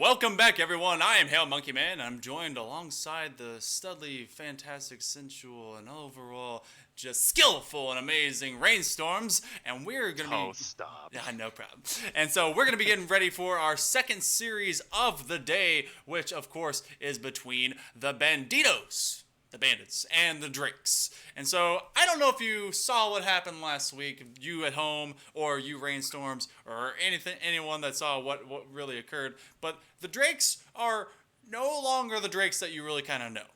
Welcome back, everyone. I am Hail Monkey Man. I'm joined alongside the studly, fantastic, sensual, and overall just skillful and amazing Rainstorms, and we're gonna Oh, be. stop. Yeah, no problem. And so we're gonna be getting ready for our second series of the day, which of course is between the Banditos, the Bandits, and the Drakes. And so I don't know if you saw what happened last week, you at home or you Rainstorms or anyone that saw what really occurred, but the Drakes are no longer the Drakes that you really kind of know.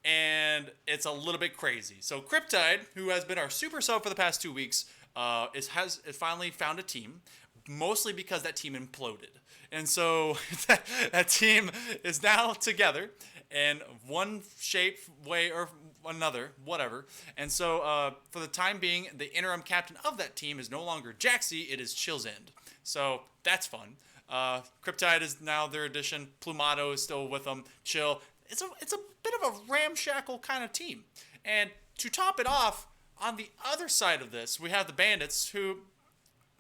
And it's a little bit crazy. So Cryptide, who has been our super sub for the past 2 weeks, has finally found a team, mostly because that team imploded. And so that team is now together in one shape, way, or another, whatever. And so for the time being, the interim captain of that team is no longer Jaxie, it is Chillsend. So that's fun. Cryptide is now their addition. Plumado is still with them. Chill. It's a bit of a ramshackle kind of team. And to top it off, on the other side of this, we have the Bandits, who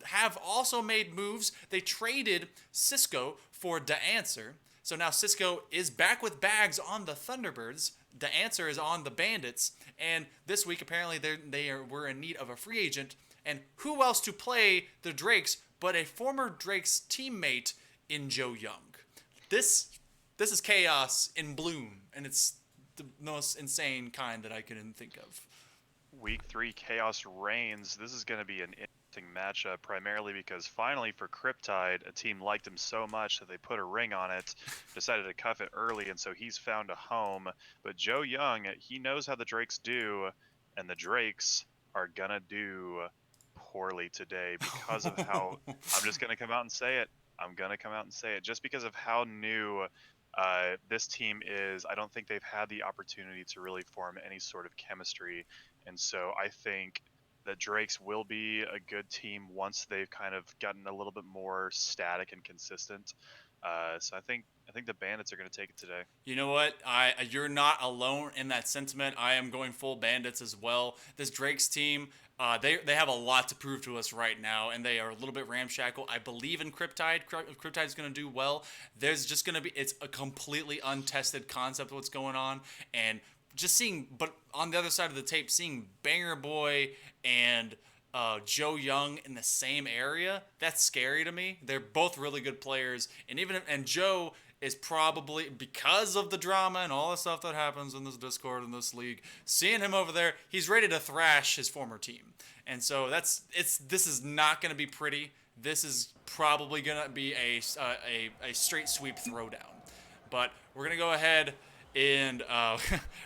have also made moves. They traded Cisco for DaAnswer. So now Cisco is back with bags on the Thunderbirds. DaAnswer is on the Bandits. And this week, apparently, we're in need of a free agent. And who else to play the Drakes but a former Drakes teammate in Joe Young? This is chaos in bloom, and it's the most insane kind that I can think of. Week 3 Chaos reigns. This is going to be an interesting matchup, primarily because finally for Cryptide, a team liked him so much that they put a ring on it, decided to cuff it early, and so he's found a home. But Joe Young, he knows how the Drakes do, and the Drakes are going to do poorly today because of how... I'm just going to come out and say it. Just because of how new this team is. I don't think they've had the opportunity to really form any sort of chemistry. And so I think that Drakes will be a good team once they've kind of gotten a little bit more static and consistent. So I think the Bandits are going to take it today. You know what? You're not alone in that sentiment. I am going full Bandits as well. This Drakes team, they have a lot to prove to us right now, and they are a little bit ramshackle. I believe in Cryptide. Cryptide's going to do well. There's just going to be, it's a completely untested concept of what's going on, and just seeing, but on the other side of the tape, seeing Banger Boy and Joe Young in the same area, that's scary to me. They're both really good players, and Joe is probably, because of the drama and all the stuff that happens in this Discord and this league, seeing him over there, he's ready to thrash his former team. And so this is not going to be pretty. This is probably going to be a straight sweep throwdown. But we're going to go ahead and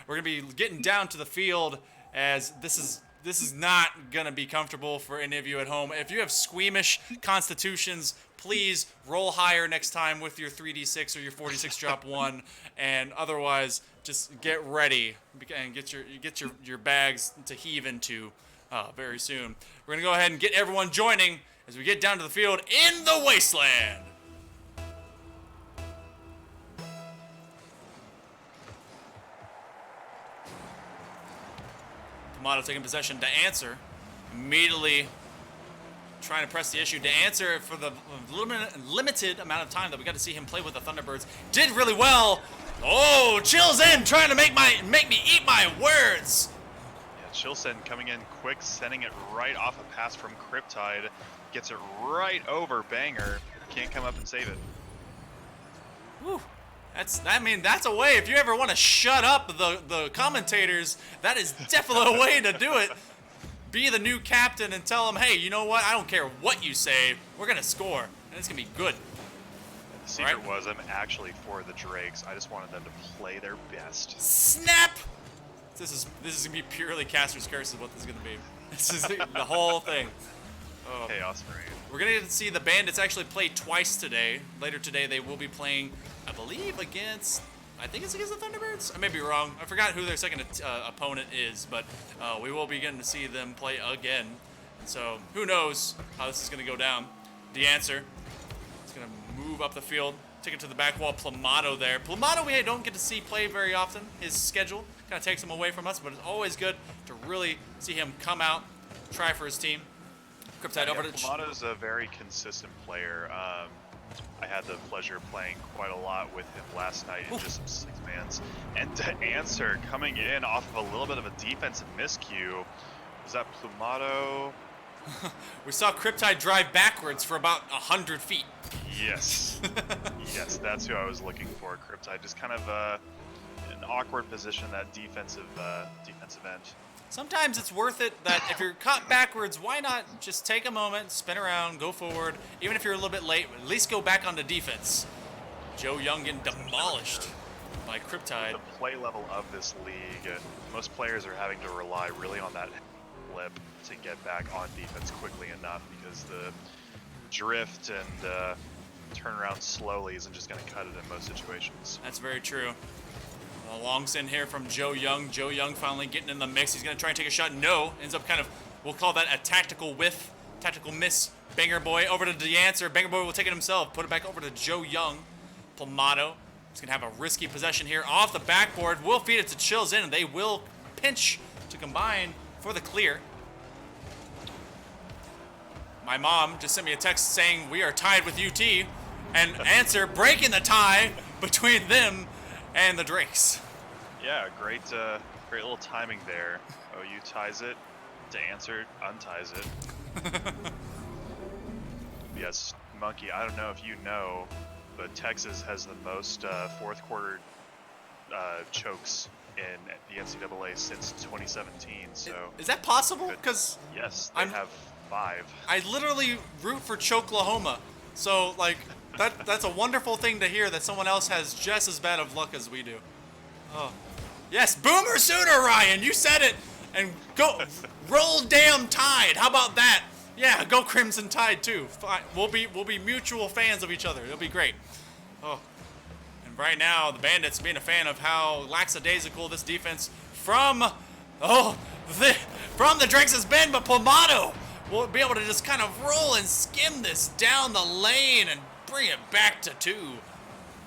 we're going to be getting down to the field, as this is not going to be comfortable for any of you at home. If you have squeamish constitutions, please roll higher next time with your 3d6 or your 46 drop 1, and otherwise just get ready and get your bags to heave into very soon. We're going to go ahead and get everyone joining as we get down to the field in the wasteland. Tomato taking possession. DaAnswer immediately trying to press the issue. DaAnswer, for the limited amount of time that we got to see him play with the Thunderbirds, did really well. Oh, Chillsend trying to make me eat my words. Yeah, Chillsend coming in quick, sending it right off a pass from Cryptide. Gets it right over Banger. Can't come up and save it. Whew. That's a way. If you ever want to shut up the commentators, that is definitely a way to do it. Be the new captain and tell them, hey, you know what? I don't care what you say. We're going to score, and it's going to be good. The secret was I'm actually for the Drakes. I just wanted them to play their best. Snap! This is going to be purely Caster's Curse is what this is going to be. This is the whole thing. Oh. Chaos reign. We're going to get to see the Bandits actually play twice today. Later today, they will be playing, I believe, against the Thunderbirds? I may be wrong. I forgot who their second opponent is, but we will be getting to see them play again. And so who knows how this is going to go down. DaAnswer is going to move up the field, take it to the back wall. Plumado there. Plumado we don't get to see play very often. His schedule kind of takes him away from us, but it's always good to really see him come out, try for his team. Cryptide over to... Plumato's a very consistent player. I had the pleasure of playing quite a lot with him last night in just some six-mans. And to answer, coming in off of a little bit of a defensive miscue, was that Plumado? We saw Cryptide drive backwards for about 100 feet. Yes. Yes, that's who I was looking for. Cryptide just kind of an awkward position, that defensive end. Sometimes it's worth it that if you're caught backwards, why not just take a moment, spin around, go forward. Even if you're a little bit late, at least go back onto defense. Joe Young getting demolished by Cryptide. The play level of this league, most players are having to rely really on that flip to get back on defense quickly enough, because the drift and turn around slowly isn't just going to cut it in most situations. That's very true. A long send here from Joe Young. Joe Young finally getting in the mix. He's going to try and take a shot. No. Ends up kind of, we'll call that a tactical whiff, tactical miss. Banger Boy over to the answer. Banger Boy will take it himself. Put it back over to Joe Young. Plumado is going to have a risky possession here off the backboard. Will feed it to Chills in, and they will pinch to combine for the clear. My mom just sent me a text saying we are tied with UT, and answer breaking the tie between them and the Drakes. Yeah, great little timing there. OU ties it, to answer unties it. Yes, Monkey, I don't know if you know, but Texas has the most fourth quarter chokes in the NCAA since 2017. So is that possible? Because yes, they have 5. I literally root for Choklahoma, so like that's a wonderful thing to hear that someone else has just as bad of luck as we do. Oh, yes, Boomer Sooner, Ryan, you said it, and go roll damn Tide. How about that? Yeah, go Crimson Tide too. Fine. We'll be mutual fans of each other. It'll be great. Oh, and right now the Bandits being a fan of how lackadaisical this defense from the Drakes has been, but Plumado will be able to just kind of roll and skim this down the lane and bring it back to 2.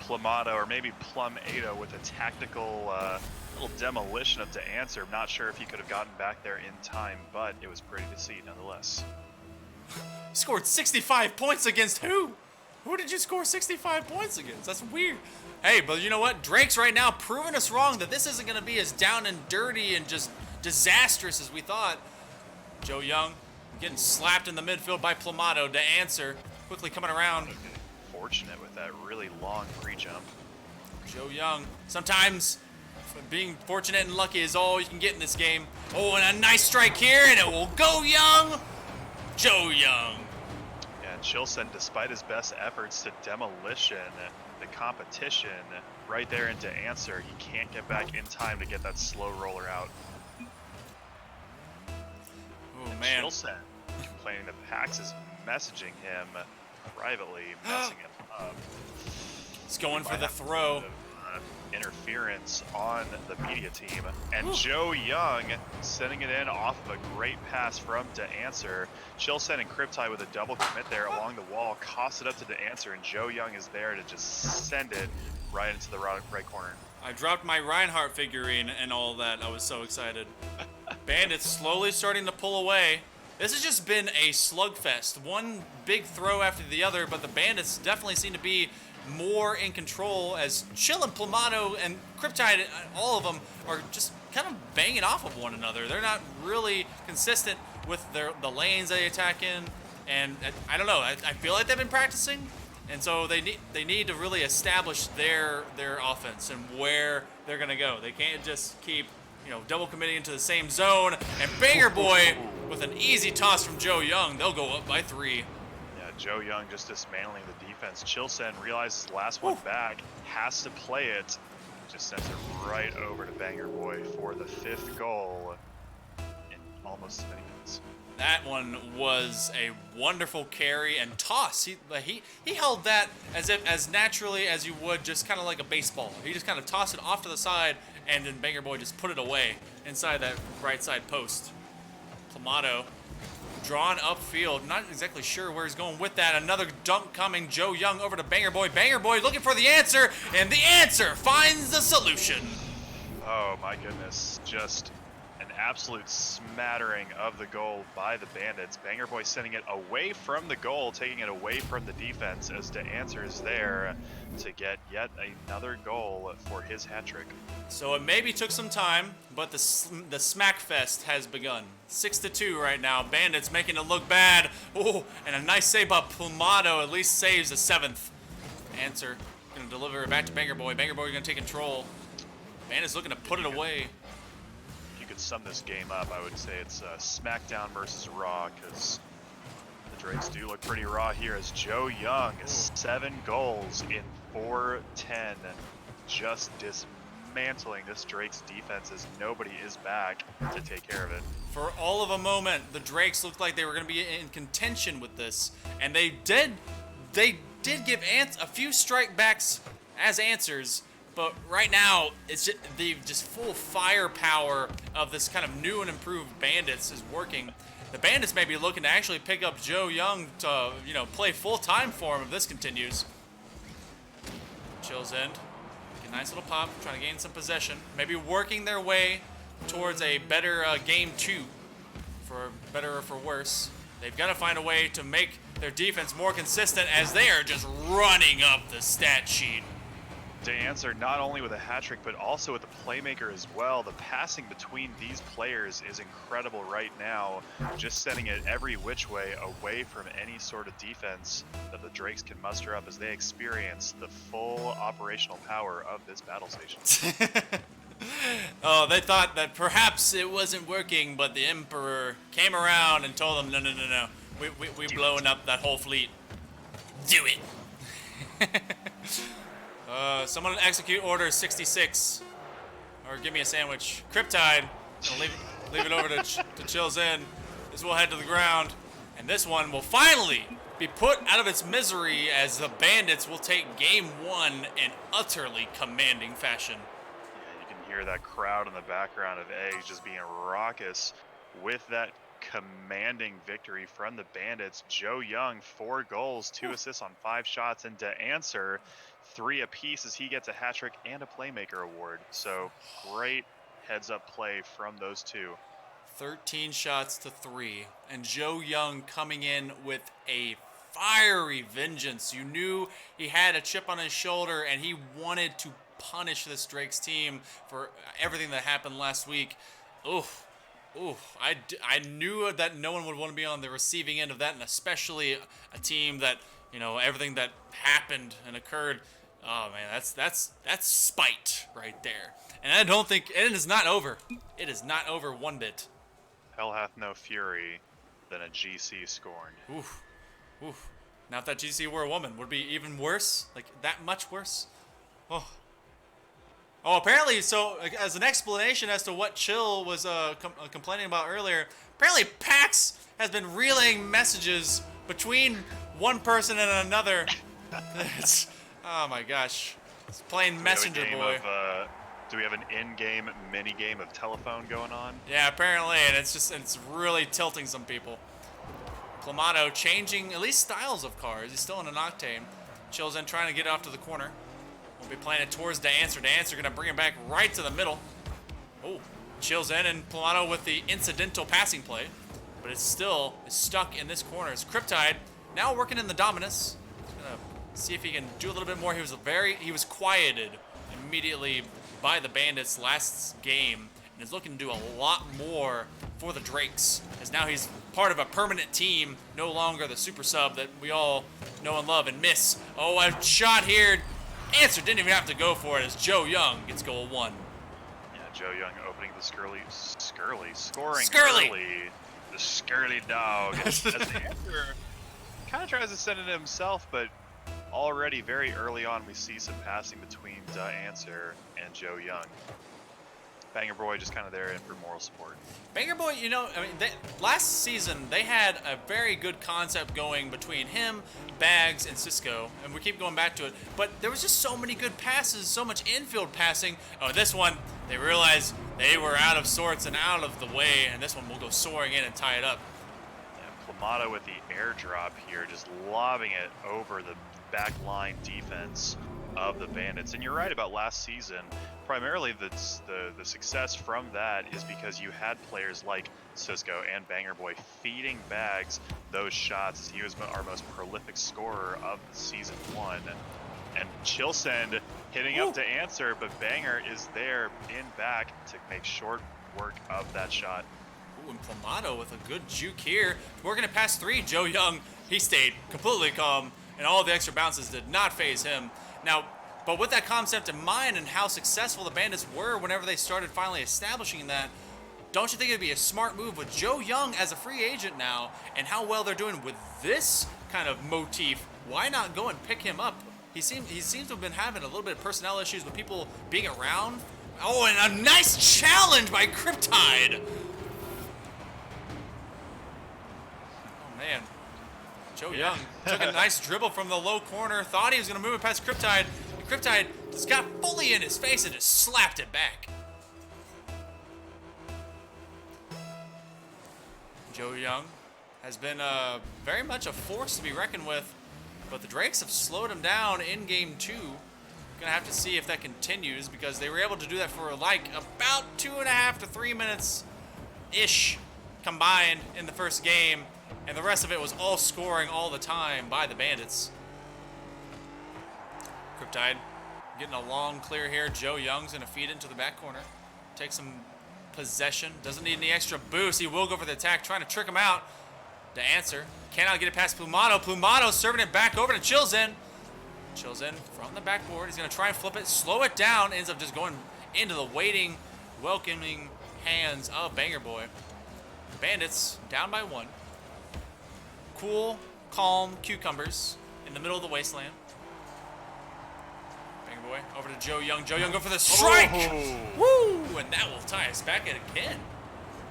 Plumado, or maybe Plum-Ado, with a tactical little demolition up to answer. I'm not sure if he could have gotten back there in time, but it was pretty to see nonetheless. Scored 65 points against who? Who did you score 65 points against? That's weird. Hey, but you know what? Drake's right now proving us wrong that this isn't going to be as down and dirty and just disastrous as we thought. Joe Young getting slapped in the midfield by Plumado to answer. Quickly coming around. Fortunate with that really long pre-jump. Joe Young. Sometimes being fortunate and lucky is all you can get in this game. Oh, and a nice strike here, and it will go Young. Joe Young. Yeah, Chilson, despite his best efforts to demolition the competition right there into answer, he can't get back in time to get that slow roller out. Oh, man. Chilson complaining that Pax is messaging him privately, messing him up. He's going for the throw. Interference on the media team, and Joe Young sending it in off of a great pass from to answer. Chilson and Cryptide with a double commit there along the wall, cost it up to the answer, and Joe Young is there to just send it right into the right corner. I dropped my Reinhardt figurine and all that. I was so excited. Bandits slowly starting to pull away. This has just been a slugfest. One big throw after the other, but the Bandits definitely seem to be more in control as Chill and Plumado and Cryptide, all of them are just kind of banging off of one another. They're not really consistent with the lanes they attack in, and I don't know. I feel like they've been practicing, and so they need to really establish their offense and where they're gonna go. They can't just keep double committing into the same zone. And Banger Boy with an easy toss from Joe Young. They'll go up by 3. Joe Young just dismantling the defense. Chilson realizes the last one back, has to play it, just sends it right over to Banger Boy for the 5th goal in almost as many minutes. That one was a wonderful carry and toss. He held that as naturally as you would just kind of like a baseball. He just kind of tossed it off to the side, and then Banger Boy just put it away inside that right side post. Plumado drawn upfield, not exactly sure where he's going with that. Another dunk coming. Joe Young over to Banger Boy. Banger Boy looking for the answer, and the answer finds the solution. Oh my goodness, just an absolute smattering of the goal by the Bandits. Banger Boy sending it away from the goal, taking it away from the defense as De Answer is there to get yet another goal for his hat trick. So it maybe took some time, but the smack fest has begun. 6-2 right now. Bandits making it look bad. Oh, and a nice save by Plumado at least saves the 7th. Answer gonna deliver it back to Banger Boy. Banger Boy gonna take control. Bandits looking to put it away. If you could sum this game up, I would say it's SmackDown versus Raw, because the Drakes do look pretty raw here as Joe Young is 7 goals in 4-10, just dismantling this Drakes defense as nobody is back to take care of it. For all of a moment, the Drakes looked like they were going to be in contention with this, and they did give a few strikebacks as answers, but right now it's just, the full firepower of this kind of new and improved Bandits is working. The Bandits may be looking to actually pick up Joe Young to, play full-time for him if this continues. Chills in. Get a nice little pop, trying to gain some possession. Maybe working their way towards a better game 2, for better or for worse. They've got to find a way to make their defense more consistent as they are just running up the stat sheet. To answer not only with a hat trick, but also with a playmaker as well. The passing between these players is incredible right now, just sending it every which way away from any sort of defense that the Drakes can muster up as they experience the full operational power of this battle station. Oh, they thought that perhaps it wasn't working, but the Emperor came around and told them, no. We're blowing up that whole fleet. Do it. Someone execute order 66, or give me a sandwich. Cryptide, leave it over to Chills in. This will head to the ground, and this one will finally be put out of its misery as the Bandits will take game 1 in utterly commanding fashion. Yeah, you can hear that crowd in the background of Eggs just being raucous with that commanding victory from the Bandits. Joe Young, 4 goals, 2 assists on 5 shots, and to answer 3 apiece as he gets a hat trick and a playmaker award. So great heads up play from those two. 13 shots to 3, and Joe Young coming in with a fiery vengeance. You knew he had a chip on his shoulder and he wanted to punish this Drakes team for everything that happened last week. I knew that no one would want to be on the receiving end of that, and especially a team that, everything that happened and occurred. Oh man, that's spite right there. And I don't think it is not over. It is not over one bit. Hell hath no fury than a GC scorned. Oof. Now if that GC were a woman, would it be even worse? Like that much worse? Oh, apparently, so as an explanation as to what Chill was complaining about earlier, apparently Pax has been relaying messages between one person and another. Oh my gosh. It's playing Messenger Boy. Do we have an in-game mini-game of telephone going on? Yeah, apparently, and it's really tilting some people. Clamato changing at least styles of cars. He's still in an Octane. Chills in trying to get off to the corner. We'll be playing it towards De Answer. De Answer going to bring him back right to the middle. Oh, Chills in, and Plumado with the incidental passing play. But it's still stuck in this corner. It's Cryptide now working in the Dominus. He's going to see if he can do a little bit more. He was quieted immediately by the Bandits last game and is looking to do a lot more for the Drakes, as now he's part of a permanent team, no longer the super sub that we all know and love and miss. Oh, a shot here. Answer didn't even have to go for it as Joe Young gets goal 1. Yeah, Joe Young opening the scoring Skirly. early. The Skirly dog. As the answer kind of tries to send it himself, but already very early on we see some passing between Da Answer and Joe Young. Banger Boy just kind of there in for moral support. Banger Boy, last season they had a very good concept going between him, Bags, and Cisco, and we keep going back to it. But there was just so many good passes, so much infield passing. Oh, this one, they realized they were out of sorts and out of the way, and this one will go soaring in and tie it up. And Plumado with the airdrop here, just lobbing it over the back line defense. of the Bandits. And you're right about last season. Primarily, the success from that is because you had players like Cisco and Banger Boy feeding Bags those shots. He was our most prolific scorer of season 1. And Chillsend hitting up to answer, but Banger is there in back to make short work of that shot. Ooh, and Plamato with a good juke here. Working it past 3, Joe Young, he stayed completely calm, and all the extra bounces did not phase him. Now, but with that concept in mind and how successful the Bandits were whenever they started finally establishing that, don't you think it'd be a smart move with Joe Young as a free agent now, and how well they're doing with this kind of motif? Why not go and pick him up? He seems to have been having a little bit of personnel issues with people being around. Oh, and a nice challenge by Cryptide. Oh man, Joe Young took a nice dribble from the low corner, thought he was going to move it past Cryptide, and Cryptide just got fully in his face and just slapped it back. Joe Young has been very much a force to be reckoned with, but the Drakes have slowed him down in game 2. Gonna have to see if that continues, because they were able to do that for like about 2.5 to 3 minutes ish combined in the first game, and the rest of it was all scoring all the time by the Bandits. Cryptide getting a long clear here. Joe Young's gonna feed into the back corner, take some possession, doesn't need any extra boost. He will go for the attack, trying to trick him out. To answer, cannot get it past Plamato. Plamato serving it back over to Chillsend. Chillsend from the backboard. He's going to try and flip it, slow it down. Ends up just going into the waiting, welcoming hands of Banger Boy. Bandits down by 1. Cool, calm cucumbers in the middle of the wasteland. Banger Boy over to Joe Young. Joe Young go for the strike. Woo! And that will tie us back in again.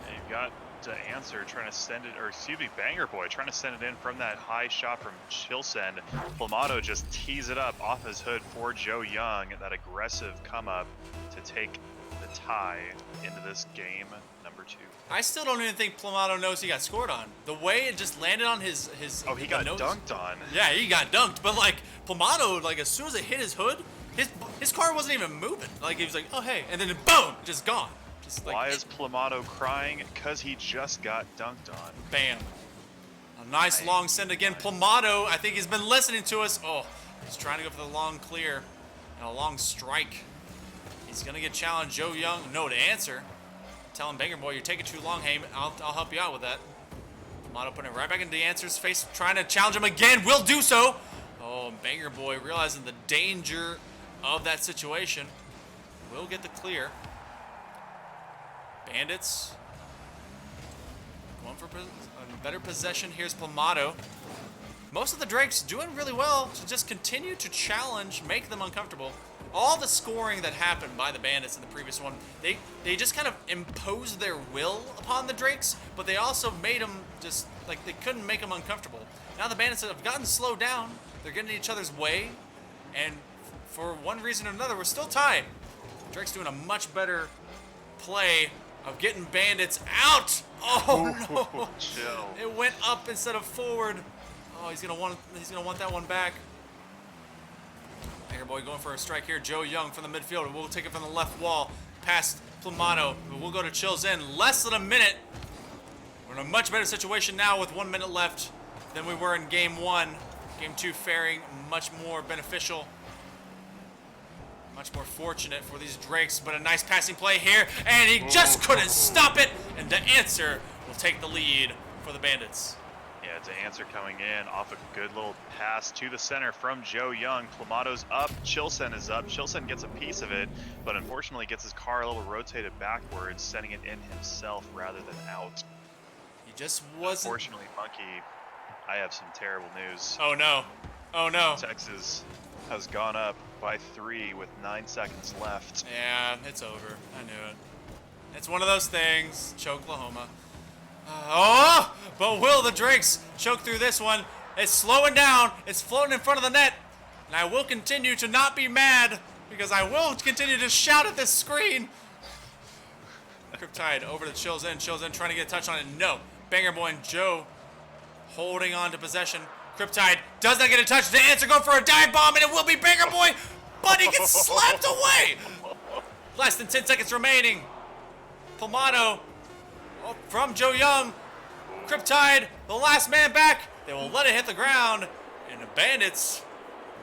And you've got to answer trying to send it, or excuse me, Banger Boy trying to send it in from that high shot from Chillsend. Plamato just tees it up off his hood for Joe Young. That aggressive come up to take the tie into this game number 2. I still don't even think Plamato knows he got scored on. The way it just landed on his Oh, he got dunked on. Yeah, he got dunked. But like Plamato, like as soon as it hit his hood, his car wasn't even moving. Like he was like, oh hey, and then boom, just gone. Like, why is Plamato crying? Because he just got dunked on. Bam. A nice long send again. Plamato, I think he's been listening to us. Oh, he's trying to go for the long clear and a long strike. He's going to get challenged. Joe Young, no to answer. Tell him, Banger Boy, you're taking too long, Hey, I'll help you out with that. Plamato putting it right back into the answer's face, trying to challenge him again. Will do so. Oh, Banger Boy realizing the danger of that situation will get the clear. Bandits going for a better possession. Here's Plamato. Most of the Drakes doing really well to just continue to challenge, make them uncomfortable. All the scoring that happened by the Bandits in the previous one, they just kind of imposed their will upon the Drakes, but they also made them just, like, they couldn't make them uncomfortable. Now the Bandits have gotten slowed down. They're getting in each other's way, and for one reason or another, we're still tied. The Drakes doing a much better play of getting Bandits out. Oh no! Chill. It went up instead of forward. Oh, he's gonna want that one back. Banger Boy going for a strike here. Joe Young from the midfield. We'll take it from the left wall past Plamato. We'll go to Chillsend. Less than a minute. We're in a much better situation now with 1 minute left than we were in game 1. Game 2 faring much more beneficial. Much more fortunate for these Drakes, but a nice passing play here, and he just couldn't stop it, and the answer will take the lead for the Bandits. Yeah, to answer coming in off a good little pass to the center from Joe Young. Plamato's up, Chillsend is up. Chillsend gets a piece of it, but unfortunately gets his car a little rotated backwards, sending it in himself rather than out. He just wasn't... Unfortunately, Monkey, I have some terrible news. Oh no. Oh no. Texas has gone up by 3 with 9 seconds left. Yeah, it's over. I knew it. It's one of those things. Choklahoma. Oh! But will the Drakes choke through this one? It's slowing down. It's floating in front of the net. And I will continue to not be mad, because I will continue to shout at this screen. Cryptide over to Chillsend. Chillsend trying to get a touch on it. No. Banger Boy and Joe holding on to possession. Cryptide does not get a touch. The answer go for a dive bomb, and it will be Banger Boy. but he gets slapped away. Less than 10 seconds remaining. Plamato from Joe Young. Cryptide, the last man back. They will let it hit the ground. And the Bandits,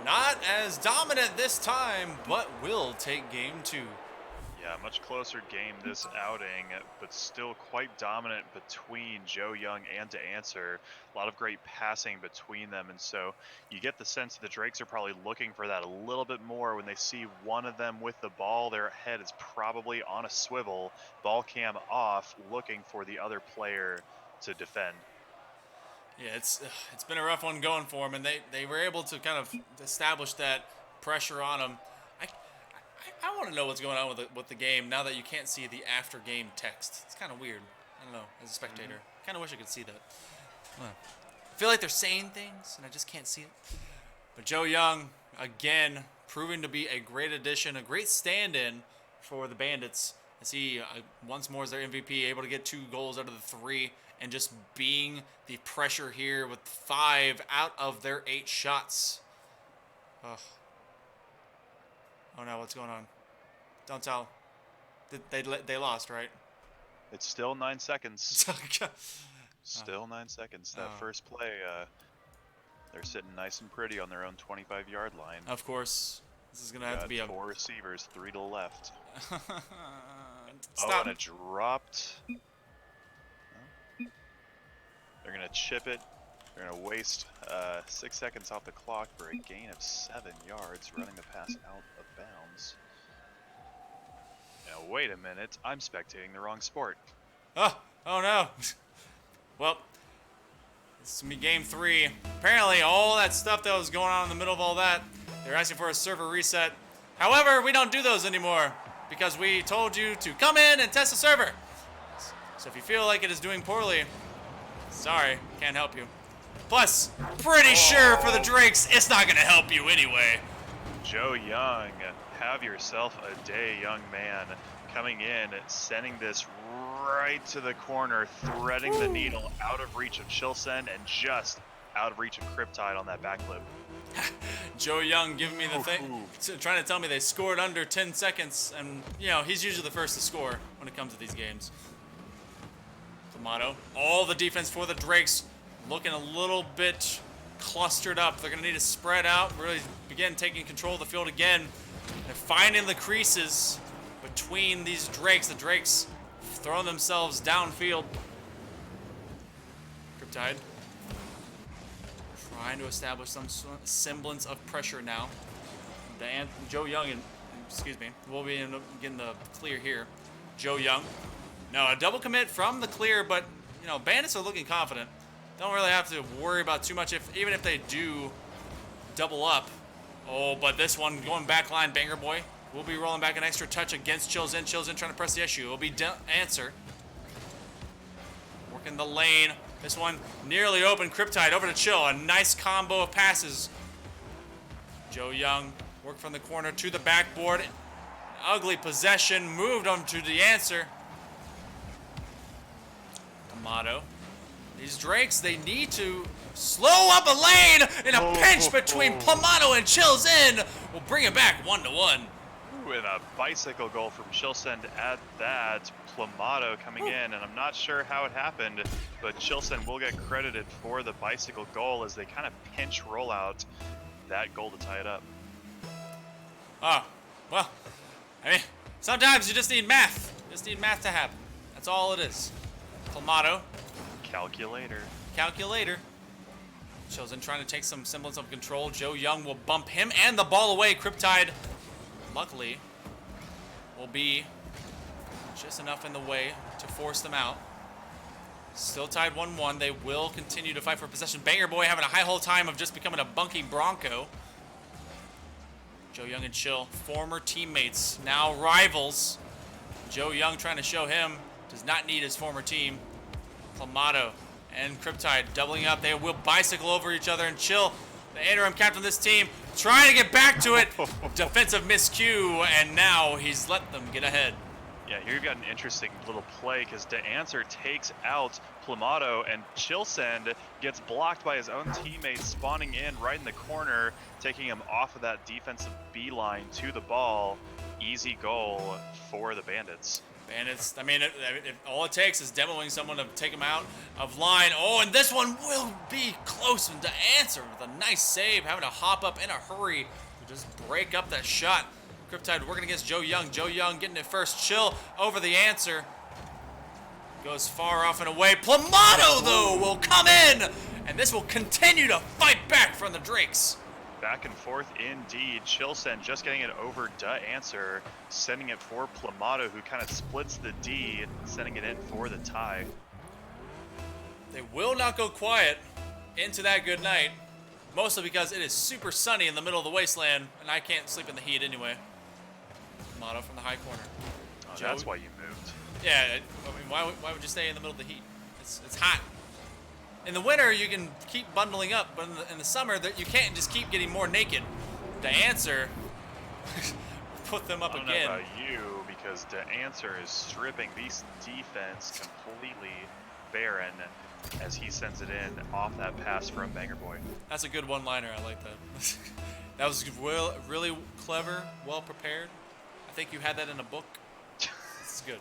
not as dominant this time, but will take game 2. Yeah, much closer game this outing, but still quite dominant between Joe Young and To Answer. A lot of great passing between them, and so you get the sense that the Drakes are probably looking for that a little bit more. When they see one of them with the ball, their head is probably on a swivel, ball cam off, looking for the other player to defend. Yeah, it's been a rough one going for them, and they were able to kind of establish that pressure on them. I want to know what's going on with the game now that you can't see the after game text. It's kind of weird. I don't know, as a spectator. Kind of wish I could see that. I feel like they're saying things, and I just can't see it. But Joe Young, again, proving to be a great addition, a great stand-in for the Bandits. As he, once more, is their MVP, able to get 2 goals out of the 3, and just being the pressure here with 5 out of their 8 shots. Ugh. Oh no, what's going on? Don't tell. They lost, right? It's still 9 seconds. Still 9 seconds. That first play, they're sitting nice and pretty on their own 25-yard line. Of course. This is going to have to be a... 4 receivers, 3 to the left. Stop. Oh, and it dropped. They're going to chip it. They're going to waste 6 seconds off the clock for a gain of 7 yards, running the pass out of bounds. Now, wait a minute. I'm spectating the wrong sport. Oh no. Well, this is going to be game 3. Apparently, all that stuff that was going on in the middle of all that, they're asking for a server reset. However, we don't do those anymore because we told you to come in and test the server. So if you feel like it is doing poorly, sorry, can't help you. Plus, pretty sure for the Drakes, it's not going to help you anyway. Joe Young, have yourself a day, young man. Coming in, sending this right to the corner, threading the needle out of reach of Chilson and just out of reach of Cryptide on that backflip. Joe Young giving me the thing, trying to tell me they scored under 10 seconds, and, you know, he's usually the first to score when it comes to these games. Plamato, all the defense for the Drakes, looking a little bit clustered up. They're going to need to spread out, really begin taking control of the field again. They're finding the creases between these Drakes. The Drakes throwing themselves downfield. Cryptide trying to establish some semblance of pressure now. Joe Young, we'll be getting the clear here. Joe Young. No, a double commit from the clear, but, you know, Bandits are looking confident. Don't really have to worry about too much, even if they do double up. Oh, but this one going back line, Banger Boy. We'll be rolling back an extra touch against Chills In. Chills In trying to press the issue. It'll be Answer. Working the lane. This one nearly open. Cryptide over to Chill. A nice combo of passes. Joe Young work from the corner to the backboard. Ugly possession. Moved on to the Answer. Plamato. These Drakes, they need to slow up a lane in a pinch between Plamato and Chills In. We'll bring it back 1-1. With a bicycle goal from Chilson at that. Plamato coming in, and I'm not sure how it happened, but Chilson will get credited for the bicycle goal as they kind of pinch roll out that goal to tie it up. Oh, well, I mean, sometimes you just need math. You just need math to happen. That's all it is. Plamato. Calculator. Chills In trying to take some semblance of control. Joe Young will bump him and the ball away. Cryptide, luckily, will be just enough in the way to force them out. Still tied 1-1. They will continue to fight for possession. Banger Boy having a high whole time of just becoming a bunky Bronco. Joe Young and Chill, former teammates, now rivals. Joe Young trying to show him does not need his former team. Plamato and Cryptide doubling up. They will bicycle over each other, and Chill, the interim captain of this team, trying to get back to it. Defensive miscue, and now he's let them get ahead. Yeah, here you've got an interesting little play because DeAnswer takes out Plamato, and Chilsend gets blocked by his own teammate spawning in right in the corner, taking him off of that defensive beeline to the ball. Easy goal for the Bandits. Bandits, I mean, all it takes is demoing someone to take him out of line. Oh, and this one will be close to answer with a nice save, having to hop up in a hurry to just break up that shot. Cryptide working against Joe Young. Joe Young getting it first. Chill over the answer. Goes far off and away. Plamato, though, will come in. And this will continue to fight back from the Drakes. Back and forth indeed. Chilsend just getting it over DeAnswer, sending it for Plamato, who kind of splits the D, sending it in for the tie. They will not go quiet into that good night. Mostly because it is super sunny in the middle of the wasteland, and I can't sleep in the heat anyway. Plamato from the high corner. Oh, that's why you moved. Yeah, I mean, why would you stay in the middle of the heat? It's hot. In the winter, you can keep bundling up, but in the summer, you can't just keep getting more naked. DeAnswer put them up again. again. I don't know about you, because DeAnswer is stripping this defense completely barren as he sends it in off that pass from Banger Boy. That's a good one-liner. I like that. That was really clever, well prepared. I think you had that in a book. It's good.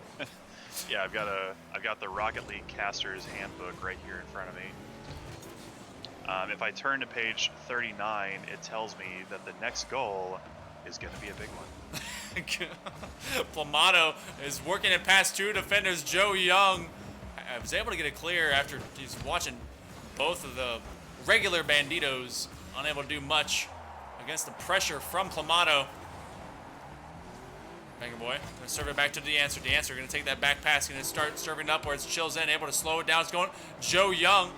Yeah, I've got the Rocket League Caster's Handbook right here in front of me. If I turn to page 39, it tells me that the next goal is going to be a big one. Plamato is working it past two defenders. Joe Young, I was able to get it clear after he's watching both of the regular Banditos, unable to do much against the pressure from Plamato. Banger Boy gonna serve it back to DeAnswer. DeAnswer gonna take that back pass, gonna start serving up where it's Chills in, able to slow it down. It's going. Joe Young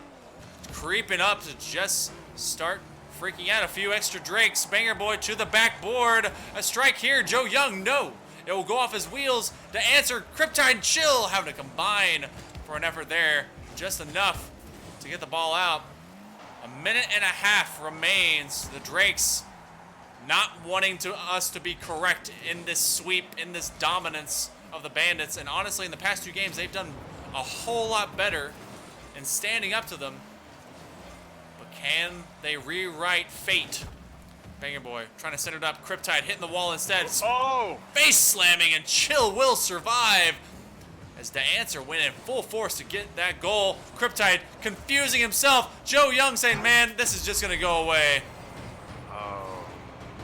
creeping up to just start freaking out a few extra Drakes. Banger Boy to the backboard. A strike here. Joe Young, no. It will go off his wheels. DeAnswer, Cryptide, Chill having to combine for an effort there. Just enough to get the ball out. A minute and a half remains. The Drakes not wanting us to be correct in this sweep, in this dominance of the Bandits. And honestly, in the past two games, they've done a whole lot better in standing up to them. But can they rewrite fate? Banger Boy trying to set it up. Cryptide hitting the wall instead. Oh! Face slamming, and Chill will survive as DeAnswer went in full force to get that goal. Cryptide confusing himself. Joe Young saying, man, this is just going to go away.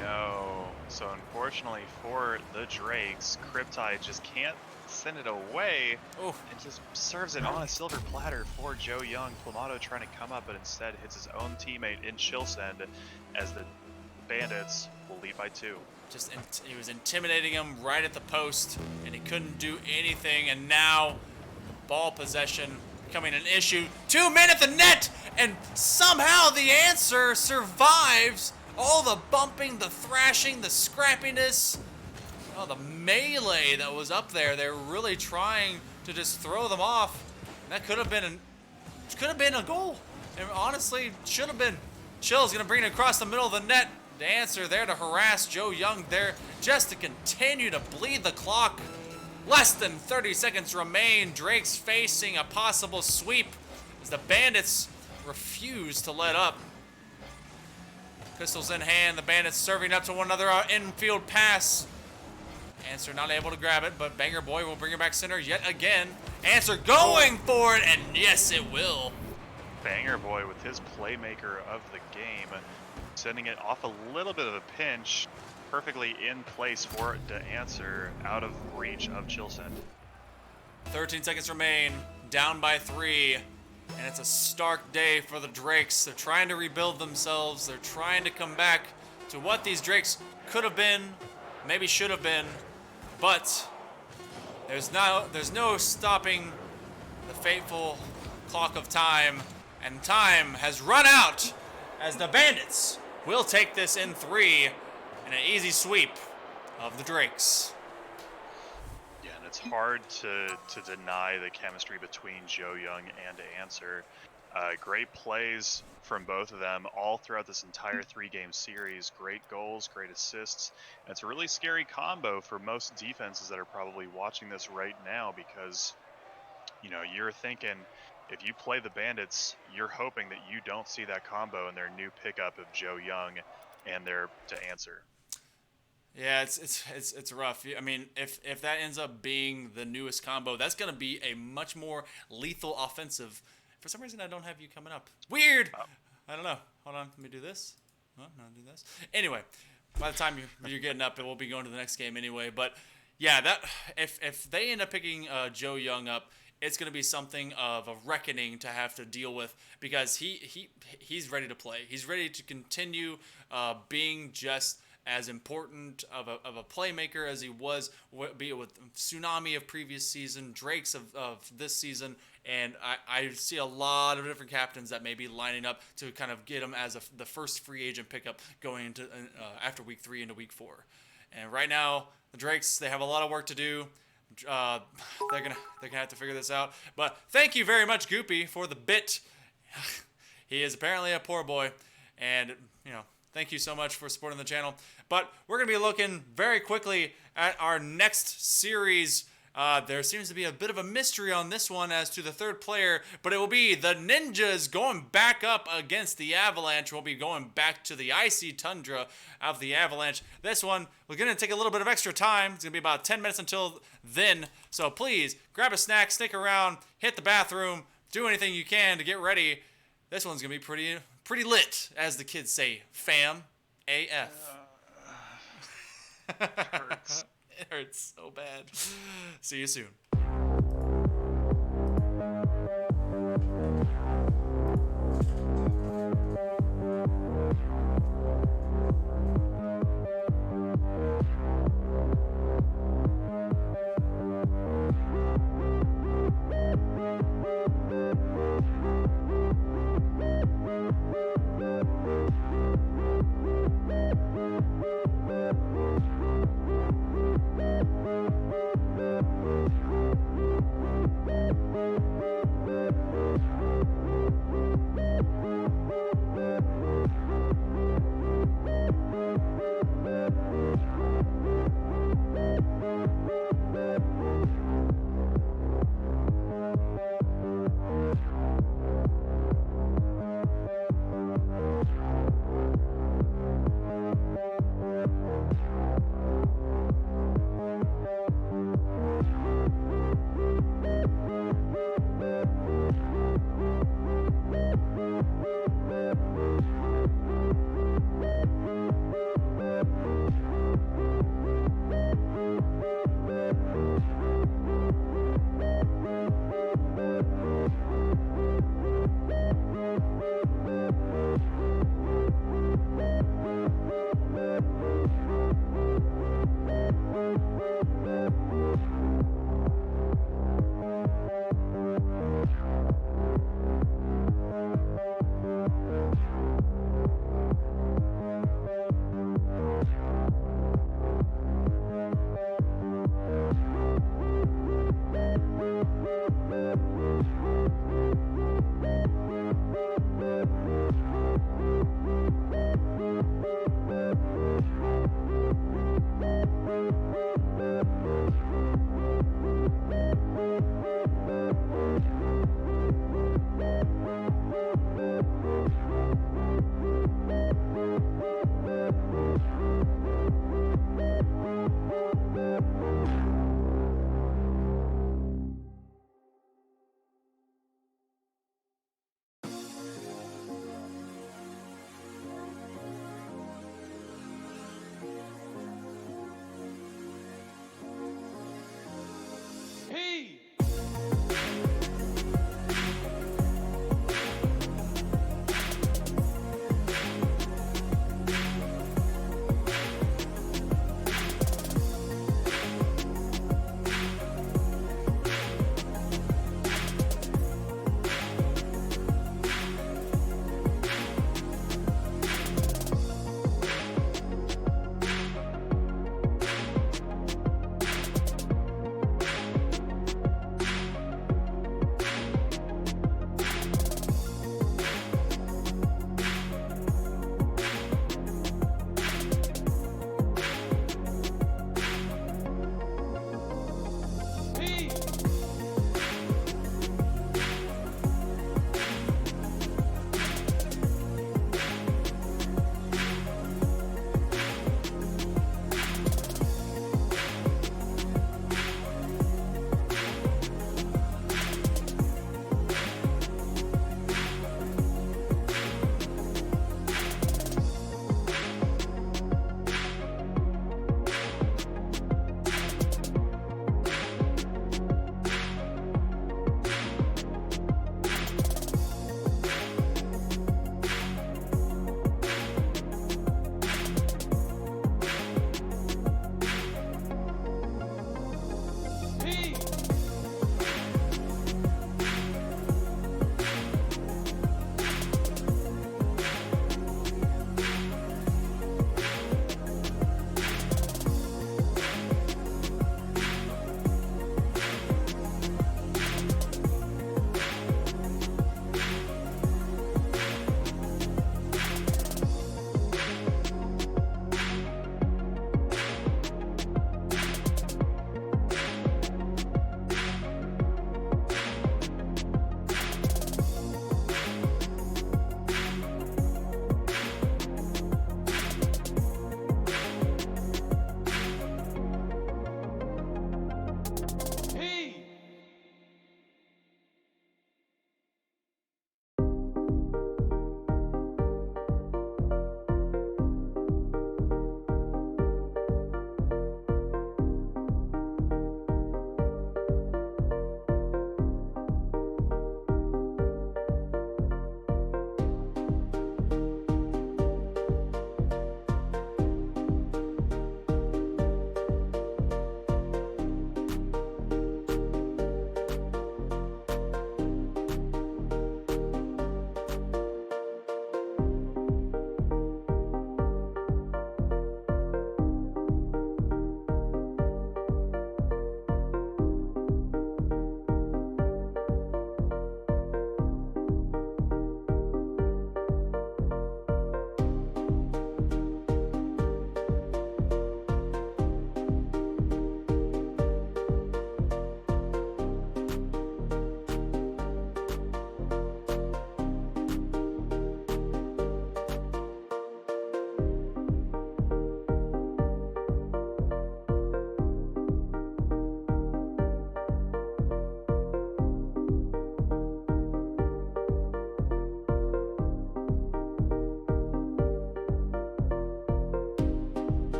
No. So unfortunately for the Drakes, Cryptide just can't send it away. Oof. And just serves it on a silver platter for Joe Young. Plamato trying to come up, but instead hits his own teammate in Chilsend as the Bandits will lead by 2. He was intimidating him right at the post, and he couldn't do anything. And now, ball possession becoming an issue. 2 men at the net, and somehow the answer survives. All the bumping, the thrashing, the scrappiness, oh, the melee that was up there. They're really trying to just throw them off. And that could have been a goal. And honestly, should have been. Chill's gonna bring it across the middle of the net. DeAnswer there to harass Joe Young there just to continue to bleed the clock. Less than 30 seconds remain. Drake's facing a possible sweep as the Bandits refuse to let up. Pistols in hand, the Bandits serving up to one another, infield pass. Answer not able to grab it, but Banger Boy will bring it back center yet again. Answer going for it, and yes, it will. Banger Boy with his playmaker of the game, sending it off a little bit of a pinch, perfectly in place for DeAnswer, out of reach of Chilsend. 13 seconds remain, down by 3. And it's a stark day for the Drakes. They're trying to rebuild themselves. They're trying to come back to what these Drakes could have been, maybe should have been. But there's no stopping the fateful clock of time. And time has run out as the Bandits will take this in 3 in an easy sweep of the Drakes. It's hard to deny the chemistry between Joe Young and DeAnswer. Great plays from both of them all throughout this entire 3-game series. Great goals, great assists. And it's a really scary combo for most defenses that are probably watching this right now because, you know, you're thinking if you play the Bandits, you're hoping that you don't see that combo in their new pickup of Joe Young and their to answer. Yeah, it's rough. I mean, if that ends up being the newest combo, that's gonna be a much more lethal offensive. For some reason, I don't have you coming up. Weird. I don't know. Hold on. Let me do this. Oh, no, do this. Anyway, by the time you're getting up, it will be going to the next game anyway. But yeah, that if they end up picking Joe Young up, it's going to be something of a reckoning to have to deal with because he's ready to play. He's ready to continue being just as important of a playmaker as he was, be it with Tsunami of previous season, Drakes of this season, and I see a lot of different captains that may be lining up to kind of get him as the first free agent pickup going into after week 3 into week 4. And right now, the Drakes, they have a lot of work to do. They're gonna have to figure this out. But thank you very much, Goopy, for the bit. He is apparently a poor boy, and thank you so much for supporting the channel. But we're gonna be looking very quickly at our next series. There seems to be a bit of a mystery on this one as to the third player, but it will be the Ninjas going back up against the Avalanche. We'll be going back to the icy tundra of the Avalanche. This one, we're going to take a little bit of extra time. It's going to be about 10 minutes until then. So please, grab a snack, stick around, hit the bathroom, do anything you can to get ready. This one's going to be pretty lit, as the kids say, fam. AF. Hurts. It hurts so bad. See you soon.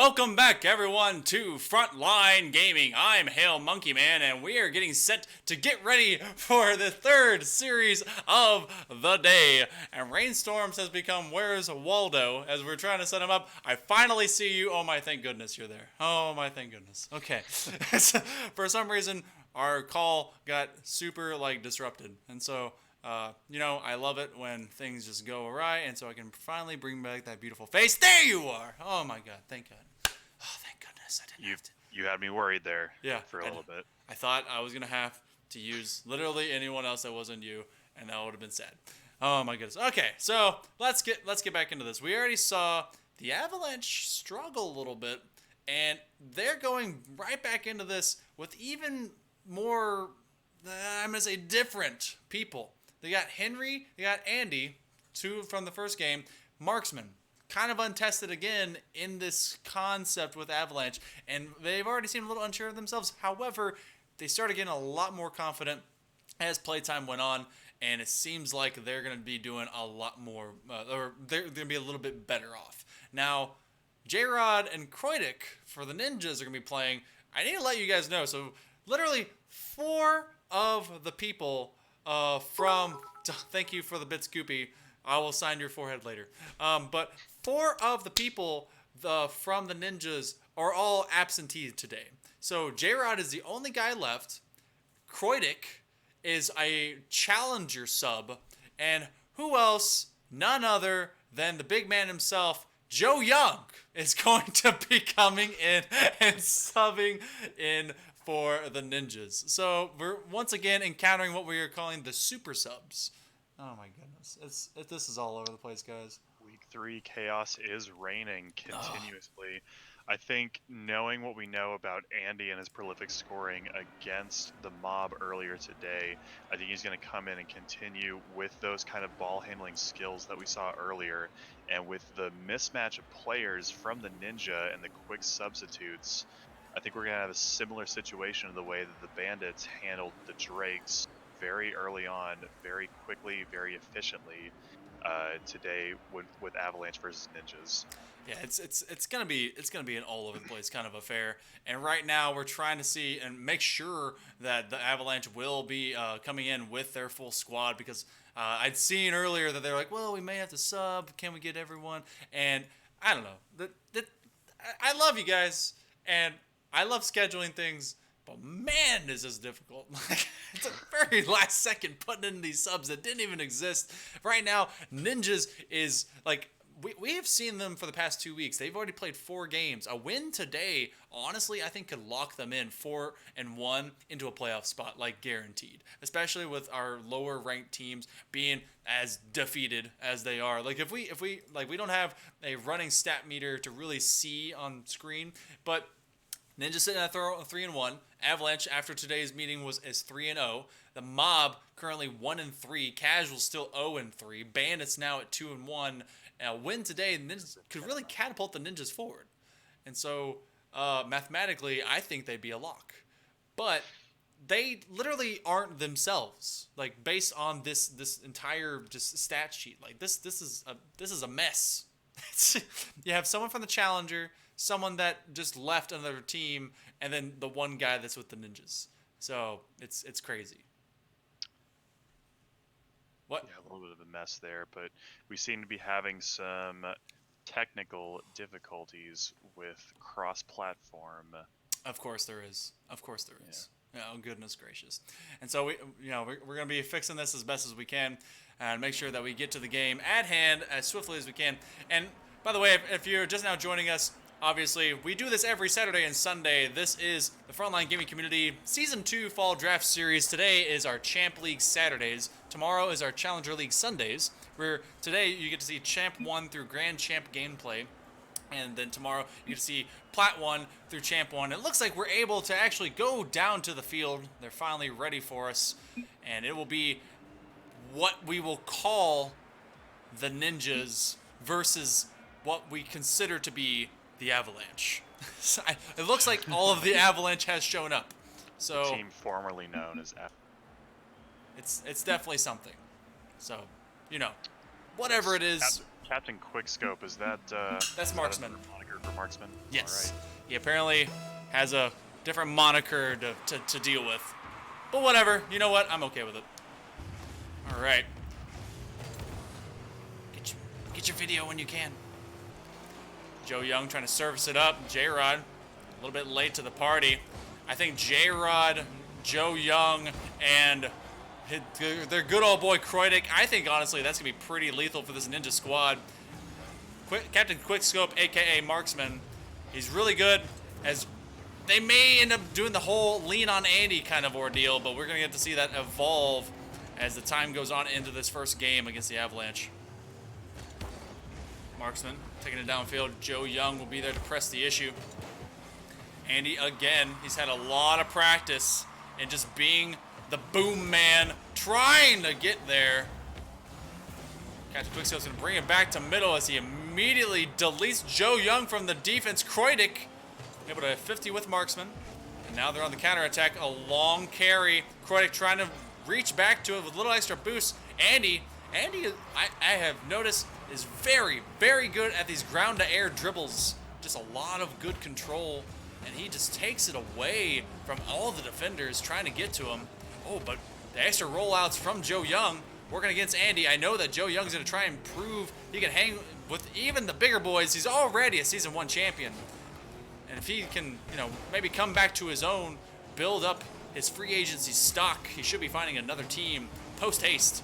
Welcome back, everyone, to Frontline Gaming. I'm Hail Monkey Man, and we are getting set to get ready for the third series of the day. And Rainstorms has become Where's Waldo as we're trying to set him up. I finally see you. Oh my, thank goodness you're there. Oh my, thank goodness. Okay. For some reason, our call got super disrupted, and so. I love it when things just go awry, and so I can finally bring back that beautiful face. There you are! Oh my god, thank god. Oh, thank goodness I didn't have to. You had me worried there for a I little bit. I thought I was going to have to use literally anyone else that wasn't you, and that would have been sad. Oh my goodness. Okay, so let's get back into this. We already saw the Avalanche struggle a little bit, and they're going right back into this with even more, I'm going to say different people. They got Henry, they got Andy, two from the first game, marksman, kind of untested again in this concept with Avalanche, and they've already seemed a little unsure of themselves. However, they started getting a lot more confident as playtime went on, and it seems like they're going to be doing a lot more, or they're going to be a little bit better off. Now, J-Rod and Kroidik for the Ninjas are going to be playing. I need to let you guys know, so literally 4 of the people thank you for the bit, Scoopy. I will sign your forehead later. But 4 of the people from the Ninjas are all absentee today. So J-Rod is the only guy left. Kroidik is a challenger sub. And who else? None other than the big man himself, Joe Young, is going to be coming in and subbing in for the Ninjas. So we're once again encountering what we are calling the super subs. Oh my goodness. This is all over the place, guys. Week 3 chaos is reigning continuously. I think knowing what we know about Andy and his prolific scoring against the Mob earlier today, I think he's going to come in and continue with those kind of ball handling skills that we saw earlier, and with the mismatch of players from the Ninja and the quick substitutes. I think we're going to have a similar situation in the way that the Bandits handled the Drakes very early on, very quickly, very efficiently today with Avalanche versus Ninjas. Yeah, it's gonna be an all over the place kind of affair. And right now we're trying to see and make sure that the Avalanche will be coming in with their full squad, because I'd seen earlier that they're like, well, we may have to sub. Can we get everyone? And I don't know. I love you guys, and I love scheduling things, but man, this is difficult. It's a very last second putting in these subs that didn't even exist. Right now, Ninjas is we have seen them for the past 2 weeks. They've already played 4 games. A win today, honestly, I think could lock them in 4-1 into a playoff spot, guaranteed. Especially with our lower ranked teams being as defeated as they are. If we don't have a running stat meter to really see on screen, but Ninja sitting at 3-1. Avalanche after today's meeting is 3-0. The Mob currently 1-3. Casual still 0-3. Bandits now at 2-1. Win today, Ninjas could really catapult the Ninjas forward. And so mathematically, I think they'd be a lock. But they literally aren't themselves. Based on this entire just stat sheet, this is a mess. You have someone from the Challenger, someone that just left another team, and then the one guy that's with the Ninjas. So it's crazy. What? Yeah, a little bit of a mess there, but we seem to be having some technical difficulties with cross-platform. Of course there is. Yeah. Oh, goodness gracious. And so we're going to be fixing this as best as we can and make sure that we get to the game at hand as swiftly as we can. And by the way, if you're just now joining us, obviously, we do this every Saturday and Sunday. This is the Frontline Gaming Community Season 2 Fall Draft Series. Today is our Champ League Saturdays. Tomorrow is our Challenger League Sundays, where today you get to see Champ 1 through Grand Champ gameplay. And then tomorrow you get to see Plat 1 through Champ 1. It looks like we're able to actually go down to the field. They're finally ready for us. And it will be what we will call the Ninjas versus what we consider to be the Avalanche. It looks like all of the Avalanche has shown up. So the team formerly known as F. It's definitely something. So, whatever it is. Captain Quickscope, is that that's marksman. Moniker for Marksman? Yes. All right. He apparently has a different moniker to deal with. But whatever. You know what? I'm okay with it. All right. Get your video when you can. Joe Young trying to service it up. J-Rod a little bit late to the party. I think J-Rod, Joe Young, and their good old boy Kreutig, I think honestly that's going to be pretty lethal for this Ninja squad. Captain Quickscope, a.k.a. Marksman, he's really good. As they may end up doing the whole lean on Andy kind of ordeal, but we're going to get to see that evolve as the time goes on into this first game against the Avalanche. Marksman taking it downfield. Joe Young will be there to press the issue. Andy, again, he's had a lot of practice in just being the boom man, trying to get there. Captain Quickscope's going to bring it back to middle as he immediately deletes Joe Young from the defense. Kreutig able to 50 with Marksman. And now they're on the counterattack. A long carry. Kreutig trying to reach back to it with a little extra boost. Andy, I have noticed, is very, very good at these ground-to-air dribbles. Just a lot of good control. And he just takes it away from all the defenders trying to get to him. Oh, but the extra rollouts from Joe Young working against Andy. I know that Joe Young's going to try and prove he can hang with even the bigger boys. He's already a Season 1 champion. And if he can, maybe come back to his own, build up his free agency stock, he should be finding another team post-haste.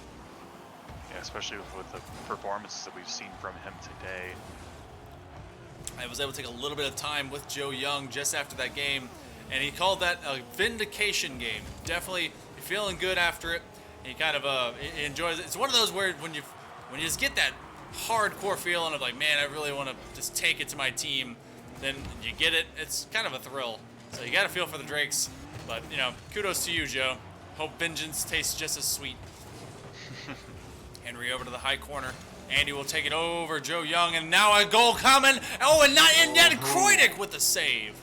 Yeah, especially with the performances that we've seen from him today. I was able to take a little bit of time with Joe Young just after that game, and he called that a vindication game. Definitely feeling good after it. He kind of he enjoys it. It's one of those where when you just get that hardcore feeling of like, man, I really want to just take it to my team, then you get it. It's kind of a thrill. So you got to feel for the Drakes. But, kudos to you, Joe. Hope vengeance tastes just as sweet. Henry over to the high corner. Andy will take it over Joe Young, and now a goal coming. Oh, and not in yet. Kreutig with the save.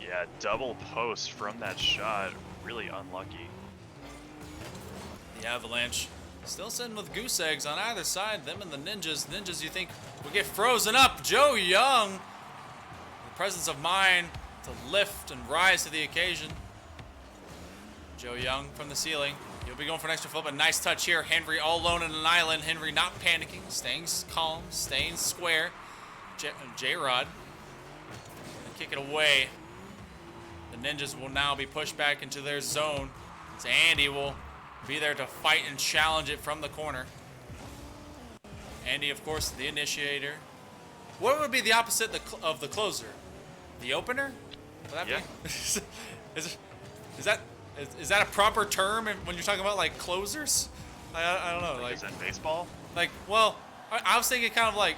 Yeah, double post from that shot. Really unlucky. The Avalanche still sitting with goose eggs on either side. Them and the Ninjas. Ninjas, you think, will get frozen up. Joe Young, the presence of mind to lift and rise to the occasion. Joe Young from the ceiling. He'll be going for an extra flip. A nice touch here. Henry all alone in an island. Henry not panicking, staying calm, staying square. J-Rod. Kick it away. The Ninjas will now be pushed back into their zone. So Andy will be there to fight and challenge it from the corner. Andy, of course, the initiator. What would be the opposite of the closer? The opener? Would that Yeah. be? Is that a proper term when you're talking about like closers? I don't know. Like, is that baseball? Like, well, I was thinking kind of like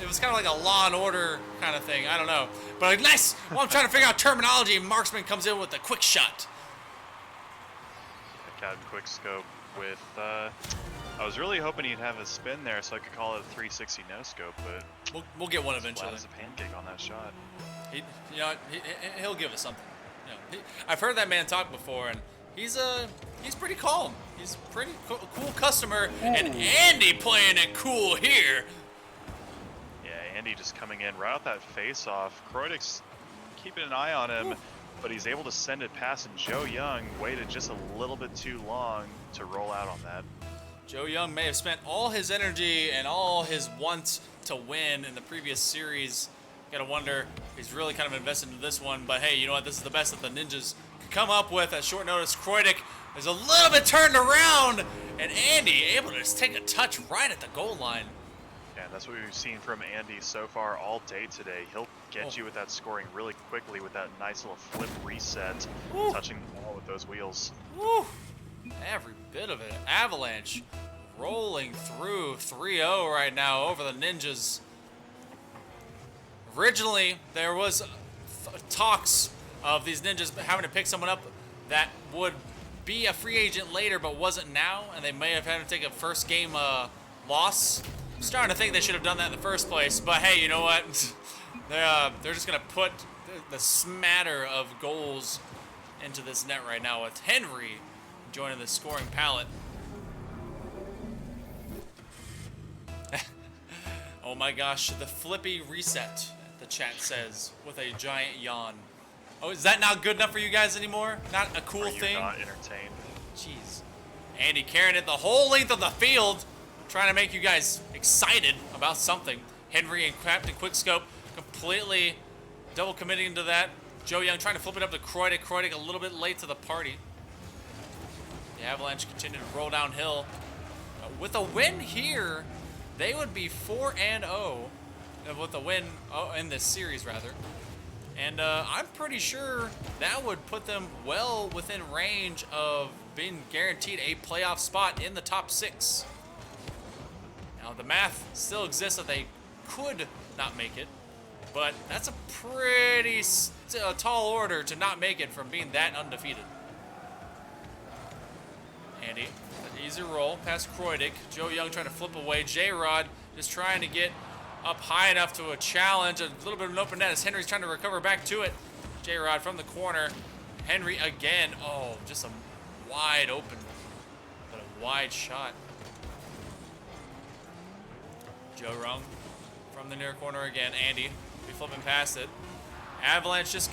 it was kind of like a Law and Order kind of thing. I don't know, but like, nice. Well, I'm trying to figure out terminology. Marksman comes in with a quick shot. Captain Quickscope with. I was really hoping he'd have a spin there so I could call it a 360 no scope, but We'll get one eventually. flat as a pancake on that shot. He'll give us something. I've heard that man talk before, and he's pretty calm. He's a pretty cool customer, and Andy playing it cool here. Yeah, Andy just coming in right out that face-off. Kreutig's keeping an eye on him, but he's able to send it past, and Joe Young waited just a little bit too long to roll out on that. Joe Young may have spent all his energy and all his want to win in the previous series. Gotta wonder if he's really kind of invested into this one. But hey, you know what? This is the best that the Ninjas could come up with at short notice. Kreutig is a little bit turned around, and Andy able to just take a touch right at the goal line. Yeah, that's what we've seen from Andy so far all day today. He'll get you with that scoring really quickly with that nice little flip reset, touching the ball with those wheels. Woo! Every bit of it. Avalanche rolling through 3-0 right now over the Ninjas. Originally, there was talks of these Ninjas having to pick someone up that would be a free agent later but wasn't now, and they may have had to take a first game loss. I'm starting to think they should have done that in the first place, but hey, you know what? They're just going to put the smatter of goals into this net right now with Henry joining the scoring palette. Oh my gosh, the flippy reset. the chat says with a giant yawn. Oh, is that not good enough for you guys anymore? Not a cool Are you thing? not entertained? Jeez. Andy carrying it the whole length of the field, trying to make you guys excited about something. Henry and Captain Quickscope completely double committing to that. Joe Young trying to flip it up to Croydick. Croydick a little bit late to the party. The Avalanche continue to roll downhill. With a win here, they would be 4-0. With a win in this series, rather. And I'm pretty sure that would put them well within range of being guaranteed a playoff spot in the top 6. Now, the math still exists that they could not make it, but that's a pretty tall order to not make it from being that undefeated. Andy, an easy roll past Croydick. Joe Young trying to flip away. J-Rod just trying to get up high enough to a challenge. A little bit of an open net as Henry's trying to recover back to it. J-Rod from the corner. Henry again. Oh, just a wide open, but a wide shot. Joe Young from the near corner again. Andy, be flipping past it. Avalanche just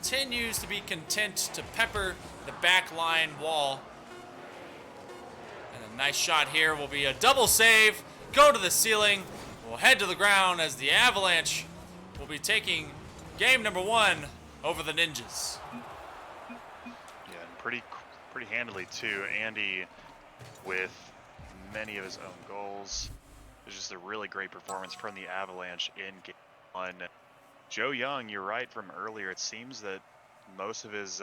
continues to be content to pepper the back line wall. And a nice shot here will be a double save. Go to the ceiling. We'll head to the ground as the Avalanche will be taking game number 1 over the Ninjas. Yeah, and pretty handily too. Andy with many of his own goals. It was just a really great performance from the Avalanche in game 1. Joe Young, you're right from earlier. It seems that most of his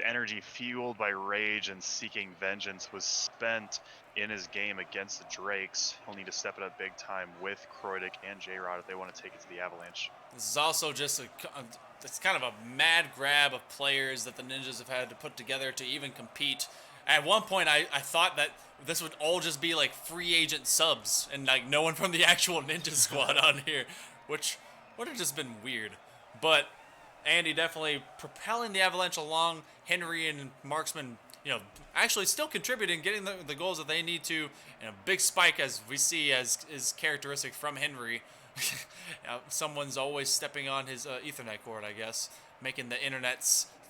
energy fueled by rage and seeking vengeance was spent in his game against the Drakes. He'll need to step it up big time with Croydick and J-Rod if they want to take it to the Avalanche. This is also just it's kind of a mad grab of players that the Ninjas have had to put together to even compete. At one point, I thought that this would all just be like free agent subs and like no one from the actual Ninja squad on here, which would have just been weird. But Andy definitely propelling the Avalanche along. Henry and Marksman, actually still contributing, getting the goals that they need to. And a big spike, as we see, as is characteristic from Henry. Someone's always stepping on his Ethernet cord, I guess, making the internet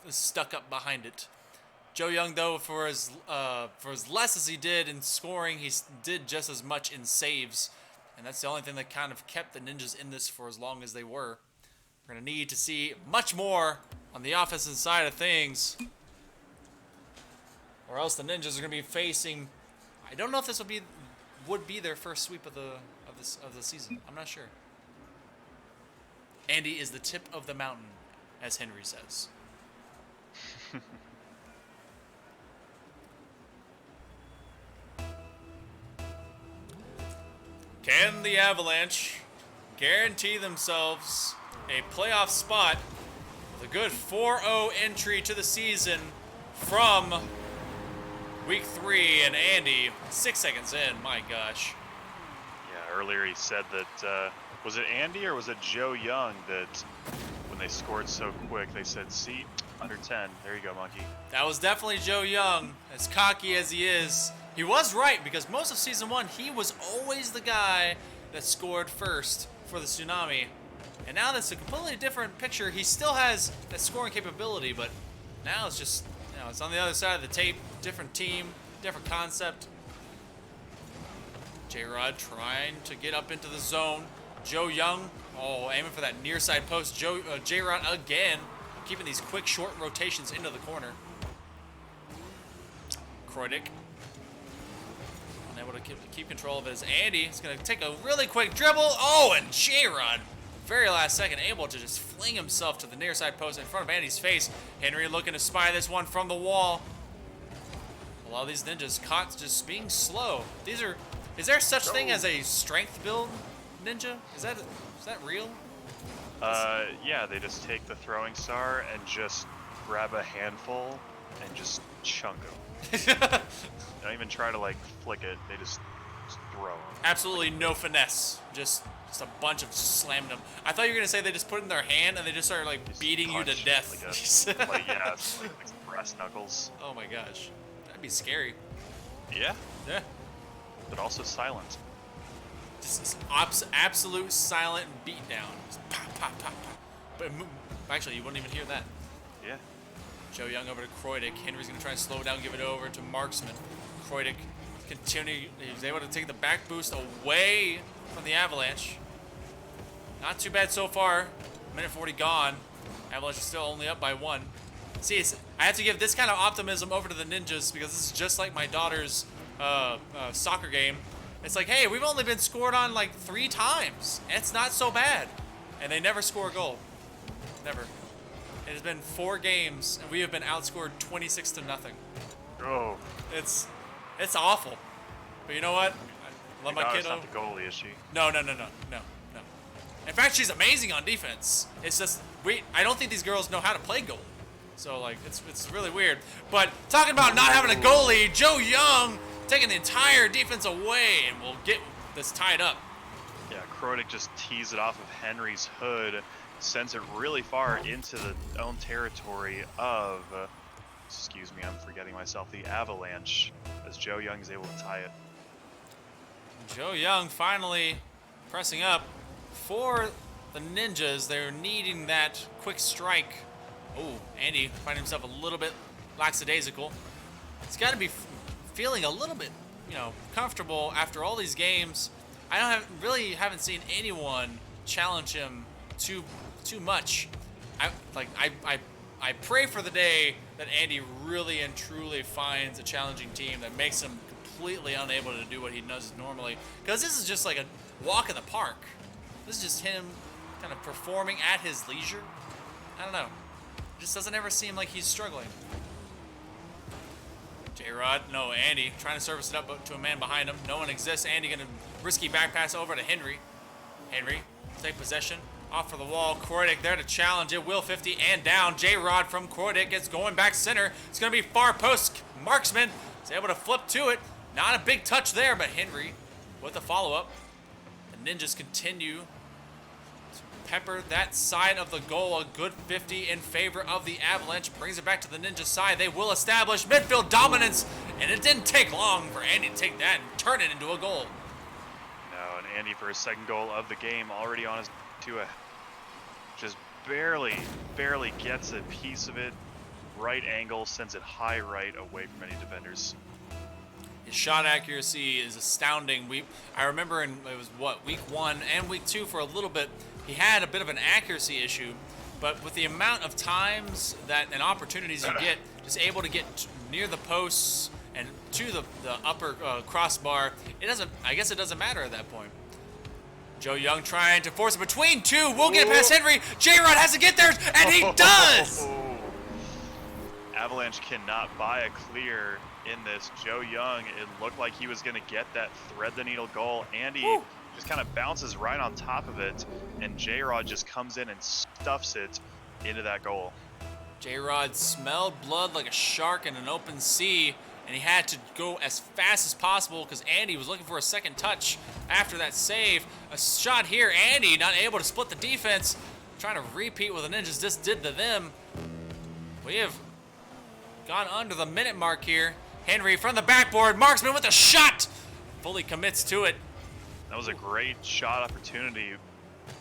stuck up behind it. Joe Young, though, for as less as he did in scoring, he did just as much in saves. And that's the only thing that kind of kept the Ninjas in this for as long as they were. We're going to need to see much more on the offensive side of things, or else the Ninjas are going to be facing. I don't know if this would be their first sweep of the season. I'm not sure. Andy is the tip of the mountain, as Henry says. Can the Avalanche guarantee themselves a playoff spot with a good 4-0 entry to the season from week 3? And Andy, 6 seconds in, my gosh. Yeah, earlier he said that, was it Andy or was it Joe Young that when they scored so quick, they said, see, under 10. There you go, monkey. That was definitely Joe Young. As cocky as he is, he was right, because most of season 1, he was always the guy that scored first for the Tsunami. And now that's a completely different picture. He still has that scoring capability, but now it's just, it's on the other side of the tape. Different team, different concept. J-Rod trying to get up into the zone. Joe Young, aiming for that near side post. J-Rod again, keeping these quick, short rotations into the corner. Croydick, unable to keep control of it as Andy is going to take a really quick dribble. And J-Rod, very last second, able to just fling himself to the near side post in front of Andy's face. Henry looking to spy this one from the wall. A lot of these Ninjas caught just being slow. Is there such thing as a strength build ninja? Is that real? Yeah, they just take the throwing star and just grab a handful and just chunk them. Don't even try to flick it. They just throw them. Absolutely no finesse. Just a bunch of slamming them. I thought you were gonna say they just put it in their hand and they just started beating you to death. Like brass knuckles. Oh my gosh, that'd be scary. Yeah, Yeah. but also silent. Just absolute silent beatdown. Just pop, pop, pop, pop. But actually, you wouldn't even hear that. Yeah. Joe Young over to Kreutig. Henry's going to try and slow it down, give it over to Marksman. Kreutig he's able to take the back boost away from the Avalanche. Not too bad so far. Minute 40 gone. Avalanche is still only up by 1. See, I have to give this kind of optimism over to the Ninjas because this is just like my daughter's soccer game. It's like, hey, we've only been scored on like 3 times. It's not so bad. And they never score a goal. Never. It has been 4 games, and we have been outscored 26-0. Oh. It's awful. But you know what? I love my kiddo. Not the goalie, is she? No. In fact, she's amazing on defense. It's just I don't think these girls know how to play goalie. So like it's really weird. But talking about not having a goalie, Joe Young taking the entire defense away, and we'll get this tied up. Yeah, Kreutig just tees it off of Henry's hood, sends it really far into the own territory of, excuse me, I'm forgetting myself, the Avalanche, as Joe Young is able to tie it. Joe Young finally pressing up for the Ninjas. They're needing that quick strike. Oh, Andy finding himself a little bit lackadaisical. He's got to be feeling a little bit, comfortable after all these games. I haven't seen anyone challenge him too much. I pray for the day that Andy really and truly finds a challenging team that makes him completely unable to do what he does normally. Because this is just like a walk in the park. This is just him kind of performing at his leisure. I don't know. It just doesn't ever seem like he's struggling. J-Rod, no, Andy trying to service it up to a man behind him. No one exists. Andy gonna risky back pass over to Henry. Henry, take possession. Off for the wall. Kreutig there to challenge it. Will 50 and down. J-Rod from Kreutig gets going back center. It's gonna be far post. Marksman is able to flip to it. Not a big touch there, but Henry with the follow-up. The Ninjas continue to pepper that side of the goal. A good 50 in favor of the Avalanche. Brings it back to the Ninja side. They will establish midfield dominance, and it didn't take long for Andy to take that and turn it into a goal. No, and Andy for his second goal of the game, already on his to a just barely gets a piece of it. Right angle, sends it high right away from any defenders. His shot accuracy is astounding. I remember it was week 1 and week 2 for a little bit. He had a bit of an accuracy issue, but with the amount of times and opportunities you get, just able to get near the posts and to the upper crossbar, I guess it doesn't matter at that point. Joe Young trying to force it between 2. Will get it past Henry. J-Rod has to get there, and he does! Avalanche cannot buy a clear in this. Joe Young, it looked like he was going to get that thread the needle goal. Andy just kind of bounces right on top of it, and J-Rod just comes in and stuffs it into that goal. J-Rod smelled blood like a shark in an open sea, and he had to go as fast as possible because Andy was looking for a second touch after that save. A shot here, Andy not able to split the defense, trying to repeat what the Ninjas just did to them. We have gone under the minute mark here. Henry from the backboard, Marksman with a shot! Fully commits to it. That was a great shot opportunity,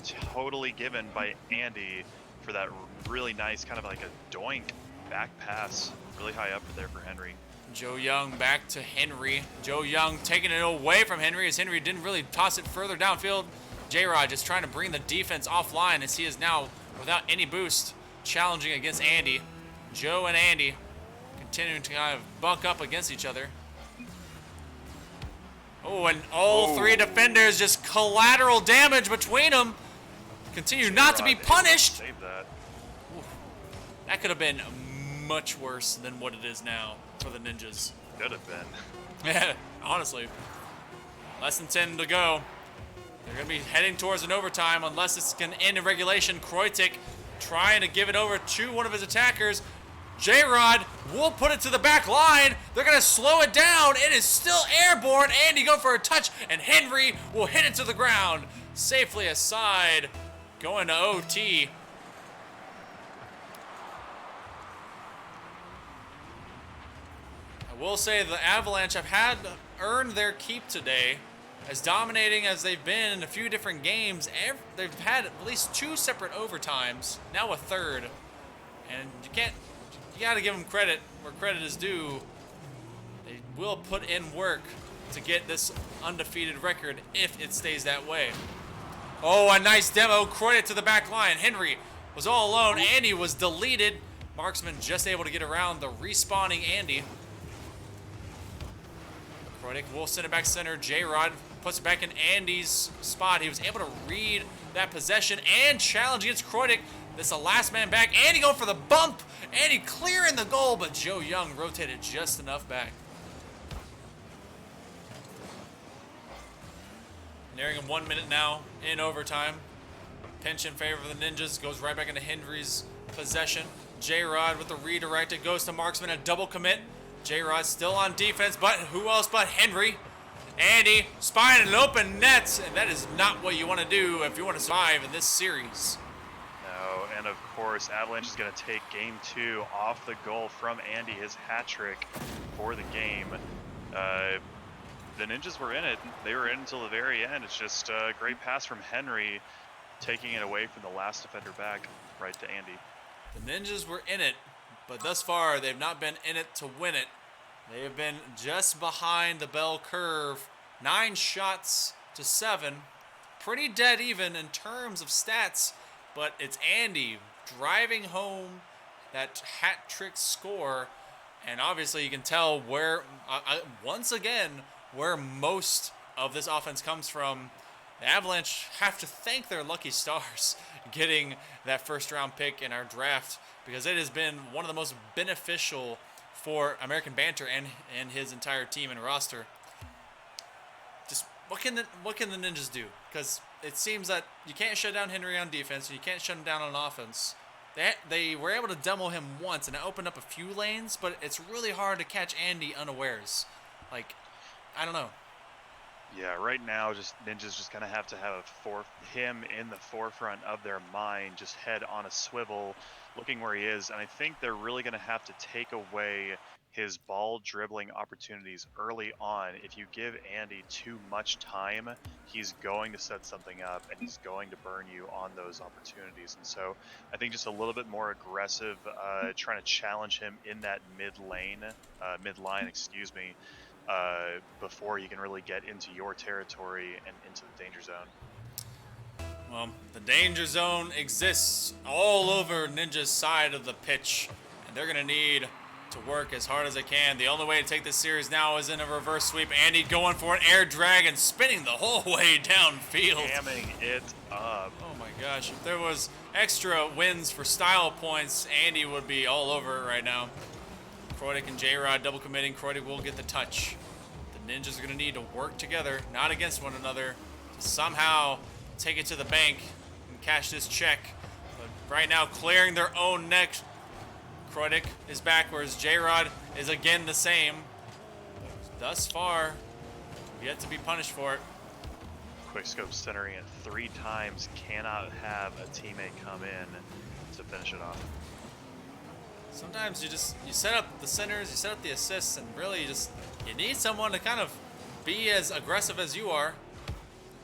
totally given by Andy for that really nice kind of like a doink back pass, really high up there for Henry. Joe Young back to Henry. Joe Young taking it away from Henry as Henry didn't really toss it further downfield. J-Rod just trying to bring the defense offline as he is now, without any boost, challenging against Andy. Joe and Andy continuing to kind of buck up against each other. Oh, and all 3 defenders, just collateral damage between them. Continue not to be punished. Save that. That could have been much worse than what it is now for the Ninjas. Could have been. Yeah, honestly. Less than 10 to go. They're going to be heading towards an overtime unless this can end in regulation. Kreutig trying to give it over to one of his attackers. J-Rod will put it to the back line. They're going to slow it down. It is still airborne. Andy go for a touch, and Henry will hit it to the ground. Safely aside, going to OT. I will say the Avalanche have earned their keep today. as dominating as they've been in a few different games, they've had at least 2 separate overtimes, now a third. And you gotta give them credit where credit is due. They will put in work to get this undefeated record if it stays that way. Oh, a nice demo. Croydon to the back line. Henry was all alone. Andy was deleted. Marksman just able to get around the respawning Andy. Croydon will send it back center. J-Rod puts it back in Andy's spot. He was able to read that possession and challenge against Croydon. This is the last man back. Andy going for the bump. Andy clearing the goal, but Joe Young rotated just enough back. Nearing 1 minute now in overtime. Pinch in favor of the Ninjas. Goes right back into Henry's possession. J-Rod with the redirect. It goes to Marksman. A double commit. J-Rod still on defense, but who else but Henry? Andy spying an open net, and that is not what you want to do if you want to survive in this series. No, and of course, Avalanche is going to take game 2 off the goal from Andy, his hat trick for the game. The Ninjas were in it. They were in until the very end. It's just a great pass from Henry, taking it away from the last defender back right to Andy. The Ninjas were in it, but thus far they've not been in it to win it. They have been just behind the bell curve, 9 shots to 7. Pretty dead even in terms of stats, but it's Andy driving home that hat trick score, and obviously you can tell where, once again, where most of this offense comes from. The Avalanche have to thank their lucky stars getting that first round pick in our draft, because it has been one of the most beneficial for American Banter and his entire team and roster. Just what can the Ninjas do? Because it seems that you can't shut down Henry on defense and you can't shut him down on offense. They were able to demo him once and it opened up a few lanes, but it's really hard to catch Andy unawares. Like, I don't know. Yeah, right now, Ninjas just kind of have to have him in the forefront of their mind, just head on a swivel, looking where he is. And I think they're really going to have to take away his ball dribbling opportunities early on. If you give Andy too much time, he's going to set something up and he's going to burn you on those opportunities. And so I think just a little bit more aggressive, trying to challenge him in that midline, excuse me, before you can really get into your territory and into the danger zone. Well, the danger zone exists all over Ninja's side of the pitch, and they're going to need to work as hard as they can. The only way to take this series now is in a reverse sweep. Andy going for an air drag and spinning the whole way downfield. Jamming it up. Oh my gosh, if there was extra wins for style points, Andy would be all over it right now. Croydon and J-Rod double committing. Croydon will get the touch. The Ninjas are going to need to work together, not against one another, to somehow take it to the bank and cash this check. But right now, clearing their own neck. Croydon is back, whereas J-Rod is again the same. Thus far, yet to be punished for it. Quickscope centering it 3 times, cannot have a teammate come in to finish it off. Sometimes you set up the centers, you set up the assists, and really you need someone to kind of be as aggressive as you are.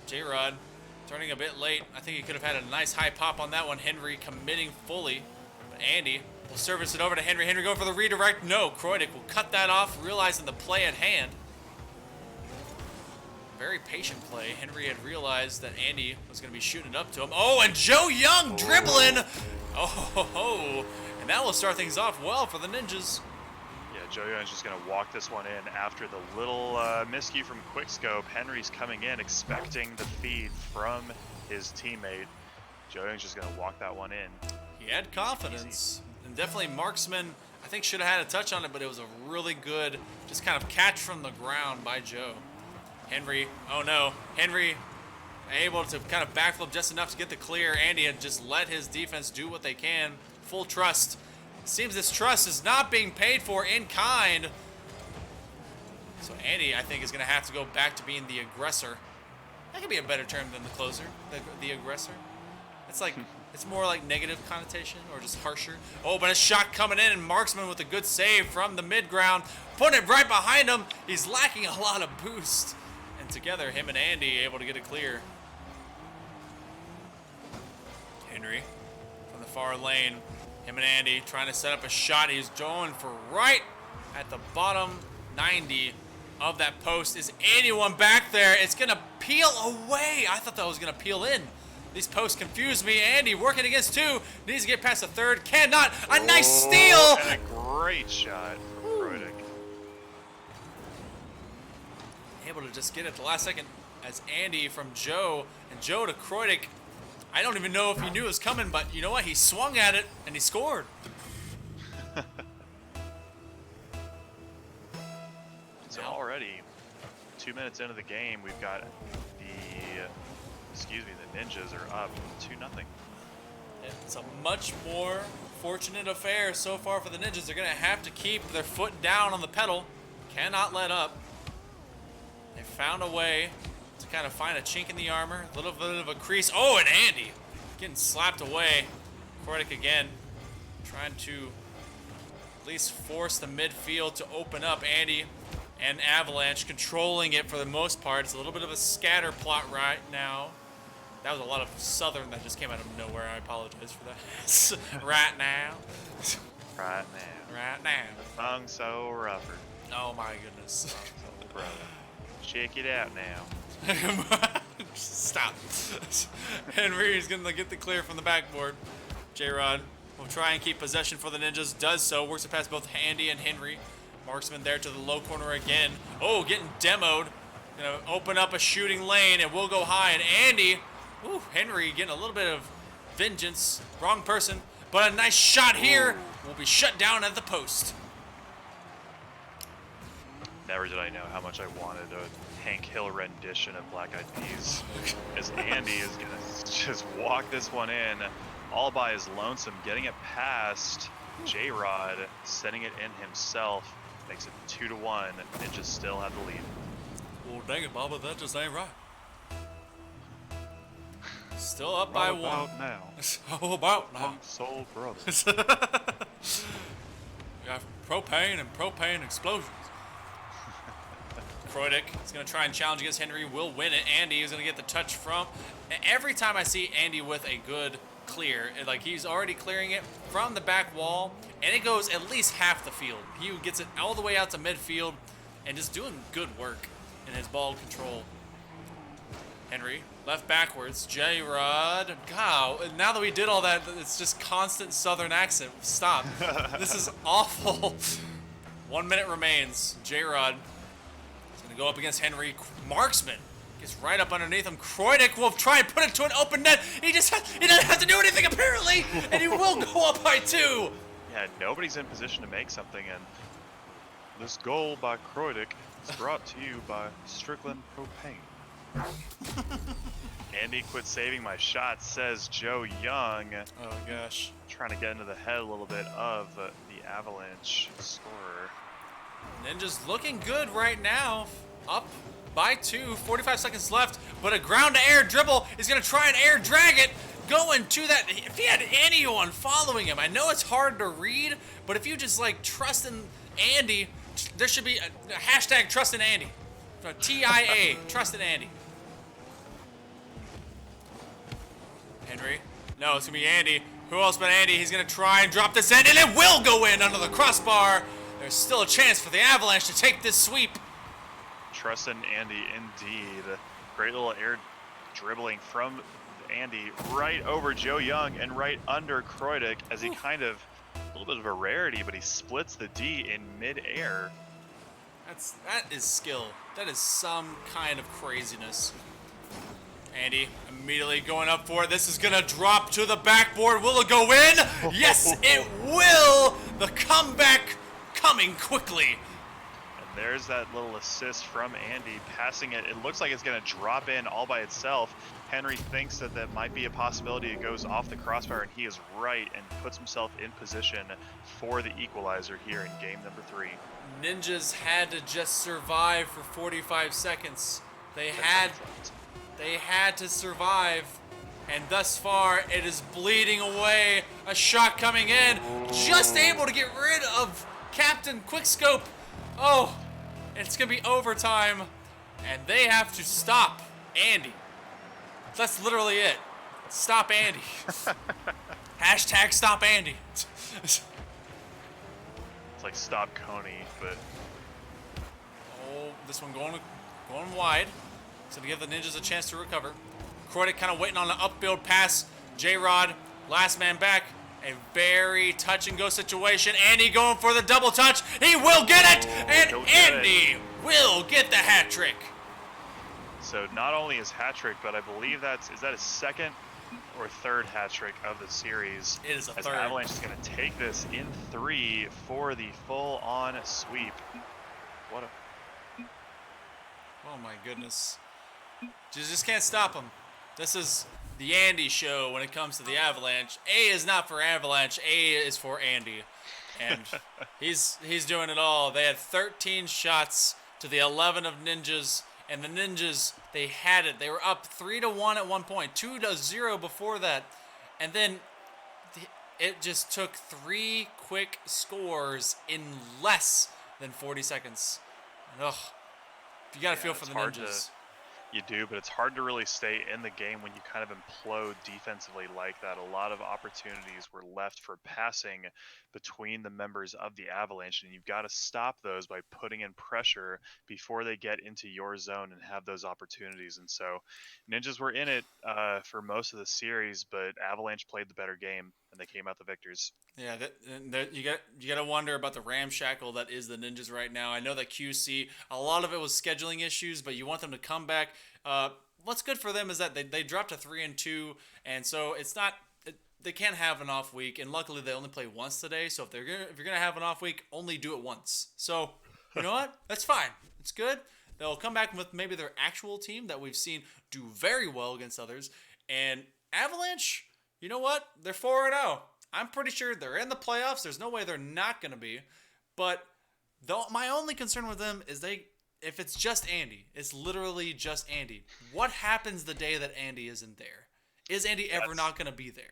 J-Rod turning a bit late. I think he could have had a nice high pop on that one. Henry committing fully. But Andy will service it over to Henry. Henry going for the redirect. No, Croydon will cut that off, realizing the play at hand. Very patient play. Henry had realized that Andy was going to be shooting it up to him. Oh, and Joe Young dribbling. Oh. And that will start things off well for the Ninjas. Yeah, Joe Young's just going to walk this one in after the little miscue from Quickscope. Henry's coming in expecting the feed from his teammate. Joe Young's just going to walk that one in. He had confidence. And definitely Marksman, I think, should have had a touch on it, but it was a really good just kind of catch from the ground by Joe. Henry, oh no. Henry able to kind of backflip just enough to get the clear. Andy had just let his defense do what they can. Full trust. Seems this trust is not being paid for in kind. So Andy, I think, is going to have to go back to being the aggressor. That could be a better term than the closer, the aggressor. It's like, it's more like negative connotation or just harsher. Oh, but a shot coming in, and Marksman with a good save from the mid-ground. Putting it right behind him. He's lacking a lot of boost. And together. Him and Andy able to get it clear. Henry from the far lane. Him and Andy trying to set up a shot. He's going for right at the bottom 90 of that post. Is anyone back there? It's going to peel away. I thought that was going to peel in. These posts confuse me. Andy working against two. Needs to get past the third. Cannot. A nice steal. And a great shot from Croydick. Able to just get it at the last second as Andy from Joe. And Joe to Croydick. I don't even know if he knew it was coming, but you know what? He swung at it and he scored. So already, 2 minutes into the game, we've got the Ninjas are up 2-0. It's a much more fortunate affair so far for the Ninjas. They're going to have to keep their foot down on the pedal. Cannot let up. They found a way to kind of find a chink in the armor. A little bit of a crease. Oh, and Andy getting slapped away. Croydick again trying to at least force the midfield to open up. Andy and Avalanche controlling it for the most part. It's a little bit of a scatter plot right now. That was a lot of Southern that just came out of nowhere. I apologize for that. Right now. Right now. Right now. The tongue so rougher. Oh my goodness. So brother. Check it out now. Stop. Henry's going to get the clear from the backboard. J-Rod will try and keep possession for the Ninjas. Does so. Works it past both Andy and Henry. Marksman there to the low corner again. Oh, getting demoed. Going to open up a shooting lane and we'll go high. And Andy, ooh, Henry getting a little bit of vengeance. Wrong person. But a nice shot here will be shut down at the post. Never did I know how much I wanted a Hank Hill rendition of Black Eyed Peas. As Andy is going to just walk this one in all by his lonesome, getting it past J-Rod, setting it in himself. Makes it 2-1. Ninjas still have the lead. Well, dang it, Baba, that just ain't right. Still up by one. Now. How about now? Soul Brothers. We got propane and propane explosions. Croydick is going to try and challenge against Henry. Will win it. Andy is going to get the touch from. Every time I see Andy with a good clear, like he's already clearing it from the back wall, and it goes at least half the field. He gets it all the way out to midfield and just doing good work in his ball control. Henry, left backwards. J-Rod. God, now that we did all that, it's just constant Southern accent. Stop. This is awful. 1 minute remains. J-Rod is going to go up against Henry. Marksman gets right up underneath him. Croydick will try and put it to an open net. He doesn't have to do anything apparently, and he will go up by 2. Yeah, nobody's in position to make something, and this goal by Croydick is brought to you by Strickland Propane. Andy quit saving my shot, says Joe Young. Oh gosh. Trying to get into the head a little bit of the Avalanche scorer. Ninjas looking good right now. Up by 2, 45 seconds left, but a ground to air dribble is going to try and air drag it. Going to that, if he had anyone following him, I know it's hard to read, but if you just like trust in Andy, there should be a hashtag trust in Andy. TIA, trust in Andy. Henry, no, it's gonna be Andy. Who else but Andy? He's gonna try and drop this in, and it will go in under the crossbar. There's still a chance for the Avalanche to take this sweep. Trust in Andy indeed. Great little air dribbling from Andy right over Joe Young and right under Croydick as he kind of, a little bit of a rarity, but he splits the D in mid-air. That is skill. That is some kind of craziness. Andy immediately going up for it. This is going to drop to the backboard. Will it go in? Yes, it will. The comeback coming quickly. And there's that little assist from Andy, passing it. It looks like it's going to drop in all by itself. Henry thinks that that might be a possibility. It goes off the crossbar, and he is right and puts himself in position for the equalizer here in game number 3. Ninjas had to just survive for 45 seconds. They had to survive, and thus far it is bleeding away. A shot coming in, just able to get rid of Captain Quickscope. Oh, it's gonna be overtime. And they have to stop Andy. That's literally it. Stop Andy. Hashtag stop Andy. It's like stop Coney, but Oh, this one going wide. So to give the Ninjas a chance to recover. Croydic kind of waiting on an upfield pass. J-Rod, last man back. A very touch and go situation. Andy going for the double touch. He will get it! And Andy will get the hat trick. so not only his hat trick, but I believe is that his second or third hat trick of the series. It is a as third. Avalanche is going to take this in 3 for the full-on sweep. What a Oh my goodness. Just can't stop him. This is the Andy show when it comes to the Avalanche. A is not for Avalanche. A is for Andy. And he's doing it all. They had 13 shots to the 11 of Ninjas. And the Ninjas, they had it. They were up 3-1 at one point, 2-0 before that. And then it just took 3 quick scores in less than 40 seconds. And, ugh. You got to feel for the Ninjas. You do, but it's hard to really stay in the game when you kind of implode defensively like that. A lot of opportunities were left for passing between the members of the Avalanche, and you've got to stop those by putting in pressure before they get into your zone and have those opportunities. And so Ninjas were in it for most of the series, but Avalanche played the better game, and they came out the victors. Yeah, you got to wonder about the ramshackle that is the Ninjas right now. I know that QC, a lot of it was scheduling issues, but you want them to come back. What's good for them is that they dropped to 3-2, and so it's not they can't have an off week. And luckily, they only play once today. So if you're gonna have an off week, only do it once. So you know what? That's fine. It's good. They'll come back with maybe their actual team that we've seen do very well against others. And Avalanche, you know what? They're 4-0. I'm pretty sure they're in the playoffs. There's no way they're not going to be. But my only concern with them is if it's just Andy, it's literally just Andy. What happens the day that Andy isn't there? Is Andy ever not going to be there?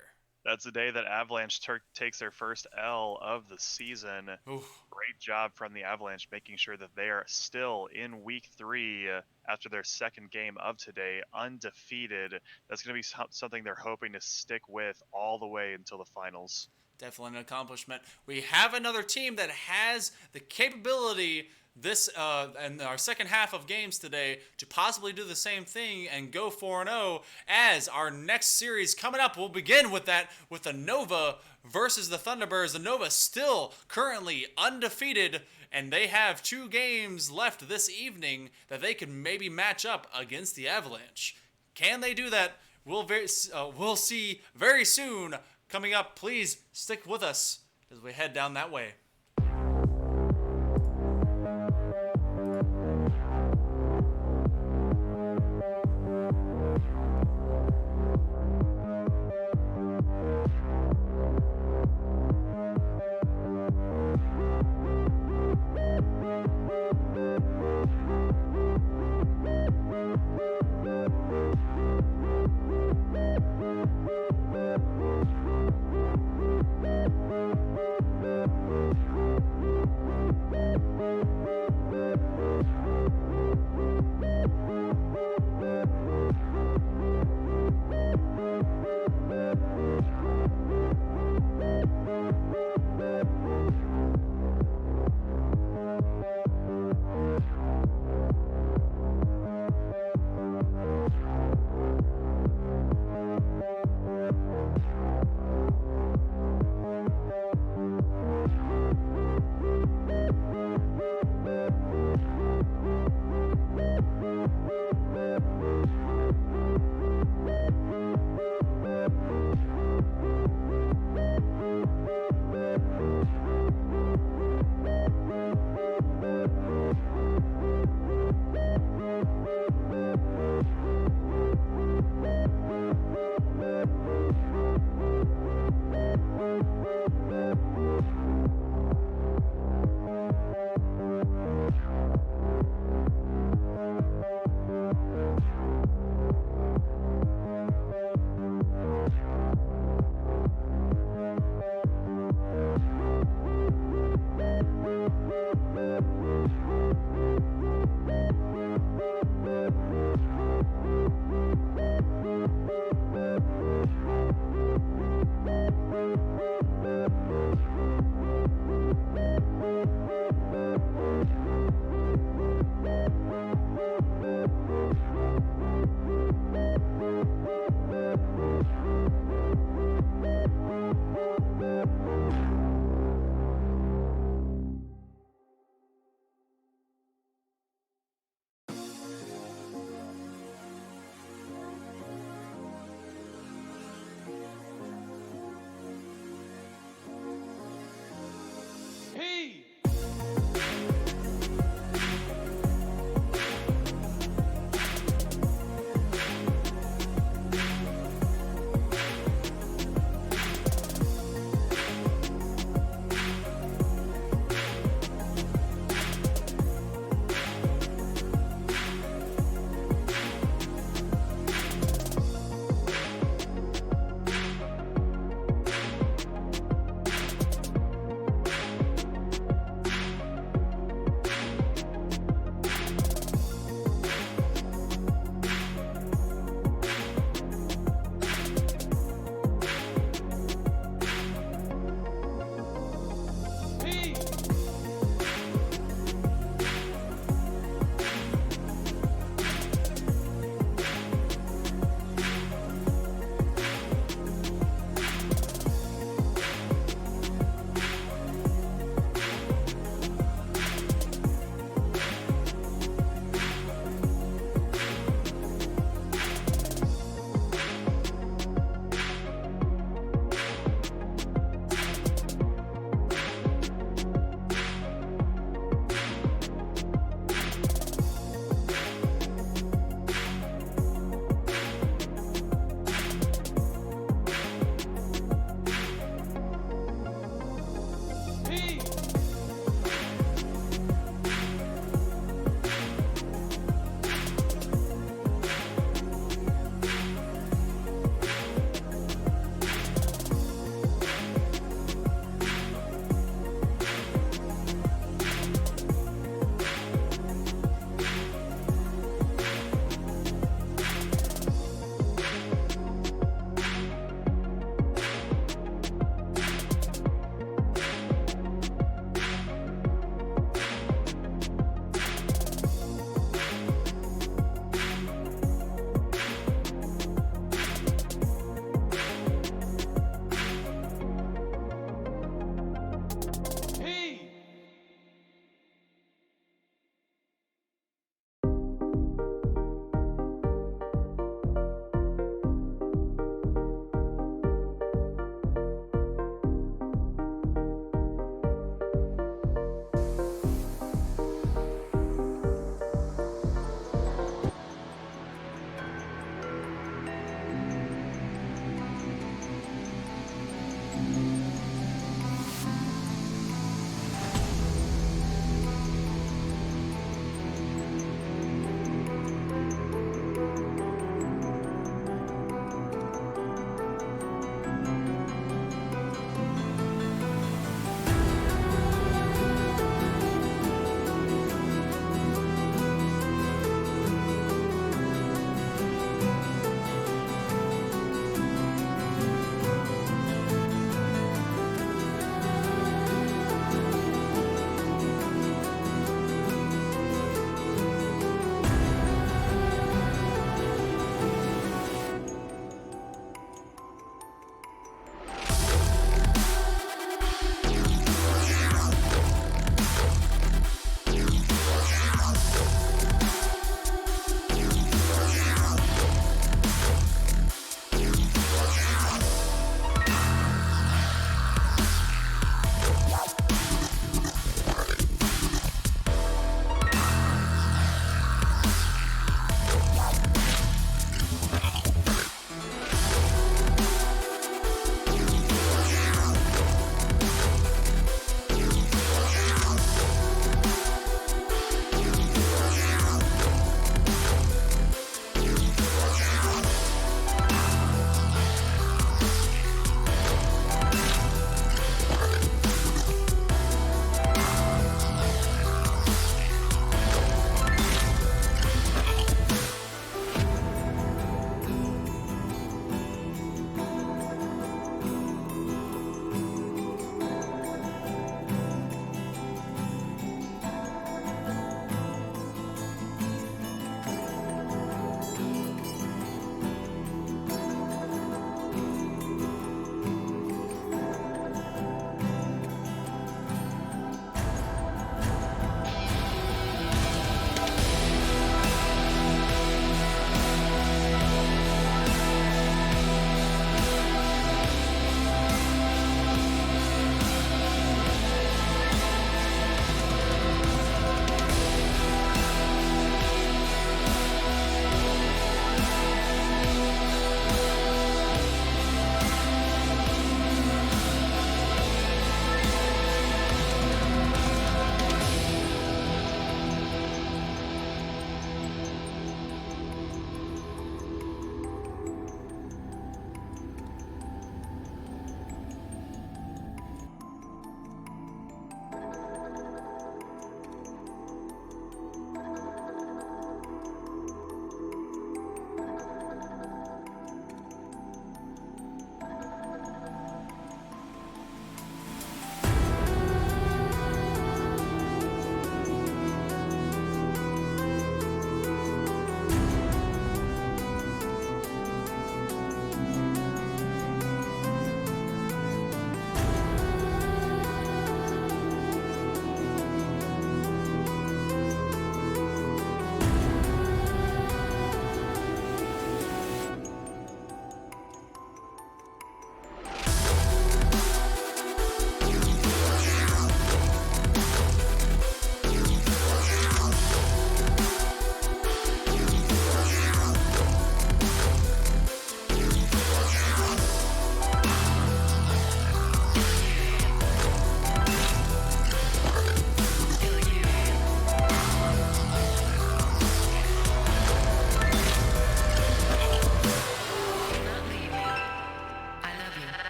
That's the day that Avalanche takes their first L of the season. Oof. Great job from the Avalanche making sure that they are still in week 3 after their second game of today, undefeated. That's going to be something they're hoping to stick with all the way until the finals. Definitely an accomplishment. We have another team that has the capability in our second half of games today to possibly do the same thing and go 4-0 as our next series coming up. We'll begin with the Nova versus the Thunderbirds. The Nova still currently undefeated, and they have 2 games left this evening that they can maybe match up against the Avalanche. Can they do that? We'll see very soon. Coming up, please stick with us as we head down that way.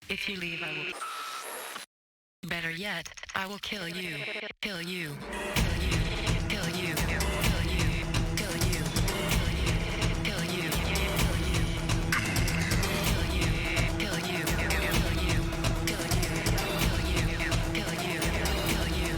If you leave, I will. Better yet, I will kill you. Kill you. Kill you. Kill you. Kill you. Kill you. Kill you. Kill you. Kill you. Kill you. Kill you. Kill you. Kill you. Kill you.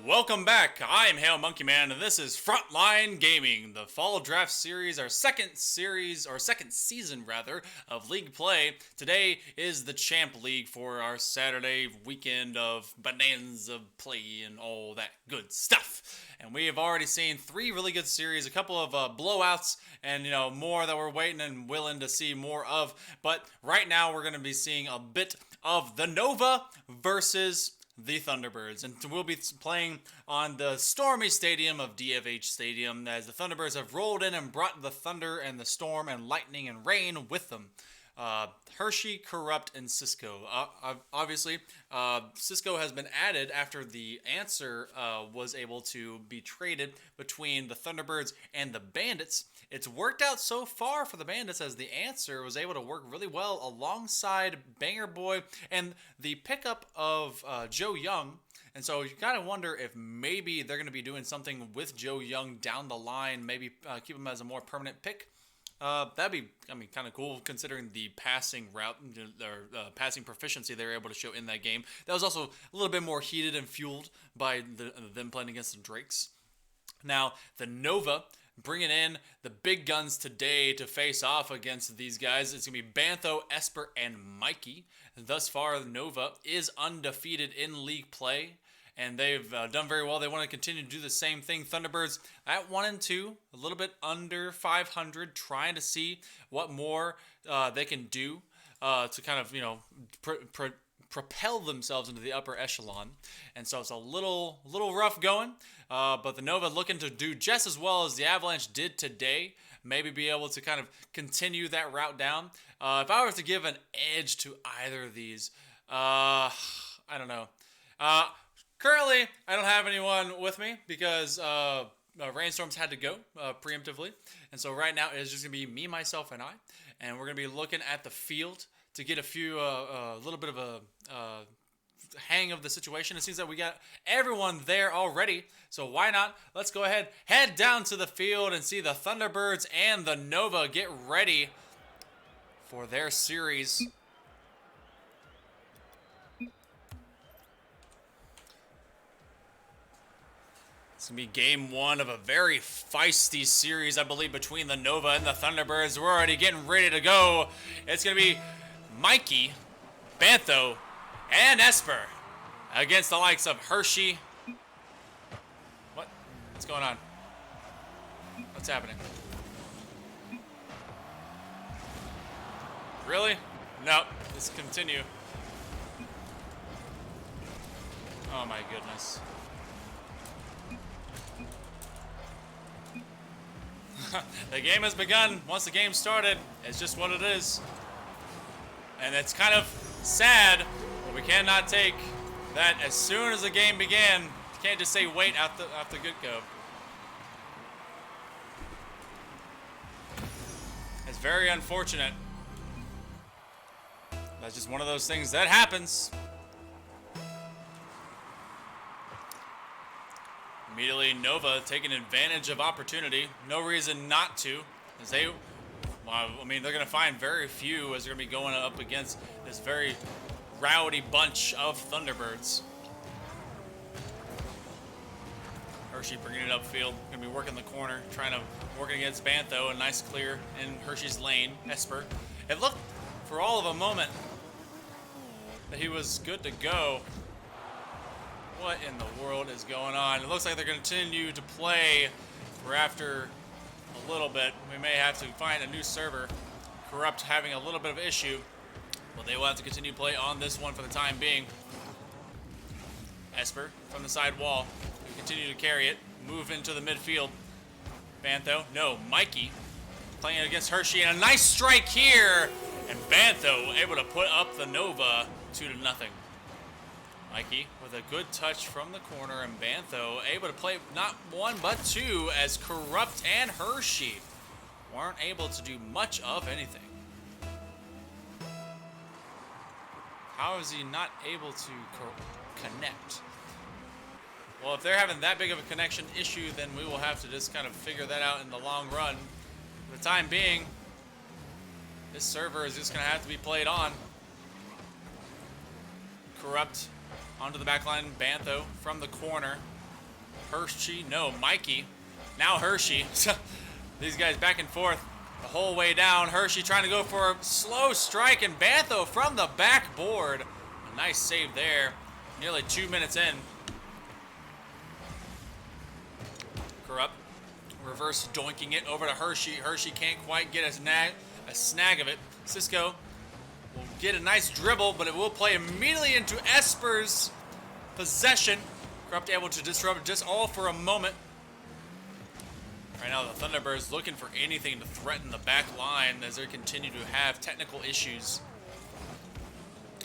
Welcome back. I'm Hail Monkey Man, and this is Frontline Gaming, the Fall Draft Series, our second season of League Play. Today is the Champ League for our Saturday weekend of bonanza play and all that good stuff. And we have already seen 3 really good series, a couple of blowouts, and more that we're waiting and willing to see more of. But right now we're going to be seeing a bit of the Nova versus the Thunderbirds, and we'll be playing on the stormy stadium of DFH Stadium, as the Thunderbirds have rolled in and brought the thunder and the storm and lightning and rain with them. Hershey, Corrupt, and Cisco. Obviously, Cisco has been added after the answer was able to be traded between the Thunderbirds and the Bandits. It's worked out so far for the Bandits, as the answer was able to work really well alongside Banger Boy and the pickup of Joe Young. And so you gotta wonder if maybe they're going to be doing something with Joe Young down the line, maybe keep him as a more permanent pick. That'd be, kind of cool, considering the passing route or passing proficiency they were able to show in that game. That was also a little bit more heated and fueled by them playing against the Drakes. Now, the Nova bringing in the big guns today to face off against these guys. It's going to be Bantho, Esper, and Mikey. Thus far, the Nova is undefeated in league play, and they've done very well. They want to continue to do the same thing. Thunderbirds at 1-2, a little bit under 500, trying to see what more they can do to kind of, propel themselves into the upper echelon. And so it's a little rough going, but the Nova looking to do just as well as the Avalanche did today. Maybe be able to kind of continue that route down. If I were to give an edge to either of these, I don't know. Currently, I don't have anyone with me because Rainstorms had to go preemptively. And so right now, it's just going to be me, myself, and I. And we're going to be looking at the field to get a little bit of a hang of the situation. It seems that we got everyone there already. So why not? Let's go ahead, head down to the field and see the Thunderbirds and the Nova get ready for their series. It's going to be game 1 of a very feisty series, I believe, between the Nova and the Thunderbirds. We're already getting ready to go. It's going to be Mikey, Bantho, and Esper against the likes of Hershey. What's going on? What's happening? Really? No, let's continue. Oh my goodness. The game has begun. Once the game started, it's just what it is. And it's kind of sad, but we cannot take that as soon as the game began. You can't just say wait out the get-go. It's very unfortunate. That's just one of those things that happens. Immediately, Nova taking advantage of opportunity. No reason not to, as they, well, I mean, they're going to find very few as they're going to be going up against this very rowdy bunch of Thunderbirds. Hershey bringing it upfield, going to be working the corner, trying to work against Bantho. A nice clear in Hershey's lane. Esper. It looked for all of a moment that he was good to go. What in the world is going on? It looks like they're going to continue to play for after a little bit. We may have to find a new server. Corrupt having a little bit of issue, but they will have to continue to play on this one for the time being. Esper from the side wall. We continue to carry it. Move into the midfield. Bantho. No, Mikey playing against Hershey. And a nice strike here. And Bantho able to put up the Nova 2-0. Mikey with a good touch from the corner, and Bantho able to play not one but two, as Corrupt and Hershey weren't able to do much of anything. How is he not able to connect? Well, if they're having that big of a connection issue, then we will have to just kind of figure that out in the long run. For the time being, this server is just going to have to be played on. Corrupt onto the back line. Bantho from the corner. Hershey, no, Mikey. Now Hershey. These guys back and forth the whole way down. Hershey trying to go for a slow strike, and Bantho from the backboard. A nice save there. Nearly 2 minutes in. Corrupt reverse doinking it over to Hershey. Hershey can't quite get a snag of it. Cisco will get a nice dribble, but it will play immediately into Esper's possession. Corrupt able to disrupt just all for a moment. Right now, the Thunderbirds looking for anything to threaten the back line as they continue to have technical issues.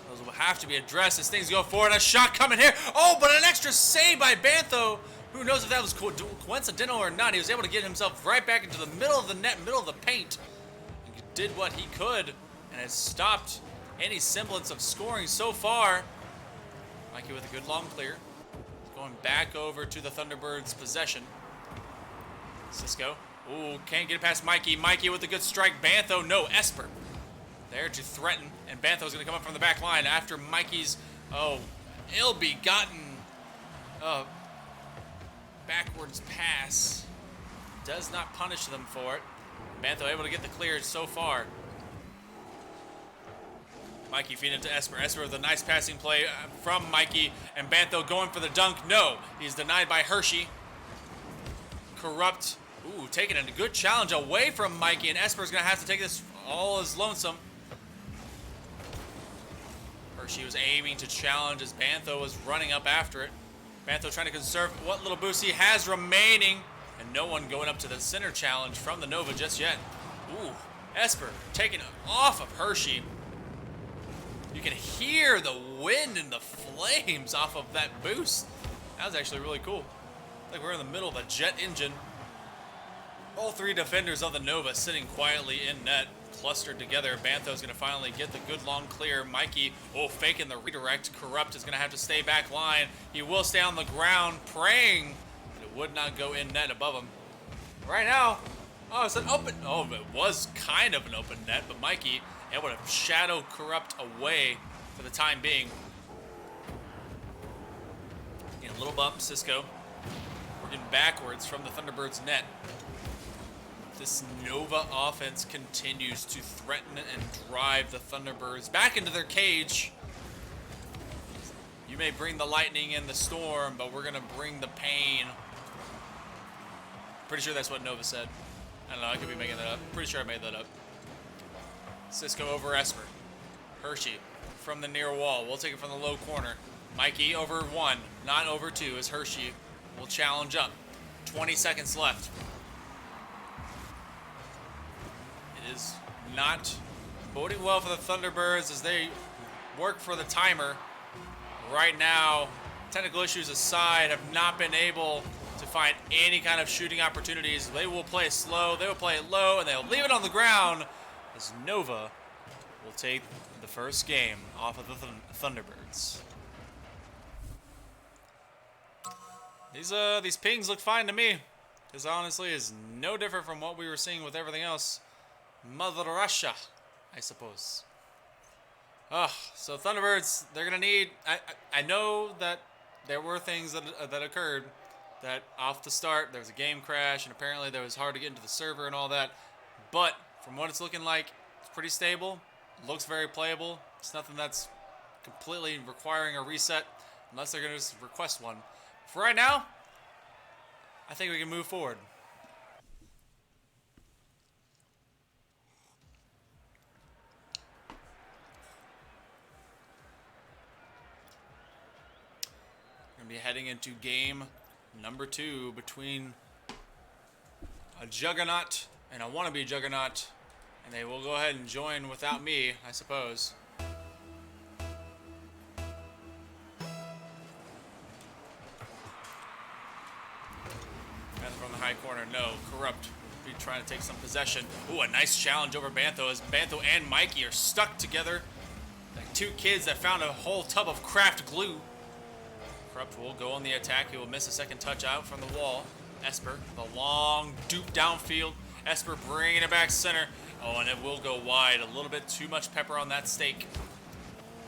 Those will have to be addressed as things go forward. A shot coming here. Oh, but an extra save by Bantho. Who knows if that was coincidental or not. He was able to get himself right back into the middle of the net, middle of the paint. He did what he could and has stopped any semblance of scoring so far. Mikey with a good long clear. Going back over to the Thunderbirds' possession. Cisco. Ooh, can't get it past Mikey. Mikey with a good strike. Bantho, no, Esper. There to threaten. And Bantho's going to come up from the back line after Mikey's, ill-begotten backwards pass. Does not punish them for it. Bantho able to get the clear so far. Mikey feeding it to Esper. Esper with a nice passing play from Mikey. And Bantho going for the dunk. No, he's denied by Hershey. Corrupt. Ooh, taking a good challenge away from Mikey. And Esper's going to have to take this all as lonesome. Hershey was aiming to challenge as Bantho was running up after it. Bantho trying to conserve what little boost he has remaining. And no one going up to the center challenge from the Nova just yet. Ooh, Esper taking it off of Hershey. You can hear the wind and the flames off of that boost. That was actually really cool. Like we're in the middle of a jet engine. All three defenders of the Nova sitting quietly in net, clustered together. Bantho's going to finally get the good long clear. Mikey, faking the redirect. Corrupt is going to have to stay back line. He will stay on the ground, praying that it would not go in net above him. Right now, it's an open. It was kind of an open net, but Mikey able to shadow Corrupt away for the time being. Getting a little bump, Cisco working backwards from the Thunderbirds' net. This Nova offense continues to threaten and drive the Thunderbirds back into their cage. You may bring the lightning and the storm, but we're going to bring the pain. Pretty sure that's what Nova said. I don't know, I could be making that up. Pretty sure I made that up. Cisco over Esper. Hershey from the near wall. We'll take it from the low corner. Mikey over one, not over two, as Hershey will challenge up. 20 seconds left. It is not boding well for the Thunderbirds as they work for the timer. Right now, technical issues aside, have not been able to find any kind of shooting opportunities. They will play slow, they will play it low, and they'll leave it on the ground as Nova will take the first game off of the Thunderbirds. These pings look fine to me. This honestly is no different from what we were seeing with everything else. Mother Russia, I suppose. So Thunderbirds, they're gonna need. I know that there were things that occurred. That off the start there was a game crash, and apparently there was hard to get into the server and all that. But from what it's looking like, it's pretty stable. Looks very playable. It's nothing that's completely requiring a reset, unless they're gonna just request one. For right now, I think we can move forward. We're gonna be heading into game number 2 between a Juggernaut and a wannabe Juggernaut, and they will go ahead and join without me, I suppose. From the high corner, no. Corrupt be trying to take some possession. Ooh, a nice challenge over Bantho, as Bantho and Mikey are stuck together like two kids that found a whole tub of craft glue. Corrupt will go on the attack. He will miss a second touch out from the wall. Esper, the long dupe downfield. Esper bringing it back center. Oh, and it will go wide. A little bit too much pepper on that steak.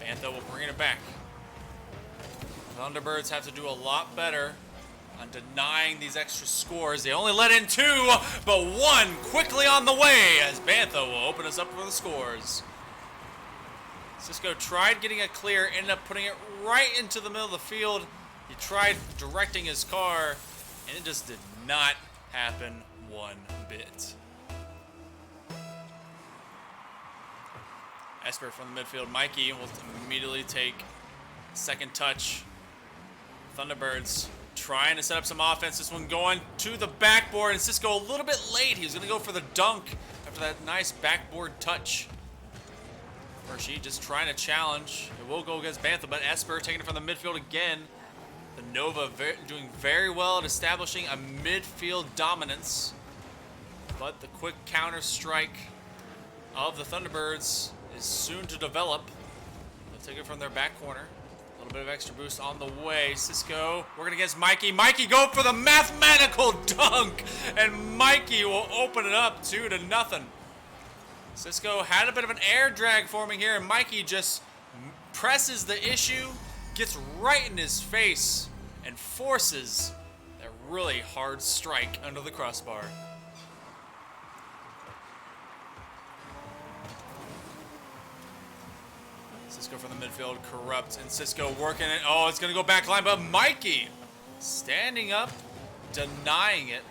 Bantho will bring it back. Thunderbirds have to do a lot better on denying these extra scores. They only let in 2, but 1 quickly on the way as Bantho will open us up for the scores. Cisco tried getting a clear, ended up putting it right into the middle of the field. He tried directing his car, and it just did not happen one bit. Esper from the midfield. Mikey will immediately take second touch. Thunderbirds trying to set up some offense. This one going to the backboard, and Cisco a little bit late. He was going to go for the dunk after that nice backboard touch. Hershey just trying to challenge. It will go against Bantha, but Esper taking it from the midfield again. The Nova doing very well at establishing a midfield dominance. But the quick counter strike of the Thunderbirds is soon to develop. They'll take it from their back corner. A little bit of extra boost on the way. Cisco working against Mikey. Mikey go for the mathematical dunk, and Mikey will open it up 2-0. Cisco had a bit of an air drag forming here, and Mikey just presses the issue, gets right in his face, and forces that really hard strike under the crossbar. Cisco from the midfield, Corrupt, and Cisco working it. Oh, it's going to go back line, but Mikey standing up, denying it.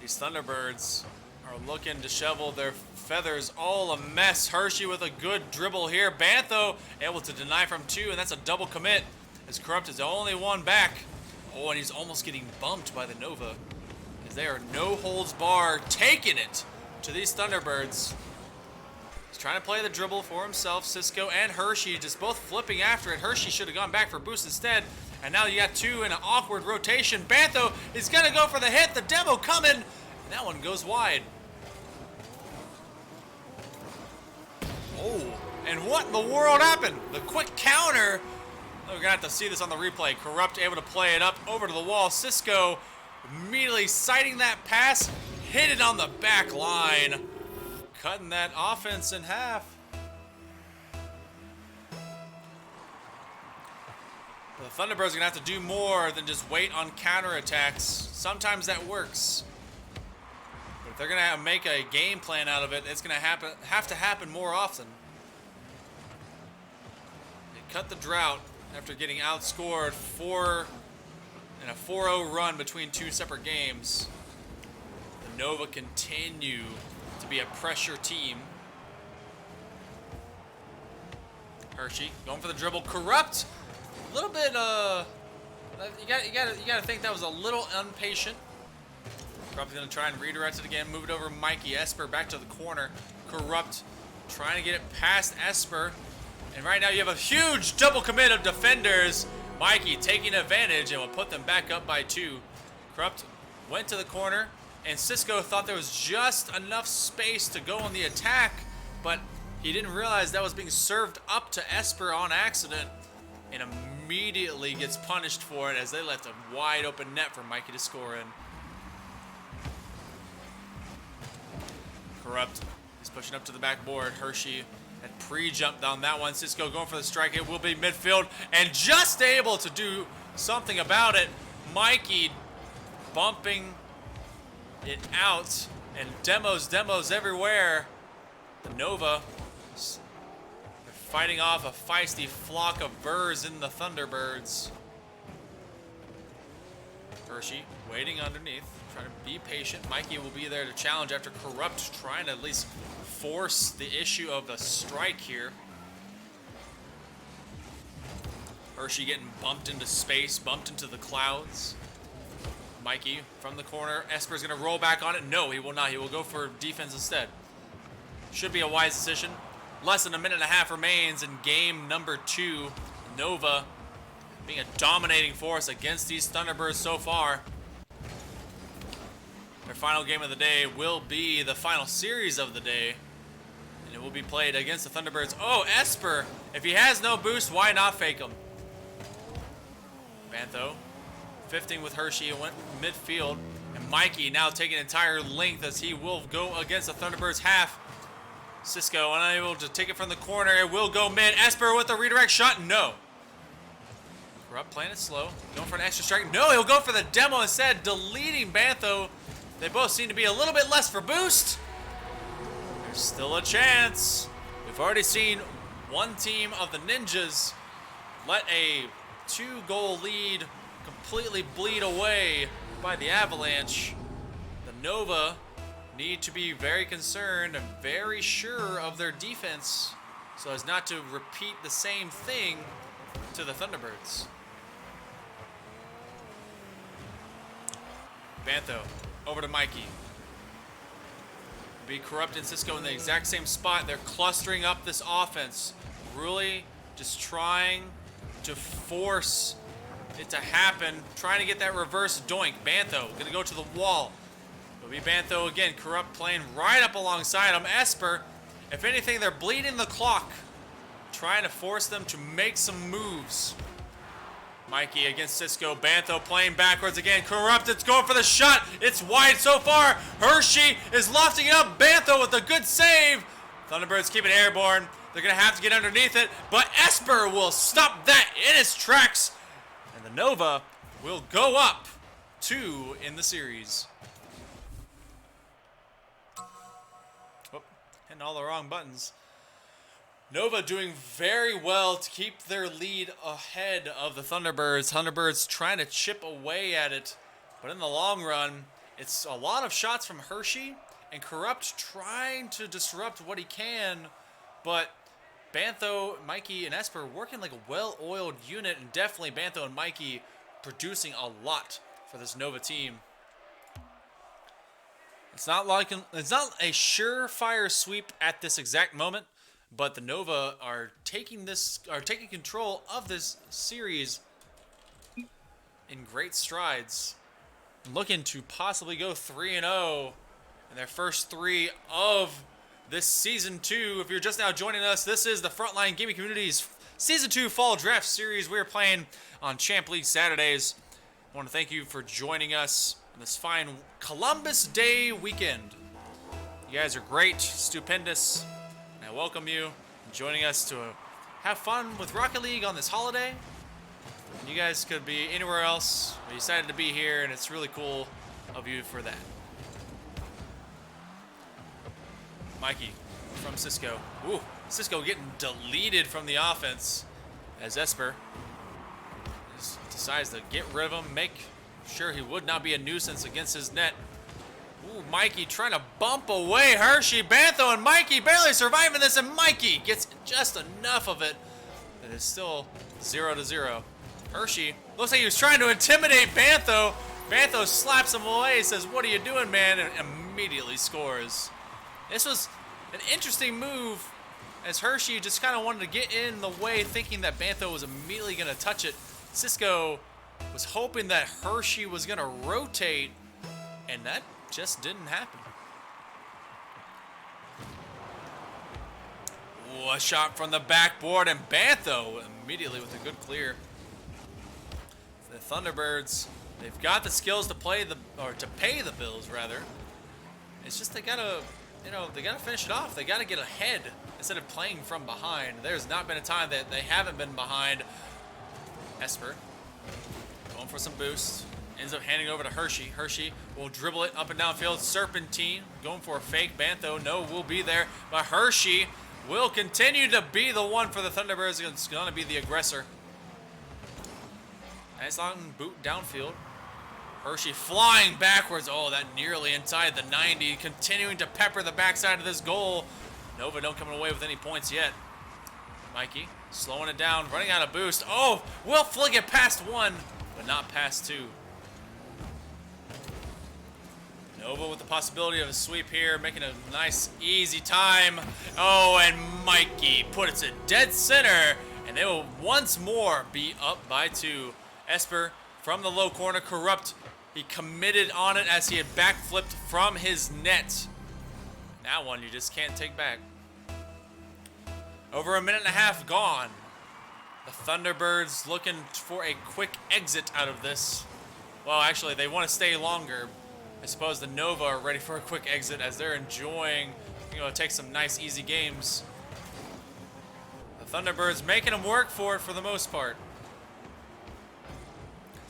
These Thunderbirds are looking disheveled, their feathers all a mess. Hershey with a good dribble here. Bantho able to deny from 2, and that's a double commit, as Corrupt is the only one back. Oh, and he's almost getting bumped by the Nova, as they are no holds bar taking it to these Thunderbirds. He's trying to play the dribble for himself. Cisco and Hershey just both flipping after it. Hershey should have gone back for boost instead, and now you got 2 in an awkward rotation. Bantho is gonna go for the hit. The demo coming, and that one goes wide. Oh, and what in the world happened? The quick counter. We're gonna have to see this on the replay. Corrupt able to play it up over to the wall. Cisco immediately sighting that pass, hit it on the back line, cutting that offense in half. The Thunderbirds are gonna have to do more than just wait on counterattacks. Sometimes that works. But if they're gonna make a game plan out of it, it's gonna have to happen more often. They cut the drought after getting outscored in a 4-0 run between 2 separate games. The Nova continue to be a pressure team. Hershey going for the dribble. Corrupt. A little bit. You gotta think that was a little impatient. Corrupt gonna try and redirect it again. Move it over Mikey. Esper back to the corner. Corrupt trying to get it past Esper. And right now you have a huge double commit of defenders. Mikey taking advantage and will put them back up by 2. Corrupt went to the corner, and Cisco thought there was just enough space to go on the attack, but he didn't realize that was being served up to Esper on accident, and immediately gets punished for it as they left a wide open net for Mikey to score in. Corrupt is pushing up to the backboard. Hershey had pre-jumped on that one. Cisco going for the strike. It will be midfield and just able to do something about it. Mikey bumping it out and demos everywhere. The Nova, they're fighting off a feisty flock of birds in the Thunderbirds. Hershey waiting underneath, trying to be patient. Mikey will be there to challenge after Corrupt trying to at least force the issue of the strike here. Hershey getting bumped into space, bumped into the clouds. Mikey from the corner. Esper's going to roll back on it. No, he will not. He will go for defense instead. Should be a wise decision. Less than a minute and a half remains in game number 2. Nova being a dominating force against these Thunderbirds so far. Their final game of the day will be the final series of the day. And it will be played against the Thunderbirds. Oh, Esper! If he has no boost, why not fake him? Bantho 15 with Hershey and went midfield. And Mikey now taking entire length as he will go against the Thunderbirds half. Cisco unable to take it from the corner. It will go mid. Esper with the redirect shot. No. Corrupt playing it slow. Going for an extra strike. No, he'll go for the demo instead, deleting Bantho. They both seem to be a little bit less for boost. There's still a chance. We've already seen one team of the Ninjas let a 2-goal lead completely bleed away by the Avalanche. The Nova need to be very concerned and very sure of their defense so as not to repeat the same thing to the Thunderbirds. Bantho over to Mikey. Be Corrupt and Cisco in the exact same spot. They're clustering up this offense, really just trying to force it to happen, trying to get that reverse doink. Bantho gonna go to the wall. It'll be Bantho again. Corrupt playing right up alongside him. Esper, if anything, they're bleeding the clock, trying to force them to make some moves. Mikey against Cisco. Bantho playing backwards again. Corrupt, it's going for the shot. It's wide so far. Hershey is lofting it up. Bantho with a good save. Thunderbirds keep it airborne. They're going to have to get underneath it, but Esper will stop that in its tracks. And the Nova will go up 2 in the series. Oh, hitting all the wrong buttons. Nova doing very well to keep their lead ahead of the Thunderbirds. Thunderbirds trying to chip away at it, but in the long run, it's a lot of shots from Hershey and Corrupt trying to disrupt what he can, but Bantho, Mikey, and Esper working like a well-oiled unit, and definitely Bantho and Mikey producing a lot for this Nova team. It's not a surefire sweep at this exact moment, but the Nova are taking control of this series in great strides, looking to possibly go 3-0 in their first 3 of this Season 2. If you're just now joining us, this is the Frontline Gaming Community's Season 2 Fall Draft Series. We're playing on Champ League Saturdays. I want to thank you for joining us on this fine Columbus Day weekend. You guys are great, stupendous, and I welcome you joining us to have fun with Rocket League on this holiday. And you guys could be anywhere else, but you decided to be here, and it's really cool of you for that. Mikey from Cisco. Ooh, Cisco getting deleted from the offense as Esper decides to get rid of him, make sure he would not be a nuisance against his net. Ooh, Mikey trying to bump away Hershey. Bantho and Mikey barely surviving this, and Mikey gets just enough of it that it's still 0-0. Hershey looks like he was trying to intimidate Bantho. Bantho slaps him away, says, "What are you doing, man?" and immediately scores. This was an interesting move as Hershey just kind of wanted to get in the way, thinking that Bantho was immediately going to touch it. Cisco was hoping that Hershey was going to rotate, and that just didn't happen. Ooh, a shot from the backboard, and Bantho immediately with a good clear. The Thunderbirds, they've got the skills to pay the bills rather. It's just they gotta, they gotta finish it off. They gotta get ahead instead of playing from behind. There's not been a time that they haven't been behind. Esper going for some boost. Ends up handing over to Hershey. Hershey will dribble it up and downfield. Serpentine going for a fake. Bantho, no, will be there. But Hershey will continue to be the one for the Thunderbirds. It's going to be the aggressor. Nice long boot downfield. Hershey flying backwards. Oh, that nearly inside the 90. Continuing to pepper the backside of this goal. Nova don't coming away with any points yet. Mikey slowing it down, running out of boost. Oh, will flick it past one, but not past two. Nova with the possibility of a sweep here, making a nice, easy time. Oh, and Mikey puts it dead center, and they will once more be up by two. Esper from the low corner, Corrupt. He committed on it as he had backflipped from his net. That one you just can't take back. Over a minute and a half gone. The Thunderbirds looking for a quick exit out of this. Well, actually, they want to stay longer. I suppose the Nova are ready for a quick exit as they're enjoying, take some nice, easy games. The Thunderbirds making them work for it for the most part.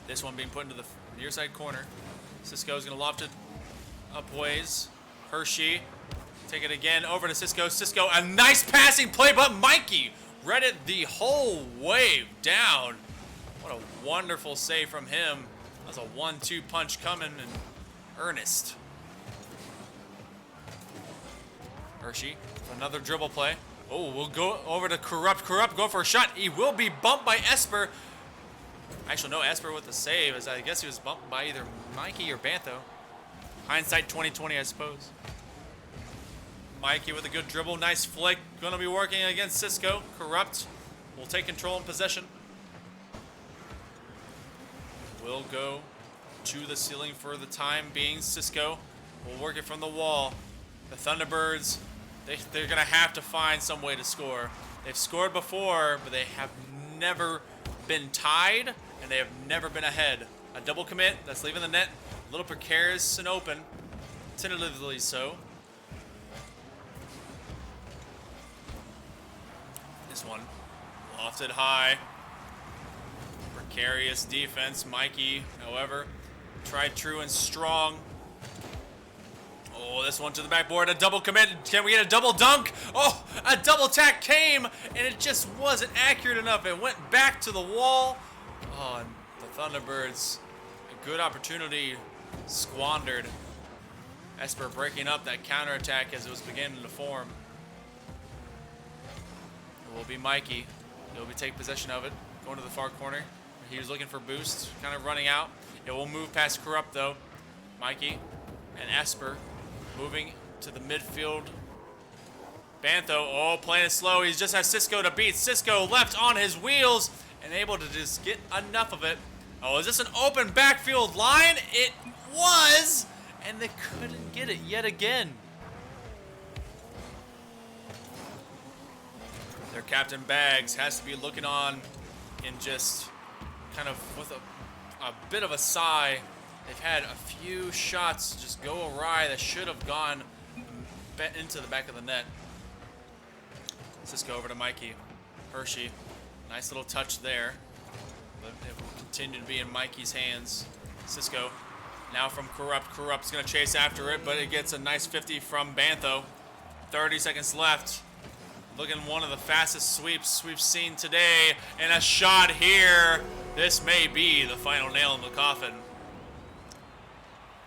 This one being put into the near side corner. Cisco's going to loft it upways. Hershey, take it again over to Cisco. Cisco, a nice passing play, but Mikey read it the whole way down. What a wonderful save from him. That was a 1-2 punch coming in earnest. Hershey, another dribble play. Oh, we'll go over to Corrupt. Corrupt going for a shot. He will be bumped by Esper. Actually, no, Esper with the save, as I guess he was bumped by either Mikey or Bantho. Hindsight 2020, I suppose. Mikey with a good dribble. Nice flick. Going to be working against Cisco. Corrupt will take control and possession. Will go to the ceiling for the time being. Cisco will work it from the wall. The Thunderbirds, they're going to have to find some way to score. They've scored before, but they have never been tied, and they have never been ahead. A double commit that's leaving the net a little precarious and open, tentatively so. This one lofted high. Precarious defense. Mikey, however, tried true and strong. Oh, this one to the backboard. A double commit. Can we get a double dunk? Oh, a double tack came, and it just wasn't accurate enough. It went back to the wall. Oh, and the Thunderbirds, a good opportunity squandered. Esper breaking up that counterattack as it was beginning to form. It will be Mikey. He'll be taking possession of it. Going to the far corner. He was looking for boost, kind of running out. It will move past Corrupt though. Mikey and Esper moving to the midfield. Bantho, oh, playing it slow. He just has Cisco to beat. Cisco left on his wheels and able to just get enough of it. Oh, is this an open backfield line? It was, and they couldn't get it yet again. Their captain Bags has to be looking on in just kind of with a bit of a sigh. They've had a few shots just go awry that should have gone into the back of the net. Cisco over to Mikey. Hershey, nice little touch there. But it will continue to be in Mikey's hands. Cisco now from Corrupt. Corrupt's going to chase after it, but it gets a nice 50 from Bantho. 30 seconds left. Looking one of the fastest sweeps we've seen today. And a shot here. This may be the final nail in the coffin.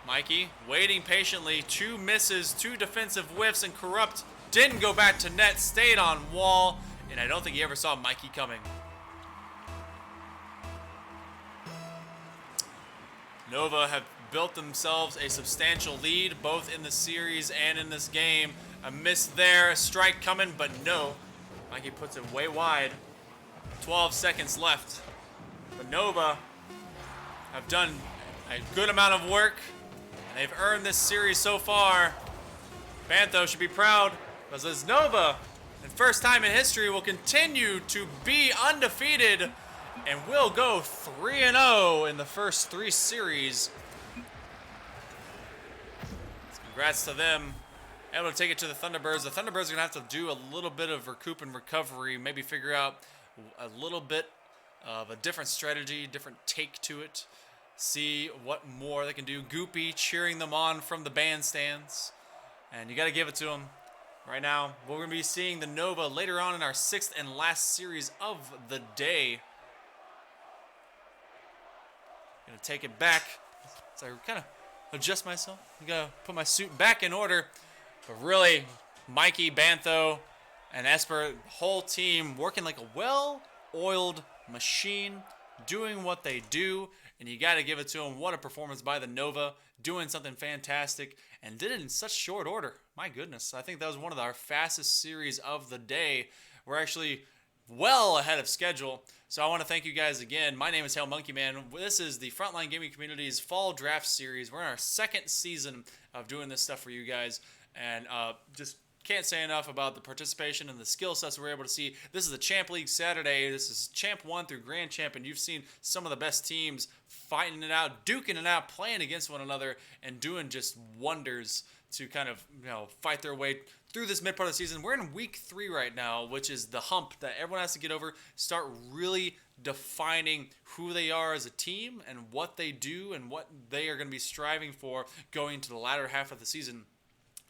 Mikey waiting patiently. 2 misses, 2 defensive whiffs, and Corrupt didn't go back to net, stayed on wall, and I don't think he ever saw Mikey coming. Nova have built themselves a substantial lead, both in the series and in this game. A miss there, a strike coming, but no. Mikey puts it way wide. 12 seconds left. But Nova have done a good amount of work, and they've earned this series so far. Bantho should be proud, because Nova, and first time in history, will continue to be undefeated and will go 3-0 in the first 3 series. Congrats to them. Able to take it to the Thunderbirds. The Thunderbirds are going to have to do a little bit of recoup and recovery, maybe figure out a little bit of a different strategy, different take to it. See what more they can do. Goopy cheering them on from the bandstands. And you got to give it to them. Right now, we're going to be seeing the Nova later on in our 6th and last series of the day. Gonna take it back. So I kind of adjust myself. I'm gonna put my suit back in order. But really, Mikey, Bantho, and Esper, the whole team working like a well-oiled machine, doing what they do. And you got to give it to them. What a performance by the Nova, doing something fantastic, and did it in such short order. My goodness, I think that was one of our fastest series of the day. We're actually well ahead of schedule. So I want to thank you guys again. My name is Hail Monkey Man. This is the Frontline Gaming Community's Fall Draft Series. We're in our 2nd season of doing this stuff for you guys. And just can't say enough about the participation and the skill sets we're able to see. This is the Champ League Saturday. This is Champ 1 through Grand Champ, and you've seen some of the best teams fighting it out, duking it out, playing against one another, and doing just wonders to kind of, fight their way through this mid part of the season. We're in week 3 right now, which is the hump that everyone has to get over, start really defining who they are as a team and what they do and what they are going to be striving for going into the latter half of the season.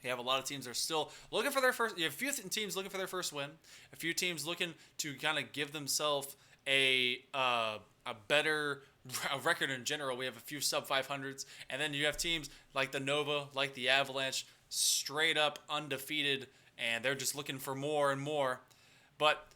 You have a lot of teams that are still looking for their first. You have a few teams looking for their first win. A few teams looking to kind of give themselves a better record in general. We have a few sub 500s, and then you have teams like the Nova, like the Avalanche, straight up undefeated, and they're just looking for more and more. But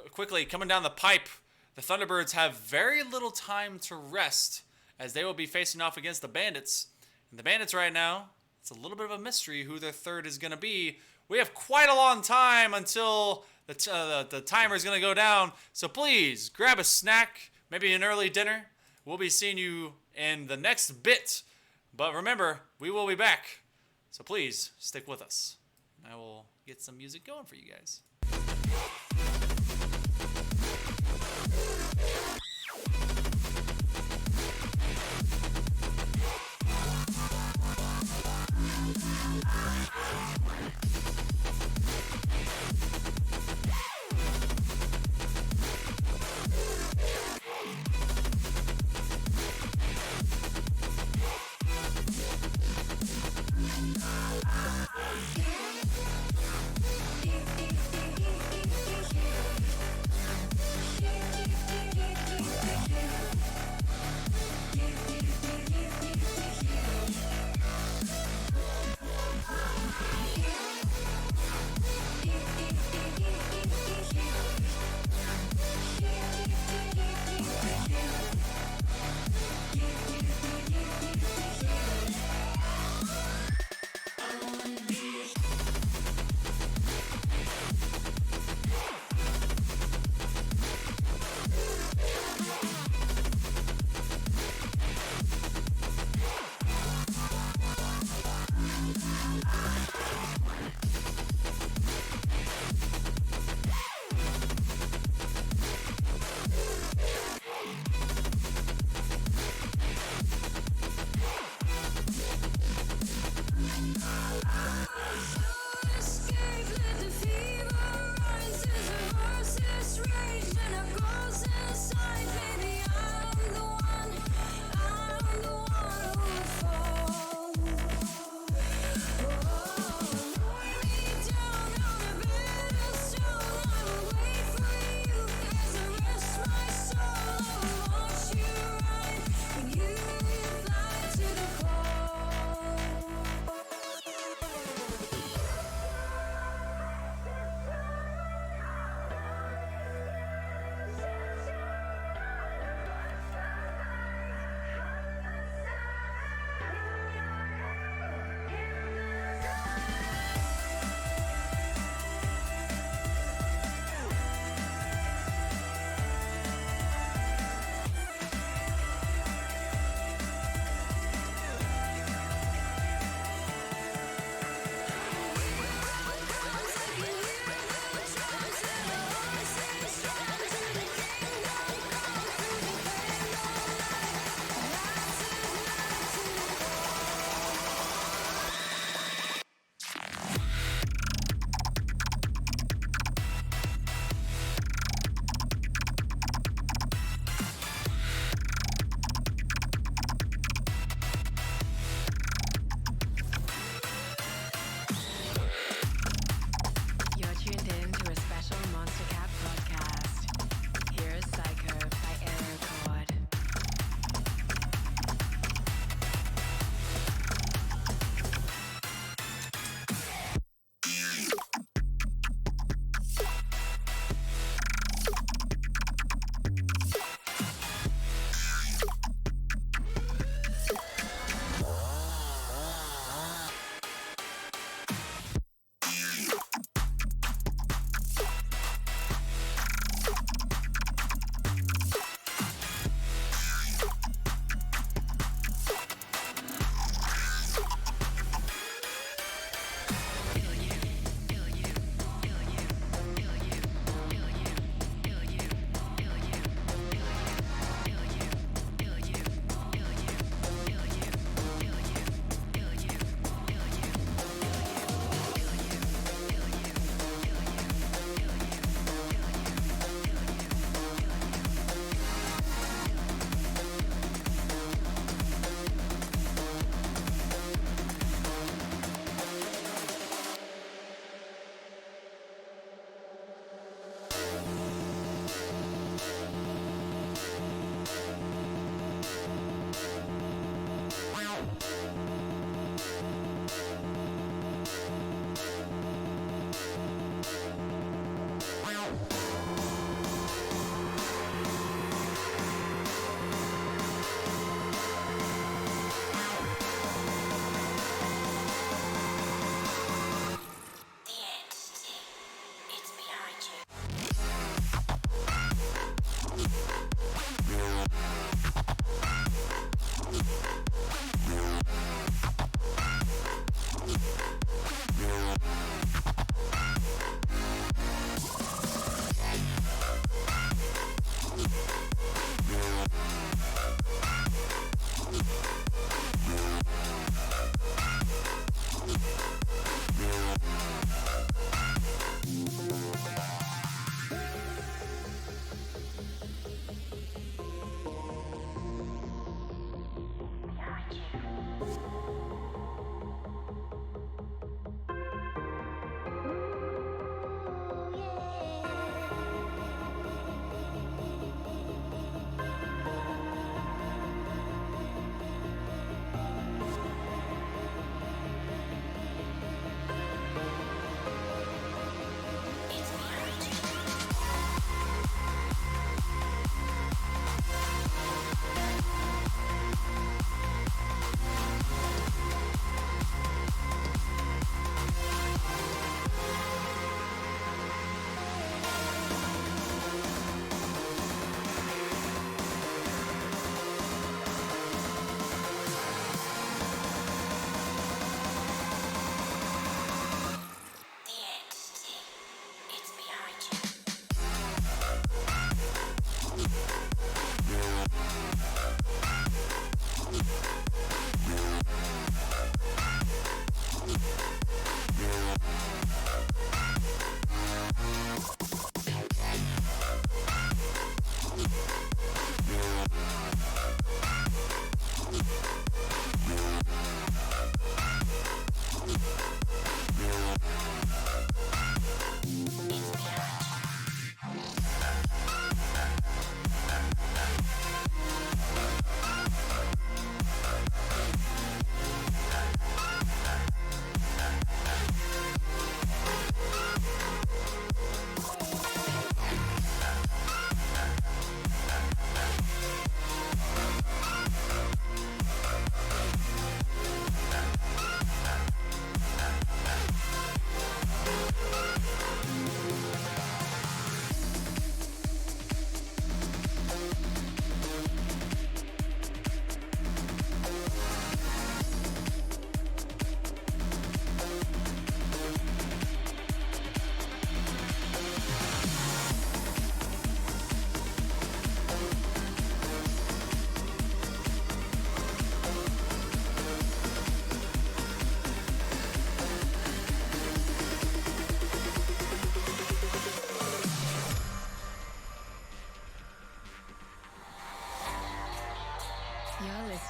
quickly coming down the pipe, the Thunderbirds have very little time to rest as they will be facing off against the Bandits. And the Bandits right now, it's a little bit of a mystery who their third is going to be. We have quite a long time until the timer is going to go down. So please grab a snack, maybe an early dinner. We'll be seeing you in the next bit. But remember, we will be back. So please stick with us. I will get some music going for you guys.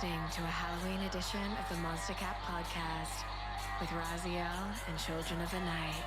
listening to a Halloween edition of the Monster Cat Podcast with Raziel and Children of the Night.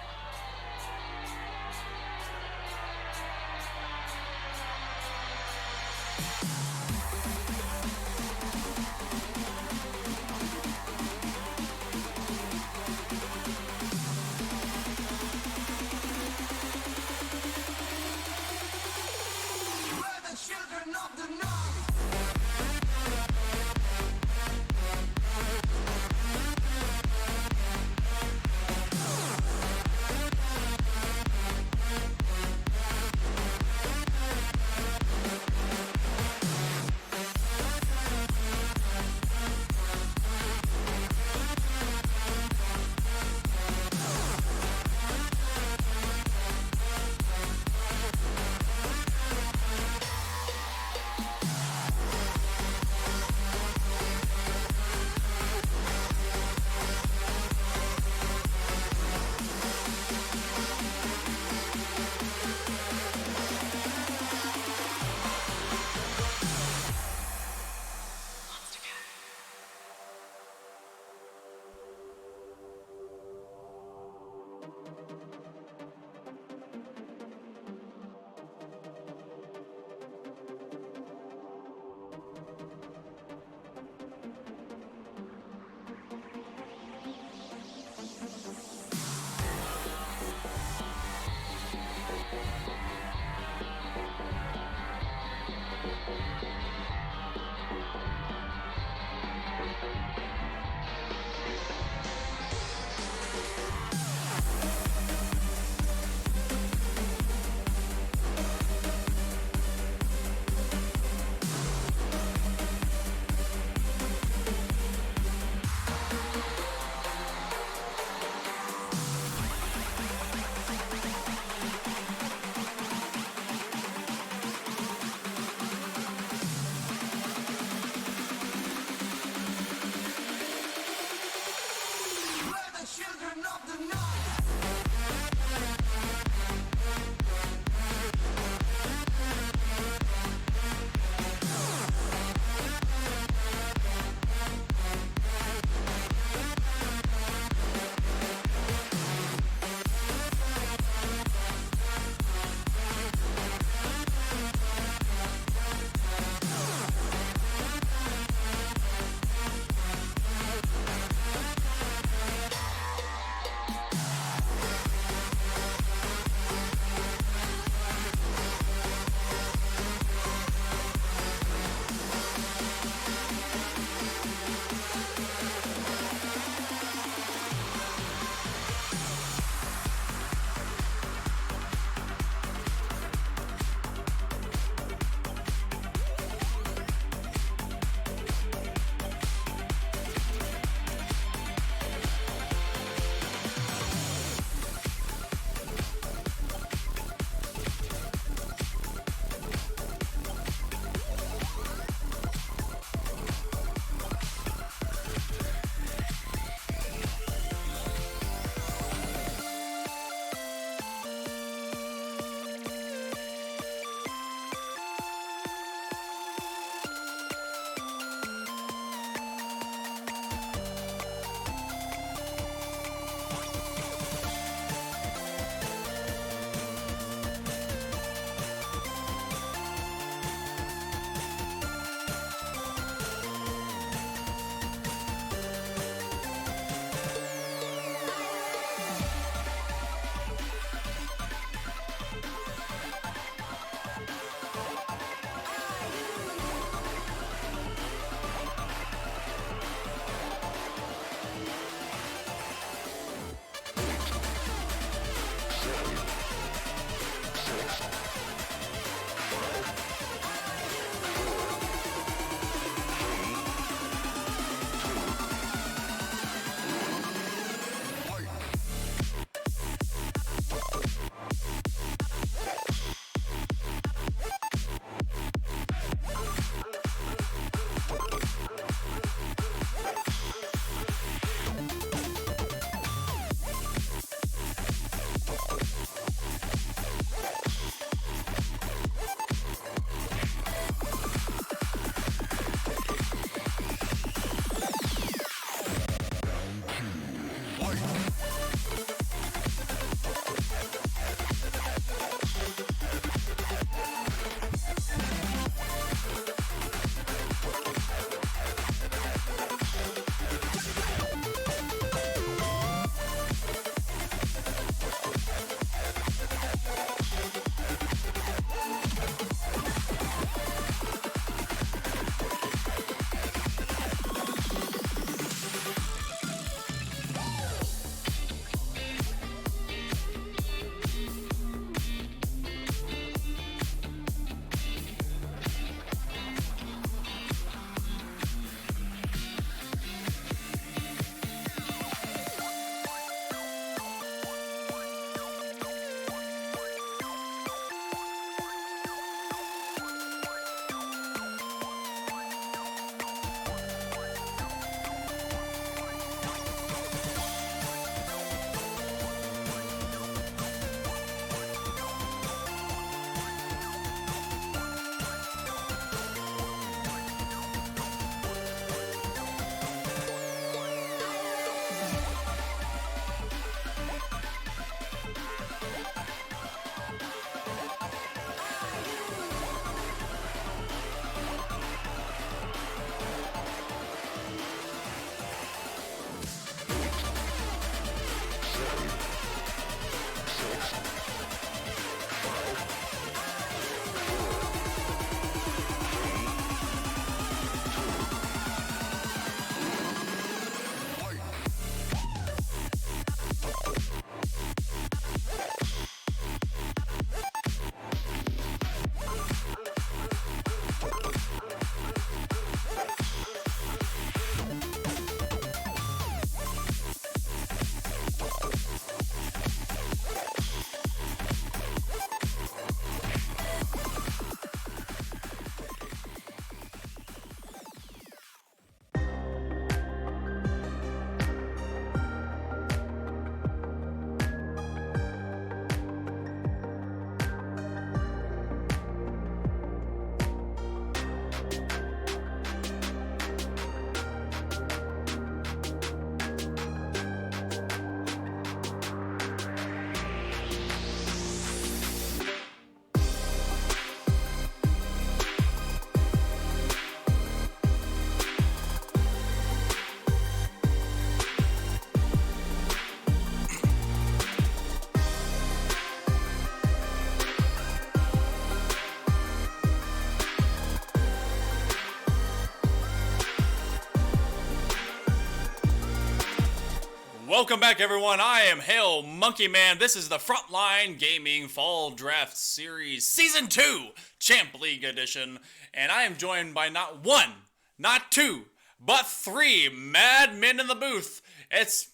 Welcome back, everyone. I am Hail Monkey Man. This is the Frontline Gaming Fall Draft Series Season 2 Champ League Edition. And I am joined by not one, not two, but three mad men in the booth. It's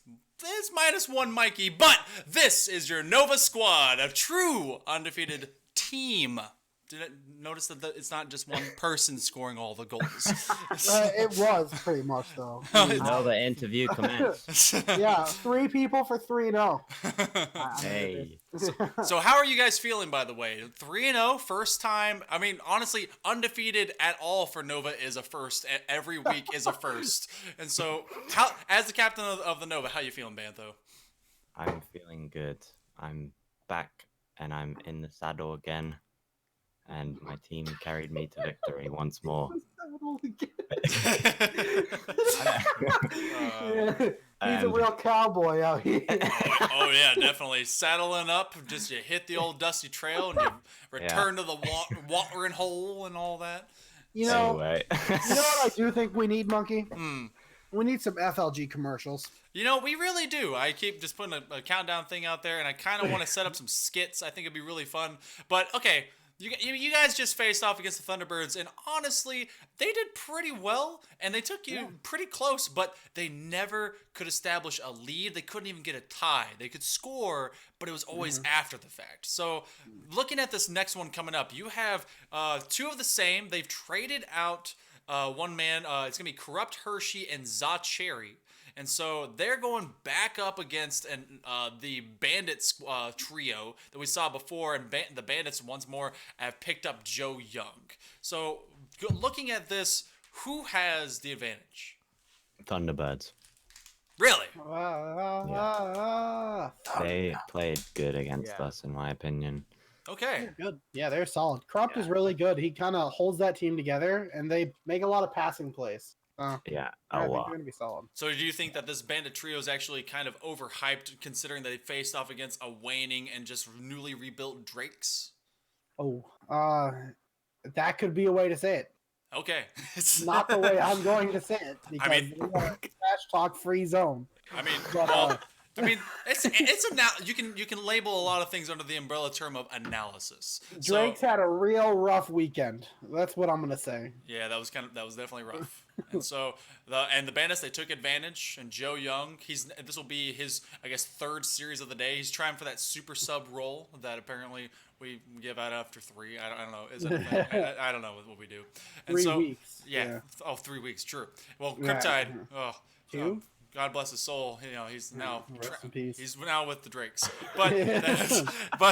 minus one Mikey, but this is your Nova Squad, a true undefeated team. Did it notice that it's not just one person scoring all the goals? It was pretty much though. Another interview commence. Yeah, 3 people for 3-0. Hey. So how are you guys feeling, by the way? 3-0, first time. I mean, honestly, undefeated at all for Nova is a first. Every week is a first. And so, how, as the captain of the Nova, how you feeling, Bantho? I'm feeling good. I'm back and I'm in the saddle again. And my team carried me to victory once more. He's a real cowboy out here. Oh yeah, definitely. Saddling up, just you hit the old dusty trail and you return to the watering hole and all that. You know, Anyway. you know what I do think we need, Monkey? We need some FLG commercials. You know, we really do. I keep just putting a countdown thing out there, and I kind of want to set up some skits. I think it'd be really fun. But okay. You guys just faced off against the Thunderbirds, and honestly, they did pretty well, and they took you pretty close, but they never could establish a lead. They couldn't even get a tie. They could score, but it was always after the fact. So, looking at this next one coming up, you have two of the same. They've traded out one man. It's going to be Corrupt Hershey and Zachary. And so they're going back up against the Bandits trio that we saw before, and the Bandits once more have picked up Joe Young. So looking at this, who has the advantage? Thunderbirds. Really? They played good against us, in my opinion. Okay. Good. Yeah, they're solid. Corrupt is really good. He kind of holds that team together, and they make a lot of passing plays. Yeah, I a think lot. they're going to be solid. So do you think that this Bandit trio is actually kind of overhyped, considering that they faced off against a waning and just newly rebuilt Drakes? Oh, that could be a way to say it. Okay. Not the way I'm going to say it, because mean- we are a trash talk free zone. I mean, But, well, I mean, you can label a lot of things under the umbrella term of analysis. Drake's had a real rough weekend. That's what I'm going to say. Yeah, that was definitely rough. And so the Bandits, they took advantage, and Joe Young, this will be his, I guess, third series of the day. He's trying for that super sub role that apparently we give out after 3. I don't know. Is it a thing? I don't know what we do. And 3 so, weeks. Yeah. Oh, 3 weeks. True. Well, Yeah. Cryptide. Oh, 2? God bless his soul. You know, he's now Rest in peace. he's now with the Drakes, but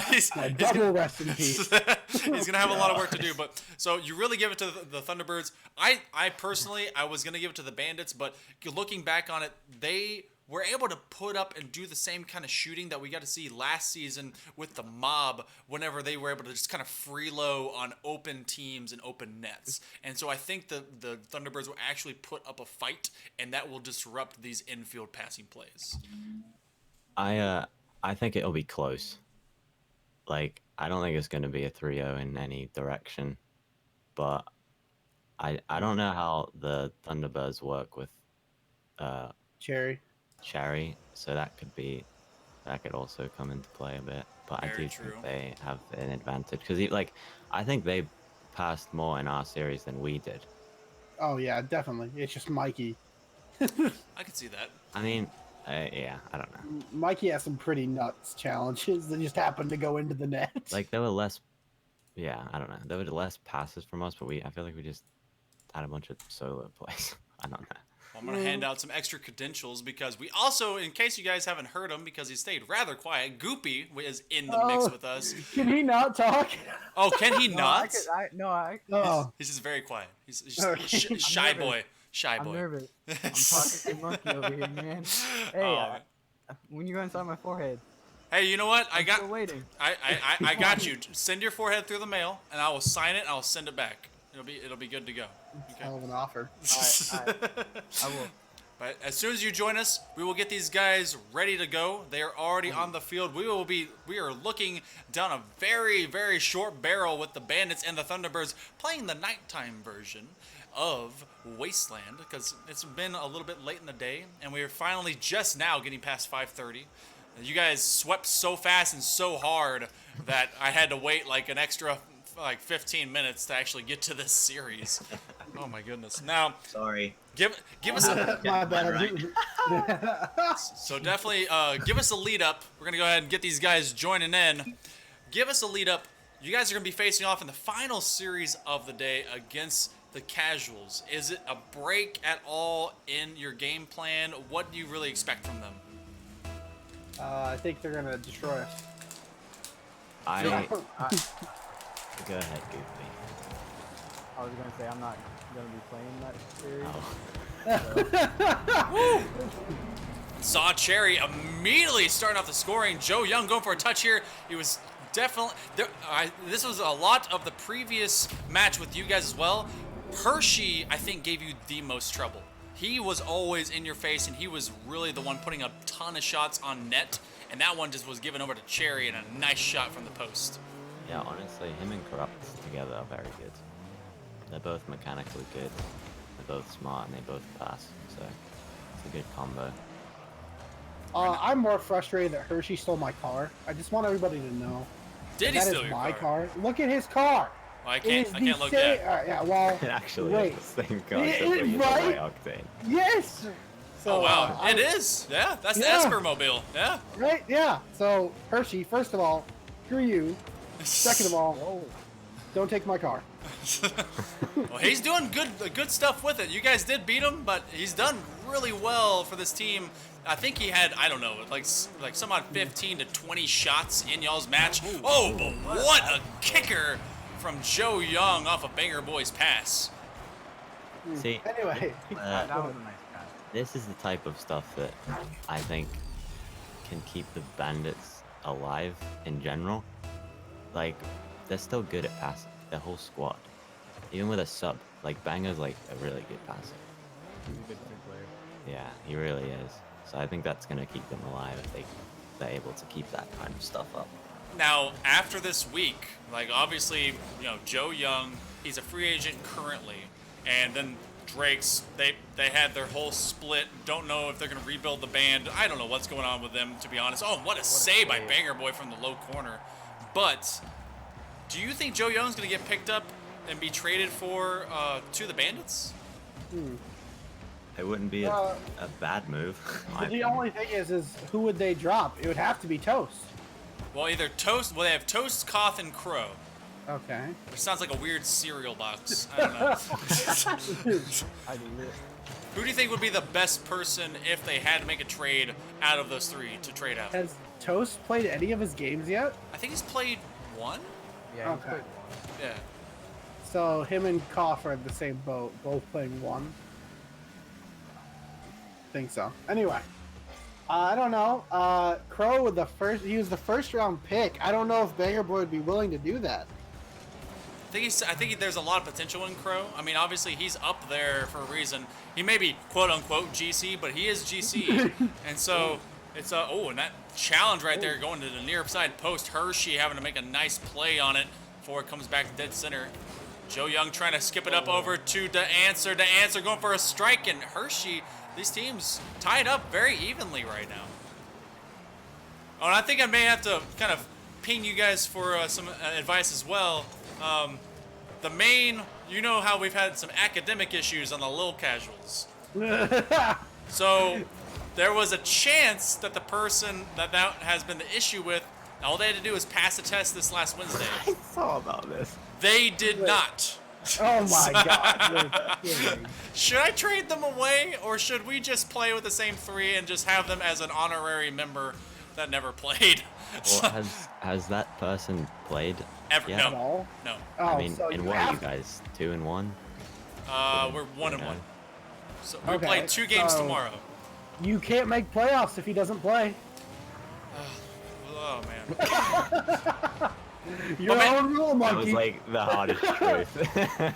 he's Double rest in peace. he's gonna have a lot of work to do. But so you really give it to the Thunderbirds. I personally, I was gonna give it to the Bandits, but looking back on it, they were able to put up and do the same kind of shooting that we got to see last season with the Mob, whenever they were able to just kind of freeload on open teams and open nets. And so I think the Thunderbirds will actually put up a fight, and that will disrupt these infield passing plays. I think it'll be close. Like, I don't think it's going to be a 3-0 in any direction. But I don't know how the Thunderbirds work with Cherry. Cherry, so that could also come into play a bit. But I Very do true. think they have an advantage because I think they passed more in our series than we did. Oh, yeah, definitely. It's just Mikey. I can see that. I mean, yeah, I don't know. Mikey has some pretty nuts challenges that just happened to go into the net. Like there were less, yeah, I don't know. There were less passes from us, but I feel like we just had a bunch of solo plays. I don't know. I'm going to hand out some extra credentials because we also, in case you guys haven't heard him because he stayed rather quiet, Goopy is in the mix with us. Can he not talk? Oh, can he not? Oh, He's just very quiet. He's just Okay. shy I'm boy. Shy I'm boy. nervous. I'm talking to Monkey over here, man. Hey, Oh, when you gonna sign my forehead? hey, you know what? I'm still waiting. I got you. Send your forehead through the mail, and I will sign it. And I'll send it back. It'll be good to go. Okay. hell of an offer. All right. I will. But as soon as you join us, we will get these guys ready to go. They are already on the field. We are looking down a very, very short barrel with the Bandits and the Thunderbirds playing the nighttime version. of Wasteland because it's been a little bit late in the day, and we are finally just now getting past 5:30. You guys swept so fast and so hard that I had to wait like an extra like 15 minutes to actually get to this series. Oh my goodness! Now, Sorry. give us a, My bad. Right. so definitely give us a lead up. We're gonna go ahead and get these guys joining in. Give us a lead up. You guys are gonna be facing off in the final series of the day against the Casuals. Is it a break at all in your game plan? What do you really expect from them? I think they're gonna destroy us. Go ahead, Goofy. I was gonna say I'm not gonna be playing that series. Oh. Saw Cherry immediately starting off the scoring. Joe Young going for a touch here. He was definitely there. This was a lot of the previous match with you guys as well. Hershey, I think, gave you the most trouble. He was always in your face, and he was really the one putting a ton of shots on net. And that one just was given over to Cherry and a nice shot from the post. Yeah, honestly, him and Corrupt together are very good. They're both mechanically good. They're both smart, and they both pass. So it's a good combo. I'm more frustrated that Hershey stole my car. I just want everybody to know. Did he That steal is your my car? car. Look at his car. Well, I It can't. is I the can't look same- at. yeah, well, It actually wait. is the same car. It except for is, you got right? high octane. Yes. So, Oh wow, I- it is. Yeah, that's the Yeah. Esper Mobile. Yeah. Right? Yeah. So Hershey, first of all, screw you. Second of all, don't take my car. Well, he's doing good stuff with it. You guys did beat him, but he's done really well for this team. I think he had, I don't know, like some odd 15 to 20 shots in y'all's match. Oh, but what a kicker from Joe Young off of Banger Boy's pass. See, Anyway, uh, That was a nice pass. this is the type of stuff that I think can keep the Bandits alive in general. Like, they're still good at passing. Their whole squad. Even with a sub, like, Banger's like a really good passer. He's a good team player. Yeah, he really is. So I think that's going to keep them alive if they're able to keep that kind of stuff up. Now, after this week, like obviously, you know, Joe Young, he's a free agent currently, and then Drake's, they had their whole split. Don't know if they're gonna rebuild the band. I don't know what's going on with them, to be honest. Oh, what a save by Banger Boy from the low corner. But do you think Joe Young's gonna get picked up and be traded for to the Bandits? It wouldn't be Uh, a bad move. in my but the opinion. only thing is who would they drop? It would have to be Toast. Well, either Toast. Well, they have Toast, Koth, and Crow. Okay. Which sounds like a weird cereal box. I don't know. I do it. Who do you think would be the best person if they had to make a trade out of those three to trade out? Has Toast played any of his games yet? I think he's played one. Yeah, he's Okay. played Yeah. So him and Koff are in the same boat, both playing one. Think so. Anyway, I don't know. Crow with he was the first round pick. I don't know if Banger Boy would be willing to do that. I think there's a lot of potential in Crow. I mean, obviously he's up there for a reason. He may be quote unquote GC, but he is GC, and so it's and that challenge right there going to the near side post. Hershey having to make a nice play on it before it comes back dead center. Joe Young trying to skip it up over to the answer. The answer going for a strike, and Hershey. These teams tied up very evenly right now. Oh, and I think I may have to kind of ping you guys for some advice as well. The main, you know how we've had some academic issues on the Lil Casuals. So there was a chance that the person that has been the issue with, all they had to do was pass the test this last Wednesday. I saw about this. They did not. Oh my God! You're kidding. Should I trade them away, or should we just play with the same three and just have them as an honorary member that never played? Well, has that person played? Ever? Yeah. No. No. Oh, I mean, so and you what are you have guys? 2-1? We're 1-1. Yeah. So we Okay, play 2 games so- tomorrow. You can't make playoffs if he doesn't play. Oh man. Your man- own rule, That monkey. was like the hardest truth.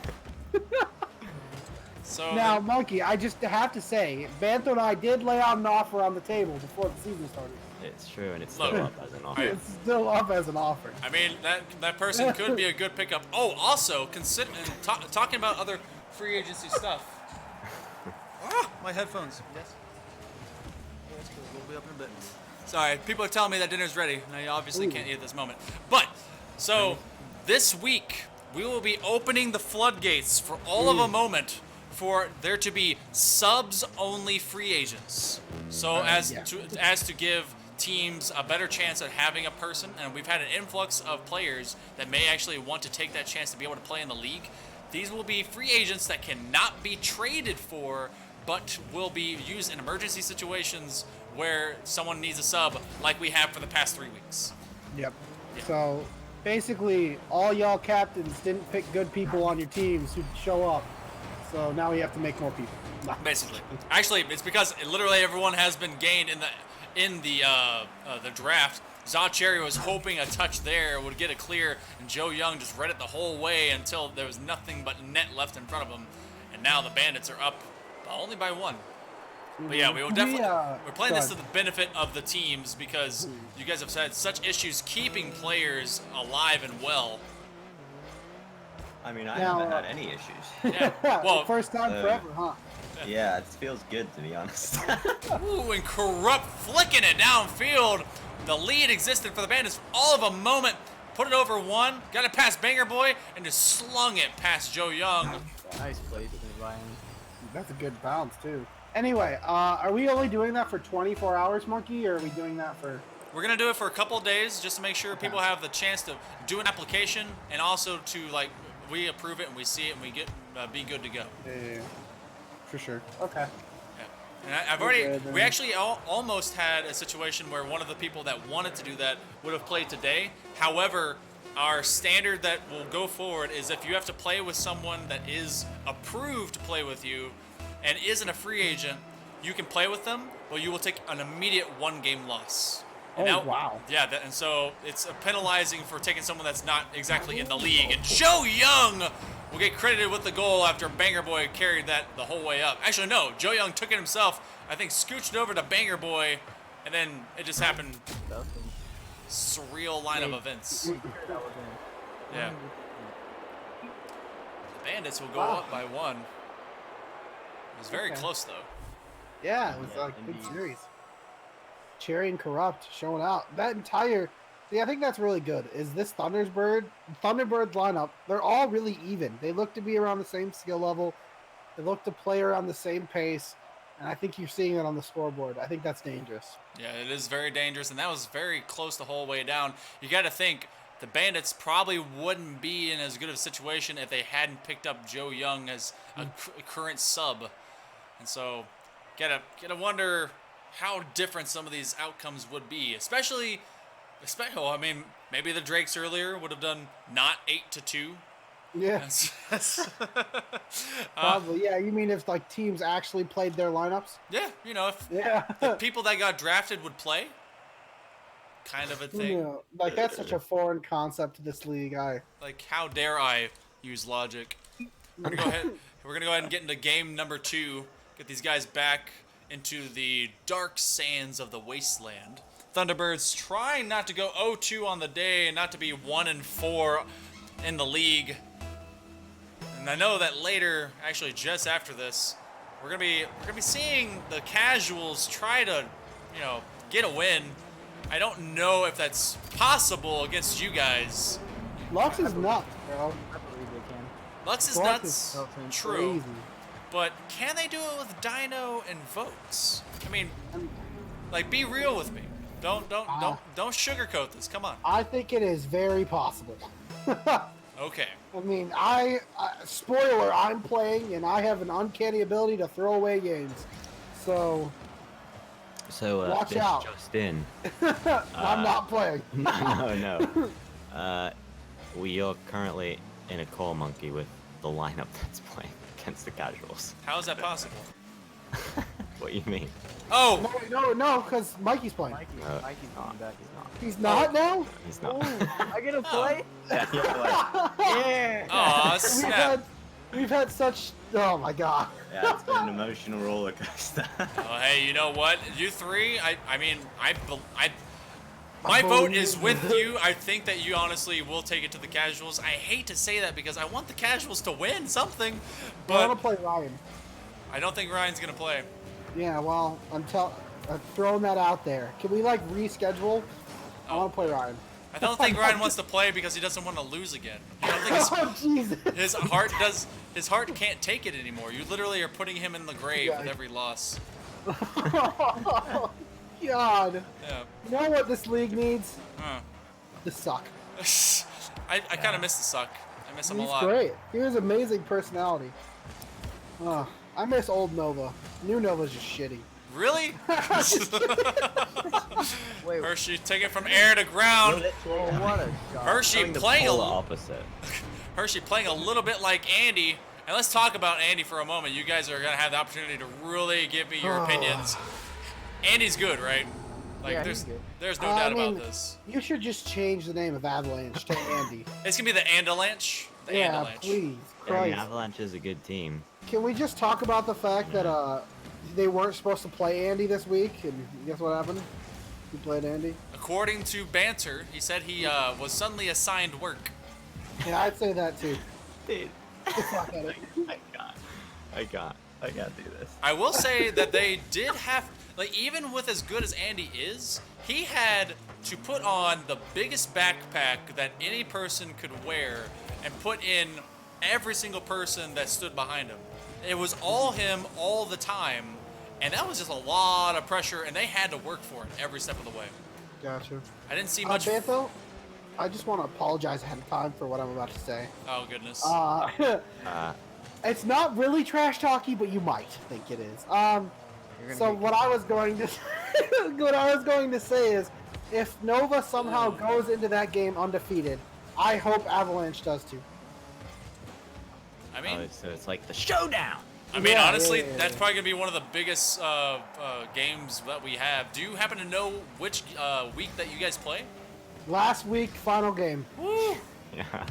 So Now, monkey, I just have to say, Bantho and I did lay out an offer on the table before the season started. It's true, and it's still Look. up as an offer. Alright. It's still up as an offer. I mean that person could be a good pickup. Oh, also talking about other free agency stuff. Ah, my headphones. Yes. Oh, that's cool. We'll be up in a bit. Sorry, people are telling me that dinner's ready. Now you obviously can't eat at this moment. But, so, this week, we will be opening the floodgates for all of a moment for there to be subs-only free agents. So as to give teams a better chance at having a person, and we've had an influx of players that may actually want to take that chance to be able to play in the league. These will be free agents that cannot be traded for, but will be used in emergency situations where someone needs a sub, like we have for the past 3 weeks. Yep. Yeah. So basically, all y'all captains didn't pick good people on your teams who'd show up. So now we have to make more people. Basically, actually, it's because literally everyone has been gained in the draft. Cherry was hoping a touch there would get a clear, and Joe Young just read it the whole way until there was nothing but net left in front of him. And now the Bandits are up only by 1. But yeah, we will definitely. We're playing this to the benefit of the teams because you guys have had such issues keeping players alive and well. I mean, I Now, haven't had any issues. Yeah. Well, First time forever, huh? Yeah, it feels good to be honest. ooh, and Corrupt flicking it downfield. The lead existed for the Bandits for all of a moment. Put it over 1, got it past Banger Boy, and just slung it past Joe Young. Nice placement, Ryan. That's a good bounce too. Anyway, are we only doing that for 24 hours, Monkey, or are we doing that for? We're gonna do it for a couple of days just to make sure people have the chance to do an application, and also to we approve it and we see it and we get be good to go. Yeah, for sure. Okay. And I've already, we actually almost had a situation where one of the people that wanted to do that would have played today. However, our standard that will go forward is if you have to play with someone that is approved to play with you and isn't a free agent, you can play with them, but you will take an immediate 1-game loss. And Wow. Yeah, and so it's penalizing for taking someone that's not exactly in the league. And Joe Young will get credited with the goal after Banger Boy carried that the whole way up. Actually, no, Joe Young took it himself. I think scooched it over to Banger Boy, and then it just happened. Surreal line of events. Yeah. The Bandits will go up by 1. It was very close, though. Yeah, it was like a good series. Cherry and Corrupt showing out. That entire, see, I think that's really good. Is this Thunderbird lineup? They're all really even. They look to be around the same skill level. They look to play around the same pace, and I think you're seeing it on the scoreboard. I think that's dangerous. Yeah, it is very dangerous, and that was very close the whole way down. You got to think the Bandits probably wouldn't be in as good of a situation if they hadn't picked up Joe Young as a current sub, and so gotta wonder how different some of these outcomes would be, especially. I mean, maybe the Drakes earlier would have done not 8-2. Yeah, probably. Yeah, you mean if like teams actually played their lineups? Yeah, you know, if Yeah, the people that got drafted would play, kind of a thing. yeah. Like that's such a foreign concept to this league. Like, how dare I use logic? We're gonna go ahead and get into game number 2. Get these guys back into the dark sands of the wasteland. Thunderbirds trying not to go 0-2 on the day and not to be 1-4 in the league. And I know that later, actually just after this, we're gonna be seeing the casuals try to, get a win. I don't know if that's possible against you guys. Lux is nuts, bro. I believe they can. Lux is Lux nuts, is true. crazy. But can they do it with Dino and Votes? I mean, like, be real with me. Don't sugarcoat this. Come on. I think it is very possible. Okay. I mean, spoiler, I'm playing and I have an uncanny ability to throw away games. So, watch this out. just in. I'm not playing. No. We are currently in a call monkey with the lineup that's playing against the casuals. How is that possible? What do you mean? Oh! No, because Mikey's playing. Mikey's coming back. He's not now? He's not. I get to play? Yeah, you're like, Yeah. Aw, We've snap. had such, oh my god. yeah, it's been an emotional roller coaster. Oh, hey, you know what? You three, I mean, My vote is with you. I think that you honestly will take it to the casuals. I hate to say that because I want the casuals to win something, I want but to play Ryan. I don't think Ryan's gonna play. Yeah, well, I'm throwing that out there. Can we like reschedule? I want to play Ryan. I don't think Ryan wants to play because he doesn't want to lose again. I don't think Oh Jesus! his heart does. His heart can't take it anymore. You literally are putting him in the grave Yeah. with every loss. Oh, God. Yeah. You know what this league needs? Huh. The suck. I kind of miss the suck. I miss him a He's lot. great. He was amazing personality. I miss old Nova. New Nova's just shitty. Really? Wait, Hershey, take it from air to ground. oh, what a shot. Hershey Doing the playing polar a opposite. Hershey playing a little bit like Andy. And let's talk about Andy for a moment. You guys are gonna have the opportunity to really give me your opinions. Andy's good, right? Like Yeah, there's he's good. there's no I doubt mean, about this. You should just change the name of Avalanche to Andy. It's gonna be the Andalanche. The Yeah, Andalanche. please. I mean, Christ. Avalanche is a good team. Can we just talk about the fact that they weren't supposed to play Andy this week, and guess what happened? He played Andy. According to Banter, he said he was suddenly assigned work. Yeah, I'd say that too. Dude, Fuck at it. I can't do this. I will say that they did have, like, even with as good as Andy is, he had to put on the biggest backpack that any person could wear and put in every single person that stood behind him. It was all him all the time, and that was just a lot of pressure, and they had to work for it every step of the way. Gotcha. I didn't see much. Bantho, I just want to apologize ahead of time for what I'm about to say. Oh, goodness. It's not really trash talky, but you might think it is. You're So gonna what I was going to what I was going to say is, if Nova somehow goes into that game undefeated, I hope Avalanche does too. I mean, So it's like the showdown. Yeah, honestly, yeah. that's probably going to be one of the biggest games that we have. Do you happen to know which week that you guys play? Last week, final game. Yeah.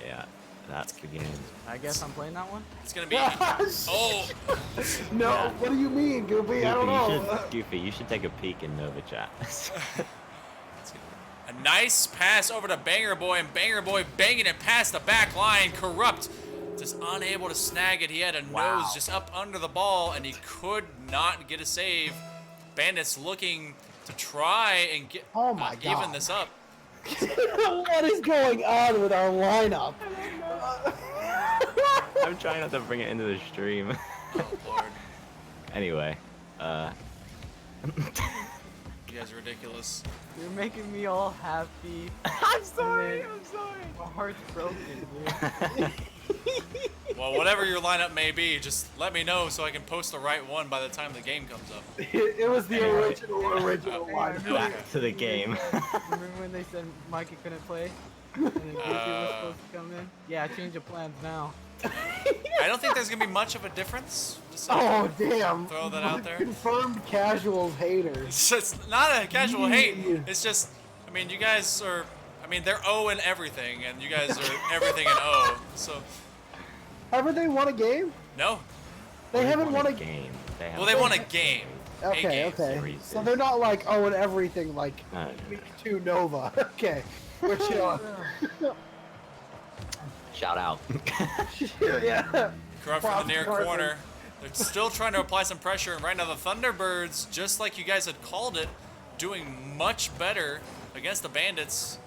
Yeah. That's the game. I guess I'm playing that one. It's going to be... Oh! No, Yeah. what do you mean, Goofy? I don't know. Goofy, you should take a peek in Nova Chat. A nice pass over to Banger Boy, and Banger Boy banging it past the back line. Corrupt, just unable to snag it. He had a nose just up under the ball, and he could not get a save. Bandits looking to try and get Oh my even God. this up. What is going on with our lineup? I'm trying not to bring it into the stream. Oh, Lord. Anyway, You guys are ridiculous. You're making me all happy. I'm sorry, I'm sorry. My heart's broken, dude. Well, whatever your lineup may be, just let me know so I can post the right one by the time the game comes up. It was the Anyway. original one. Back to the game. Remember when they said Mikey couldn't play? And then Goofy was supposed to come in? Yeah, change of plans now. I don't think there's going to be much of a difference. Just Oh damn! Throw that out there. Confirmed casuals haters. It's not a casual hate. It's just, I mean, you guys are, I mean, they're O in everything, and you guys are everything in O. So, Haven't they won a game? no. They haven't won a game. game. Well, they won a game. A Okay, game. okay. series. So they're not like and everything like No, week 2 Nova. Okay. Which Shout out. yeah. Corrupt from the near Carson. corner. They're still trying to apply some pressure, and right now the Thunderbirds, just like you guys had called it, doing much better against the Bandits.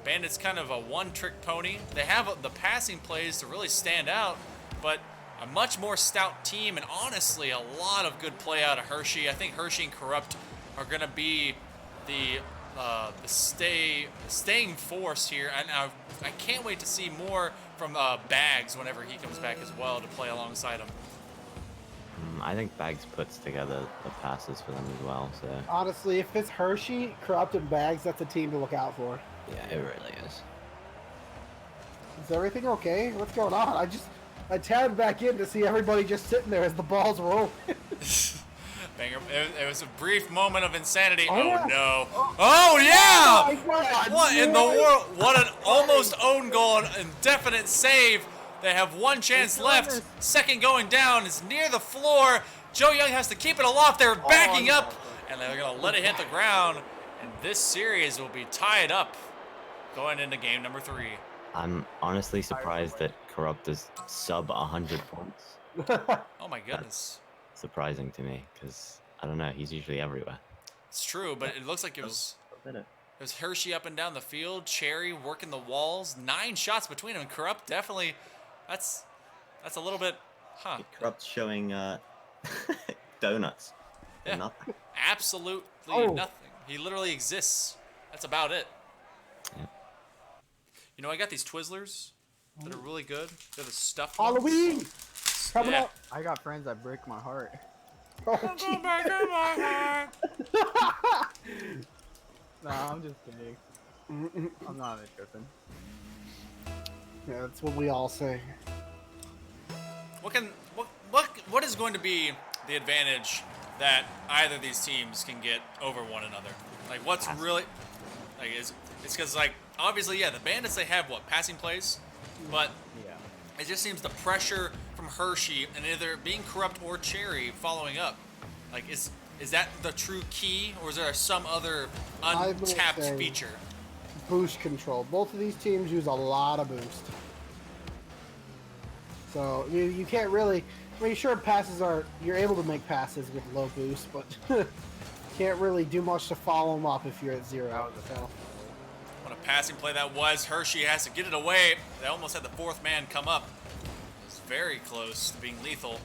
Bandits kind of a one-trick pony. They have the passing plays to really stand out, but a much more stout team, and honestly, a lot of good play out of Hershey. I think Hershey and Corrupt are going to be the staying force here, and I can't wait to see more from Bags whenever he comes back as well to play alongside him. I think Bags puts together the passes for them as well. So Honestly, if it's Hershey, Corrupt, and Bags, that's a team to look out for. yeah, it really is. Is everything okay? What's going on? I tabbed back in to see everybody just sitting there as the balls roll. Banger, it was a brief moment of insanity. Oh, Oh, yeah. no. Oh, yeah! Oh my God, What in the no. world? What an almost own goal, an indefinite save. They have one chance left. Second going down is near the floor. Joe Young has to keep it aloft. They're backing up, and they're going to let it hit the ground. And this series will be tied up going into game number 3. I'm honestly surprised that Corrupt is sub 100 points. Oh my goodness. Surprising to me, because, I don't know, he's usually everywhere. It's true, but it looks like it was Hershey up and down the field, Cherry working the walls, 9 shots between him. Corrupt definitely, that's a little bit, huh? Corrupt showing donuts. Yeah. Nothing. Absolutely Oh. nothing. He literally exists. That's about it. Yeah. You know, I got these Twizzlers that are really good. They're the stuffed ones. Halloween coming Yeah. up. I got friends that break my heart. Oh, Go gee. back in my heart. Nah, I'm just kidding. I'm not even tripping. Yeah, that's what we all say. What is going to be the advantage that either of these teams can get over one another? Like, what's really like it's because like obviously the Bandits, they have what, passing plays, but Yeah. it just seems the pressure from Hershey and either being Corrupt or Cherry following up, like is that the true key, or is there some other I would untapped say- feature? Boost control. Both of these teams use a lot of boost. So you can't really. I mean, sure, you're able to make passes with low boost, but can't really do much to follow them up if you're at 0. So. What a passing play that was. Hershey has to get it away. They almost had the 4th man come up. It was very close to being lethal.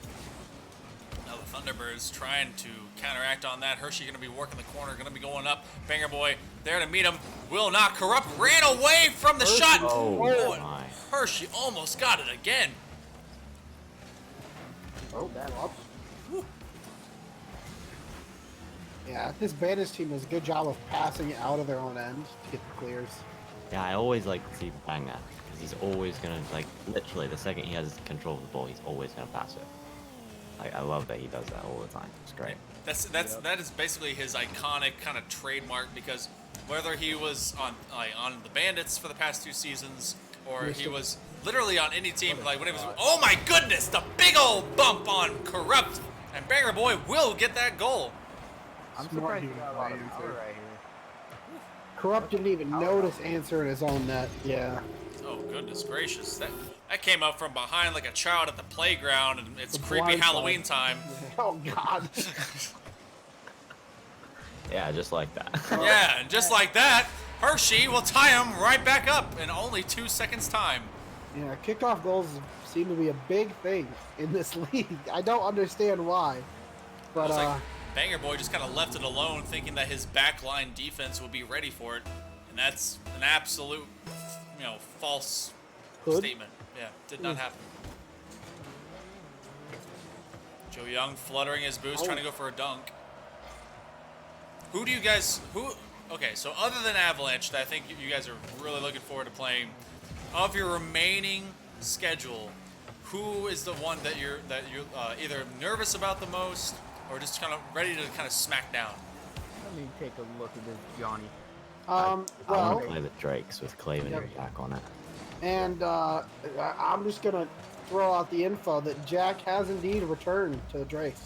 Now the Thunderbirds trying to counteract on that. Hershey going to be working the corner, going to be going up. Banger Boy there to meet him. Will not. Corrupt ran away from the shot. Oh, and my. Hershey almost got it again. Oh, that up. Yeah, this Bandits team does a good job of passing it out of their own end to get the clears. Yeah, I always like to see Banger, because he's always going to, like, literally, the second he has control of the ball, he's always going to pass it. I love that he does that all the time. It's great. That is basically his iconic kind of trademark, because whether he was on the Bandits for the past 2 seasons, or he was literally on any team, like when he was, oh my goodness, the big old bump on Corrupt, and Banger Boy will get that goal. I'm Smart surprised he dude, got a lot of right power answer. right here. Corrupt didn't even notice answer in his own net. Yeah. Oh goodness gracious, that came up from behind like a child at the playground, and it's The creepy blind Halloween side. time. Oh God. Yeah, just like that. Yeah, and just like that, Hershey will tie him right back up in only 2 seconds time. Yeah, kickoff goals seem to be a big thing in this league. I don't understand why, but It's like Banger Boy just kind of left it alone, thinking that his backline defense would be ready for it, and that's an absolute, false Could. statement. Yeah, did not happen. Joe Young fluttering his boots, trying to go for a dunk. Okay, so other than Avalanche, that I think you guys are really looking forward to playing, of your remaining schedule, who is the one that you're either nervous about the most, or just kind of ready to kind of smack down? Let me take a look at this Johnny. I want well, to play the Drakes with Clavin Yep. back on it. and I'm just gonna throw out the info that Jack has indeed returned to the Drakes.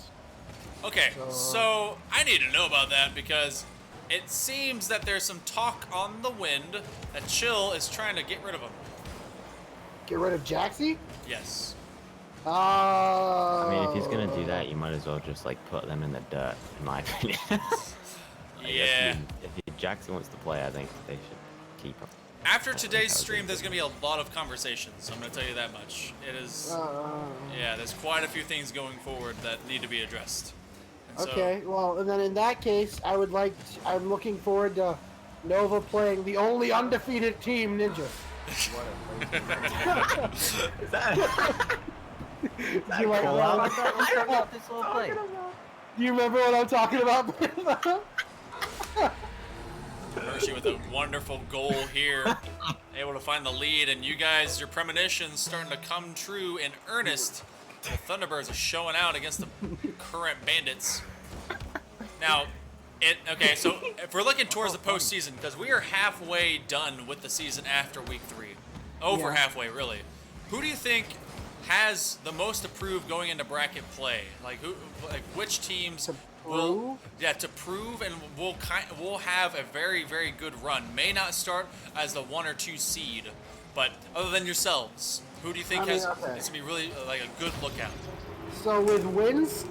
Okay, so I need to know about that, because it seems that there's some talk on the wind that Chill is trying to get rid of him. Get rid of Jaxie? Yes. I mean, if he's gonna do that, you might as well just, like, put them in the dirt, in my opinion. Yeah. If Jackson wants to play, I think they should keep him. After today's stream, there's going to be a lot of conversations. I'm going to tell you that much. It is, yeah, there's quite a few things going forward that need to be addressed. And so- Okay, well, and then in that case, I'm looking forward to Nova playing the only undefeated team, Ninjas. What a place. Is that? Do you like call that? out? Let's talk about this little play. Do you remember what I'm talking about? Hershey with a wonderful goal here, able to find the lead, and you guys, your premonitions starting to come true in earnest. The Thunderbirds are showing out against the current Bandits. Now, okay, so if we're looking towards the postseason, because we are halfway done with the season after week 3, over Yeah. halfway really. Who do you think has the most to prove going into bracket play? Like which teams To will prove? to prove and will have a very very good run. May not start as the 1 or 2 seed, but other than yourselves, who do you think I mean, has okay. it's gonna be really like a good lookout? So with wins,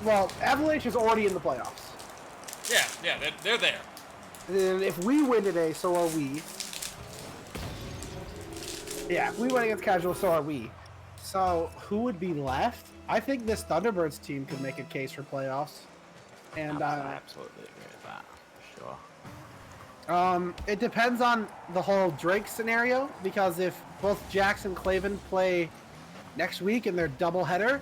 well, Avalanche is already in the playoffs. Yeah, they're there. And if we win today, so are we. Yeah, if we win against Casual, so are we. So who would be left? I think this Thunderbirds team could make a case for playoffs. And I absolutely agree with that. For sure. it depends on the whole Drake scenario, because if both Jax and Clavin play next week in their doubleheader,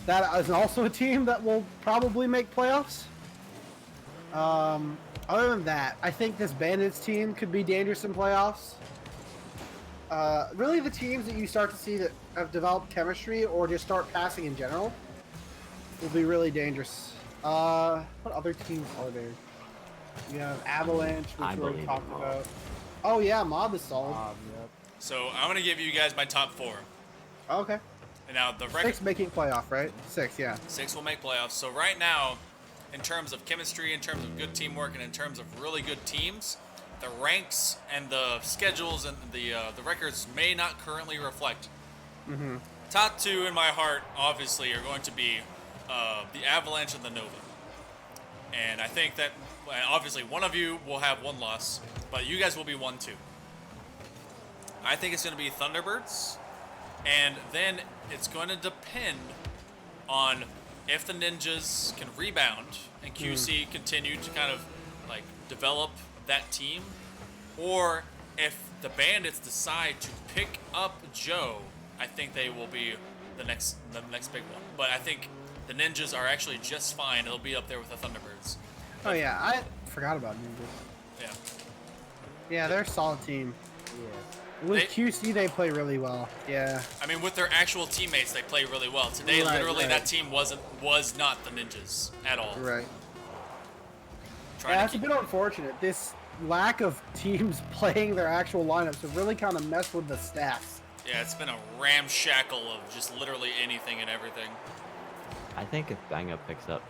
that is also a team that will probably make playoffs. Other than that, I think this Bandits team could be dangerous in playoffs. Really, the teams that you start to see that have developed chemistry or just start passing in general will be really dangerous. What other teams are there? You have Avalanche, which I we already believe talked in Mob. about. Oh yeah, Mob is solid. Yep. So I'm gonna give you guys my top 4. Okay. And now the record 6 making playoff, right? 6, yeah. 6 will make playoffs. So right now, in terms of chemistry, in terms of good teamwork, and in terms of really good teams, the ranks and the schedules and the records may not currently reflect. Mm-hmm. Top 2 in my heart, obviously, are going to be the Avalanche and the Nova. And I think that, obviously, one of you will have 1 loss, but you guys will be 1-2. I think it's going to be Thunderbirds, and then it's going to depend on if the Ninjas can rebound and QC continue to kind of like develop that team, or if the Bandits decide to pick up Joe, I think they will be the next big one. But I think the Ninjas are actually just fine. They'll be up there with the Thunderbirds. Oh yeah, I forgot about Ninjas. Yeah. Yeah, they're a solid team. Yeah. With They- QC, they play really well. Yeah. I mean, with their actual teammates, they play really well. Today, Right, literally, right. that team was not the Ninjas at all. Right. Trying Yeah, to that's a keep- bit unfortunate. This lack of teams playing their actual lineups have really kind of messed with the stats. Yeah, it's been a ramshackle of just literally anything and everything. I think if Banger picks up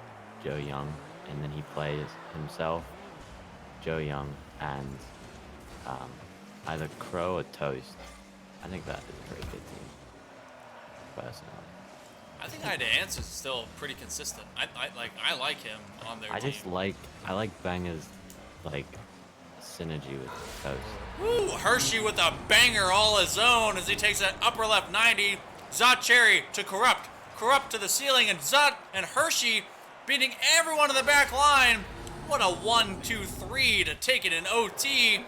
Joe Young and then he plays himself, Joe Young, and either Crow or Toast, I think that is a pretty good team. Personally, I think Ida Ants is still pretty consistent. I like him on their I team. just like Banger's like synergy with Toast. Woo! Hershey with a banger all his own as he takes that upper left 90. Zot Cherry to Corrupt. Corrupt to the ceiling, and Zot and Hershey beating everyone in the back line. What a 1-2-3 to take it in OT. And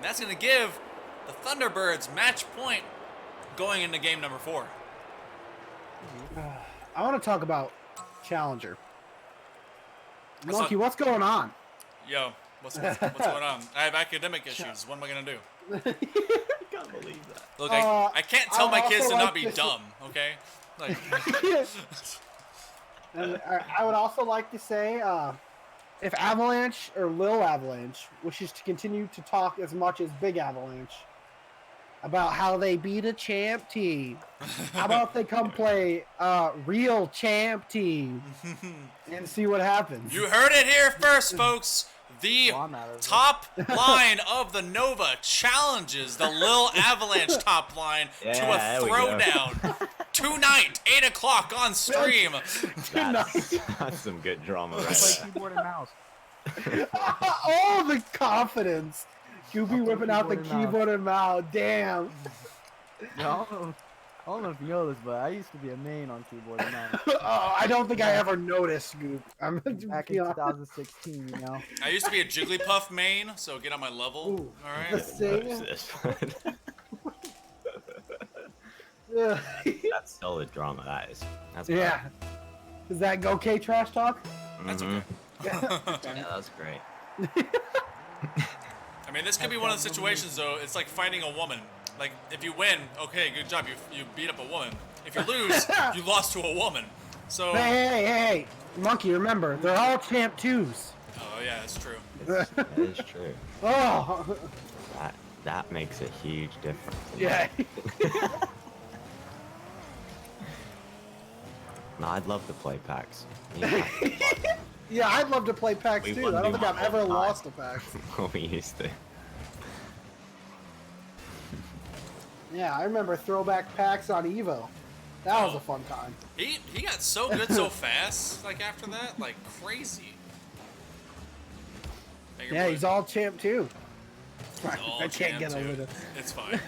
that's going to give the Thunderbirds match point going into game number 4. I want to talk about Challenger. What's Monkey, up? what's going on? Yo, what's going on? I have academic issues. What am I going to do? Can't believe that. Look, Uh, I can't tell I my would kids to also not like be to- dumb, okay? Like, And I would also like to say, if Avalanche or Lil Avalanche wishes to continue to talk as much as Big Avalanche about how they beat a champ team, how about they come play a real champ team and see what happens? you heard it here first, folks. The Well, I'm out of it. top line of the Nova challenges the Lil Avalanche top line to Yeah, a there we go. throwdown tonight, 8 o'clock on stream. That's some good drama right Play there. keyboard and mouse. Oh, the confidence! QB whipping out the keyboard and mouse. Damn. I don't know if you know this, but I used to be a main on keyboard and mouse Oh, I don't think I ever noticed, Goop. I'm back in 2016. You know. I used to be a Jigglypuff main, so get on my level. Ooh. All The right. same. This. Yeah. That's solid drama. That is. That's Yeah. Does that go K trash talk? That's Mhm. okay. Yeah, that's great. I mean, this could be one of the situations, though. It's like fighting a woman. Like, if you win, okay, good job. You beat up a woman. If you lose, you lost to a woman. So, Hey. Monkey, remember, they're all champ twos. oh yeah, that's true. That is true. Oh, That makes a huge difference. yeah. No, I'd love to play PAX. You know, Yeah, I'd love to play PAX We too. wouldn't I don't do think I've one all ever the time. lost a PAX. what we used to. Yeah, I remember throwback PAX on Evo. That was Oh. a fun time. He got so good so fast. Like after that, like crazy. Banger Yeah, Boy. he's all champ too. All I can't champ, get over dude. this. It's fine.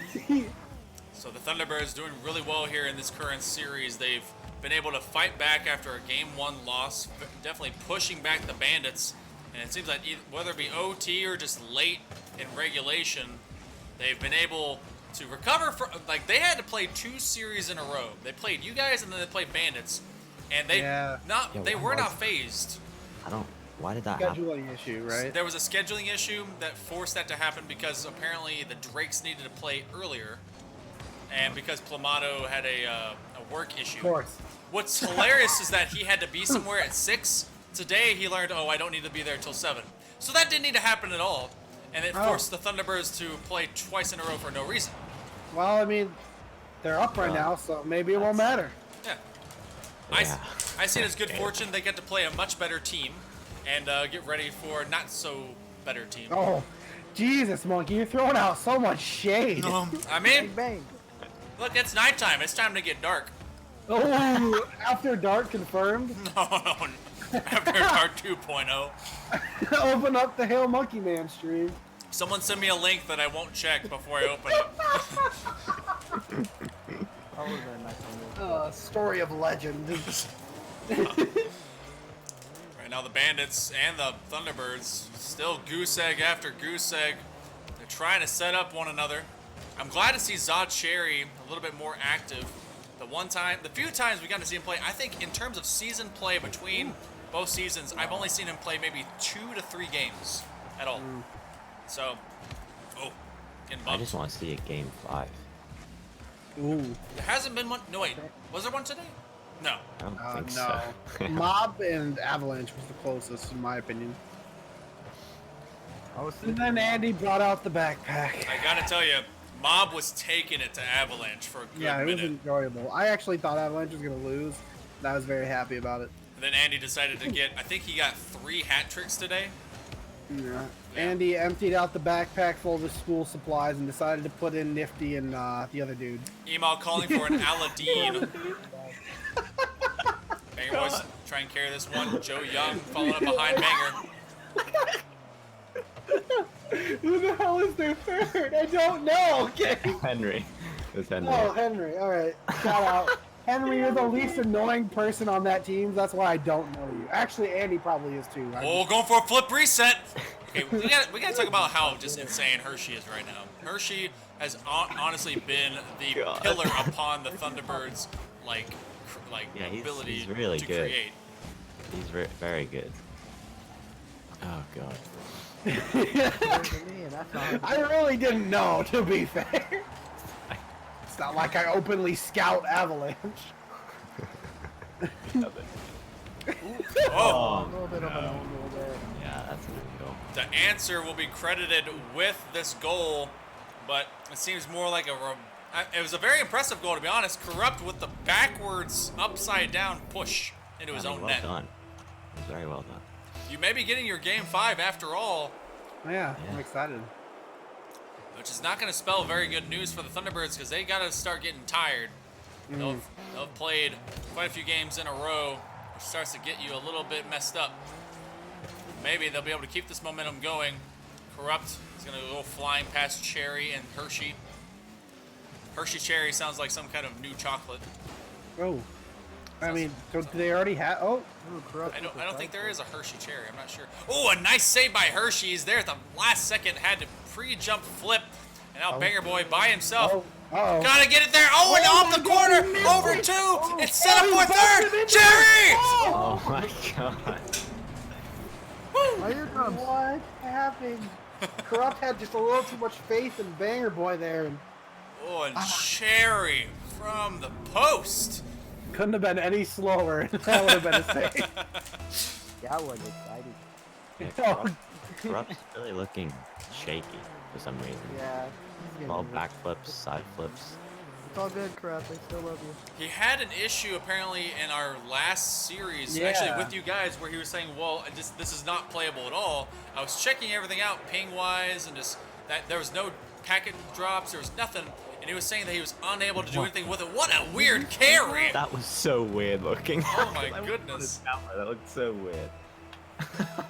So the Thunderbirds doing really well here in this current series. They've been able to fight back after a Game 1 loss, definitely pushing back the Bandits. And it seems like whether it be OT or just late in regulation, they've been able to recover from, like, they had to play 2 series in a row. They played you guys and then they played Bandits. And they Yeah. they why were not was- phased. I don't. Why did that happen? Scheduling issue, right? There was a scheduling issue that forced that to happen because apparently the Drakes needed to play earlier, and because Plamato had a work issue. Of course. What's hilarious is that he had to be somewhere at 6. Today he learned, oh, I don't need to be there till 7. So that didn't need to happen at all, and it Oh. forced the Thunderbirds to play twice in a row for no reason. Well, I mean, they're up right now, so maybe it won't matter. Yeah. Yeah. I see it as good fortune. They get to play a much better team and get ready for a not so better team. Oh, Jesus, Monkey, you're throwing out so much shade. I mean, Bang. look, it's nighttime. It's time to get dark. Oh, after dark confirmed. No. After Dark 2.0. Open up the Hail Monkey Man stream. Someone send me a link that I won't check before I open it. That would've been a nice one. Story of legend. Right now the Bandits and the Thunderbirds still goose egg after goose egg. They're trying to set up one another. I'm glad to see Zod Cherry a little bit more active. The few times we got to see him play, I think in terms of season play between both seasons, I've only seen him play maybe 2 to 3 games at all. So, getting I bumped. just want to see a game 5. Ooh. There hasn't been one. No, wait. Was there one today? No. I don't think No. so. Mob and Avalanche was the closest, in my opinion. I was And then Andy brought out the backpack. I gotta tell you, Mob was taking it to Avalanche for a good Yeah, it was minute. enjoyable. I actually thought Avalanche was going to lose, and I was very happy about it. And then Andy decided to get, I think he got 3 hat tricks today. Yeah. Andy emptied out the backpack full of his school supplies and decided to put in Nifty and the other dude. Email calling for an Aladdin. Banger Boys try and carry this one. Joe Young following up behind Banger. Who the hell is their third? I don't know. Okay. Henry. It was Henry. Oh, Henry. All right. Shout out. Henry, you're the least annoying person on that team. That's why I don't know you. Actually, Andy probably is too. Oh, going for a flip reset. Okay, we gotta talk about how just insane Hershey is right now. Hershey has honestly been the God. pillar upon the Thunderbirds' Yeah, he's ability really to good. create. He's very good. Oh god. I really didn't know, to be fair. It's not like I openly scout Avalanche. Oh, a little bit of an angle there. Yeah, that's an angle. the answer will be credited with this goal, but it seems more like it was a very impressive goal, to be honest. Corrupt with the backwards, upside down push into his I mean, own well net. done. It was very well done. You may be getting your game 5 after all, Yeah, Yeah. I'm excited. which is not going to spell very good news for the Thunderbirds because they got to start getting tired. They've played quite a few games in a row, which starts to get you a little bit messed up. Maybe they'll be able to keep this momentum going. Corrupt is going to go flying past Cherry and Hershey. Hershey Cherry sounds like some kind of new chocolate. Oh. I mean, so do they already have... Oh. Ooh, corrupt I with the don't think side there is a Hershey Cherry. I'm not sure. Oh, a nice save by Hershey. He's there at the last second. Had to pre-jump flip. And now Banger Boy by himself. Oh. Uh-oh. Gotta get it there. Oh, and Oh off the my God, corner. he missed Over it. 2. Oh. It's set up Oh, for he busted third. it. Cherry! Oh my god. Oh, here it comes. What happened? Corrupt had just a little too much faith in Banger Boy there. And Oh, and Cherry from the post. couldn't have been any slower. That would have been a save. That was exciting. Yeah, Corrupt's really looking shaky for some reason. Yeah. he's All getting- backflips, side flips. all good, Corrupt. I still love you. He had an issue apparently in our last series, Yeah. actually with you guys, where he was saying, "Well, this is not playable at all." I was checking everything out ping wise, and just that there was no packet drops, there was nothing, and he was saying that he was unable to do anything with it. What a weird carry! That was so weird looking. Oh my goodness! That looked so weird.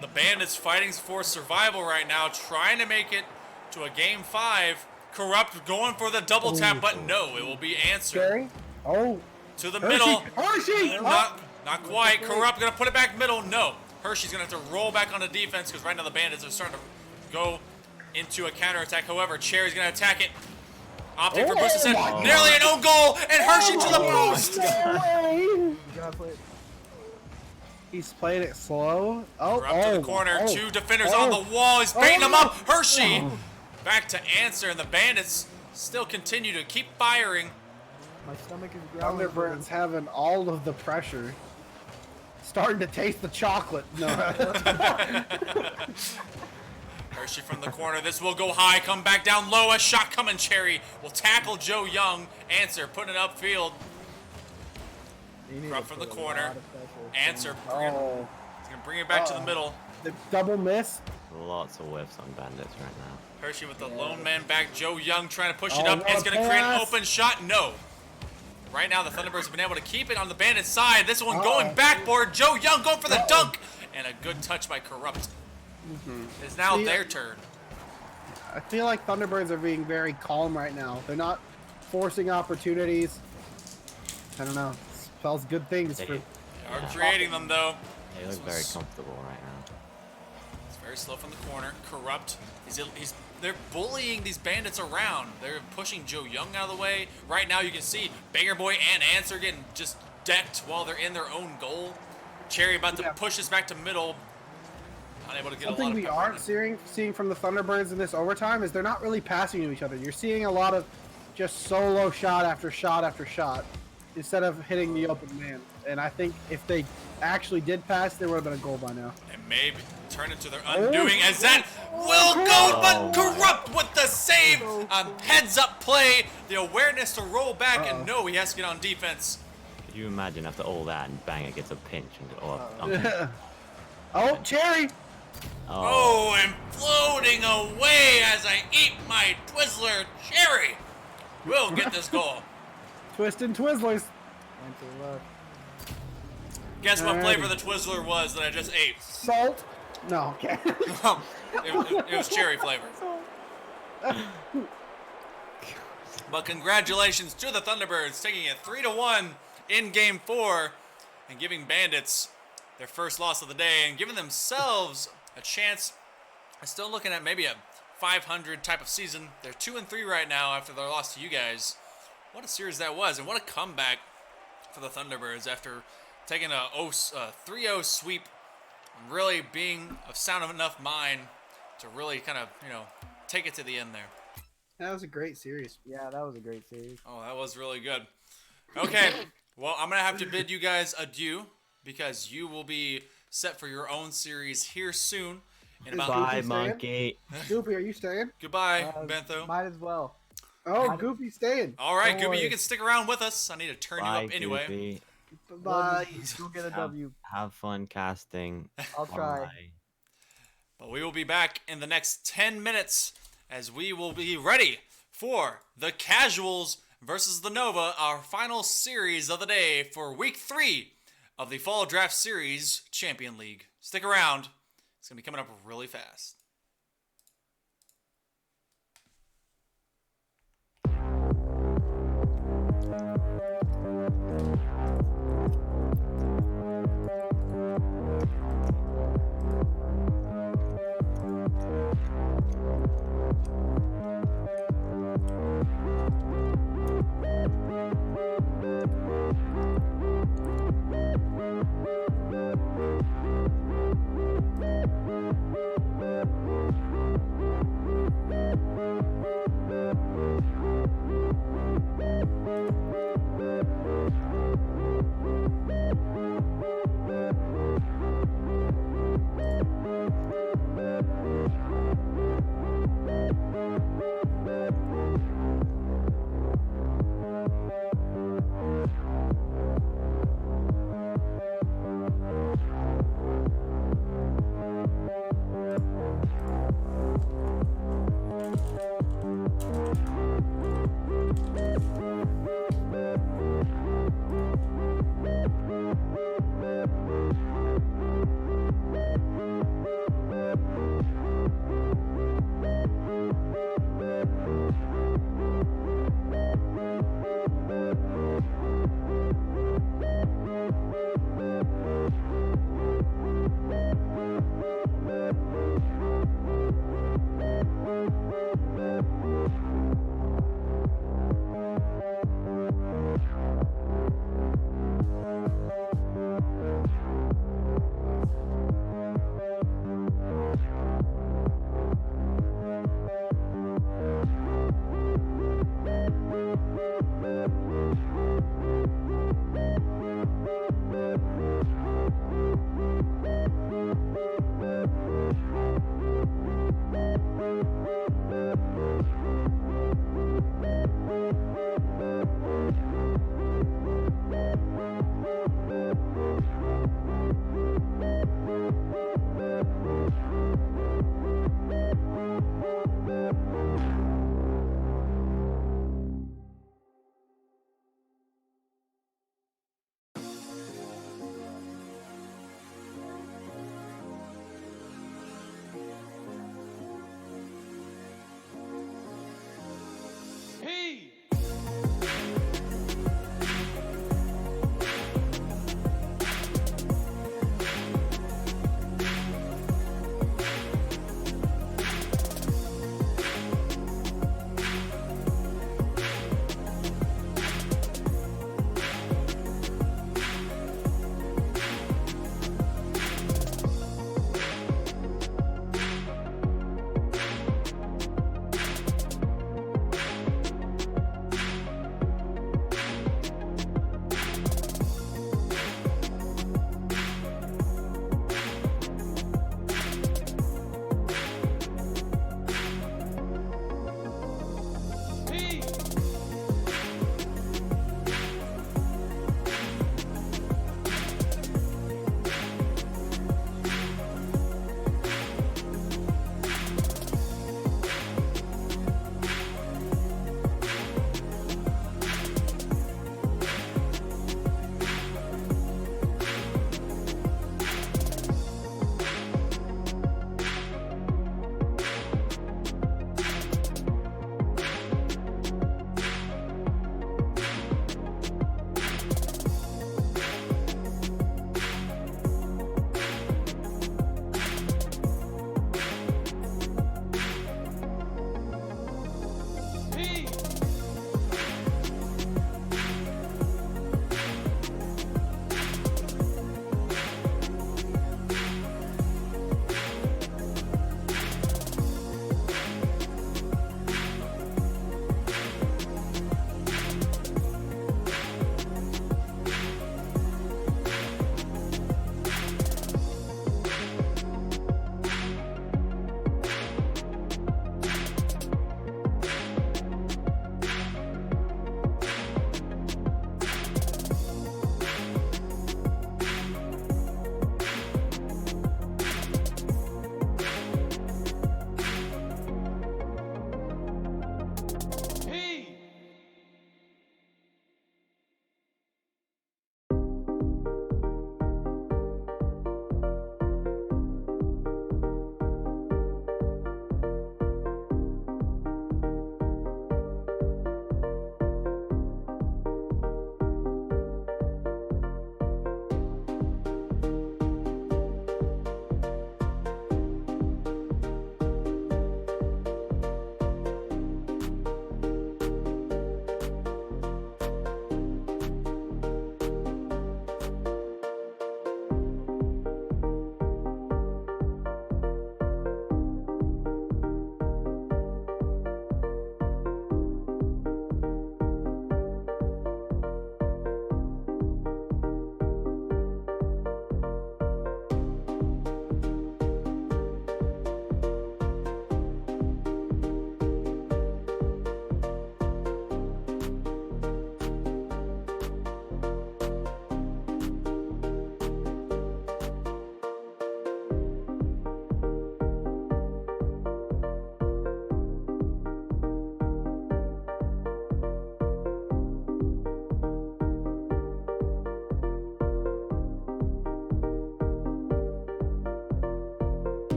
The Bandits fighting for survival right now, trying to make it to a game 5. Corrupt going for the double tap, but no, it will be answered Cherry. Oh. to the Hershey. middle. Hershey. Not quite. Corrupt gonna put it back middle. No. Hershey's gonna have to roll back on the defense because right now the Bandits are starting to go into a counterattack. However, Cherry's gonna attack it. Opting for boost ascent. my Nearly an own goal, and Hershey to the post. You gotta play. He's playing it slow. Oh, Corrupt to the corner. 2 defenders on the wall. He's baiting them up. Hershey back to answer, and the Bandits still continue to keep firing. My stomach is growling. Thunderbird's having all of the pressure. Starting to taste the chocolate. No. Hershey from the corner. This will go high, come back down low. A shot coming. Cherry will tackle Joe Young. Answer, putting it upfield. You need Corrupt to from the put a corner. lot of pressure. Answer. He's Oh, gonna bring it back to the middle. the double miss. Lots of whiffs on Bandits right now. Hershey with the lone man back. Joe Young trying to push it Oh, up. It's what a gonna create an pass. open shot. No. Right now, the Thunderbirds have been able to keep it on the Bandit side. This one going backboard. Joe Young going for the dunk. And a good touch by Corrupt. It's now See, their turn. I feel like Thunderbirds are being very calm right now. They're not forcing opportunities. I don't know. Spells good things for. They are creating them, though. They This look very was- comfortable right now. It's very slow from the corner. Corrupt. They're bullying these Bandits around. They're pushing Joe Young out of the way. Right now, you can see Banger Boy and Answer getting just decked while they're in their own goal. Cherry about to push this back to middle. Unable to get a lot Something of we pepper aren't in. seeing from the Thunderbirds in this overtime is they're not really passing to each other. You're seeing a lot of just solo shot after shot after shot instead of hitting the open man. And I think if they actually did pass, there would have been a goal by now. And maybe turn it to their undoing as that will go, but Corrupt with the save. Heads up play, the awareness to roll back, and no, he has to get on defense. Could you imagine after all that and Banger gets a pinch and Oh, Cherry! Oh, and floating away as I eat my Twizzler. Cherry will get this goal. Twist and Twizzlers. Answer left. Guess what Alrighty. flavor the Twizzler was that I just ate? Salt? No, okay. It was cherry flavor. But congratulations to the Thunderbirds, taking it 3-1 in Game 4 and giving Bandits their first loss of the day and giving themselves a chance. I'm still looking at maybe a 500 type of season. They're 2-3 right now after their loss to you guys. What a series that was, and what a comeback for the Thunderbirds after taking a 3-0 sweep and really being of sound enough mind to really kind of, take it to the end there. That was a great series. Yeah, that was a great series. Oh, that was really good. Okay, well, I'm going to have to bid you guys adieu because you will be set for your own series here soon. In about Bye, Goofy monkey. Goofy, are you staying? Goodbye, Bentho. Might as well. Oh, Goofy's staying. All right, Don't Gooby, worry. you can stick around with us. I need to turn Bye, you up anyway. Goofy. Bye. Go get a W. Have fun casting. I'll try. Bye. But we will be back in the next 10 minutes as we will be ready for the Casuals versus the Nova, our final series of the day for Week 3 of the Fall Draft Series Champion League. Stick around. It's going to be coming up really fast.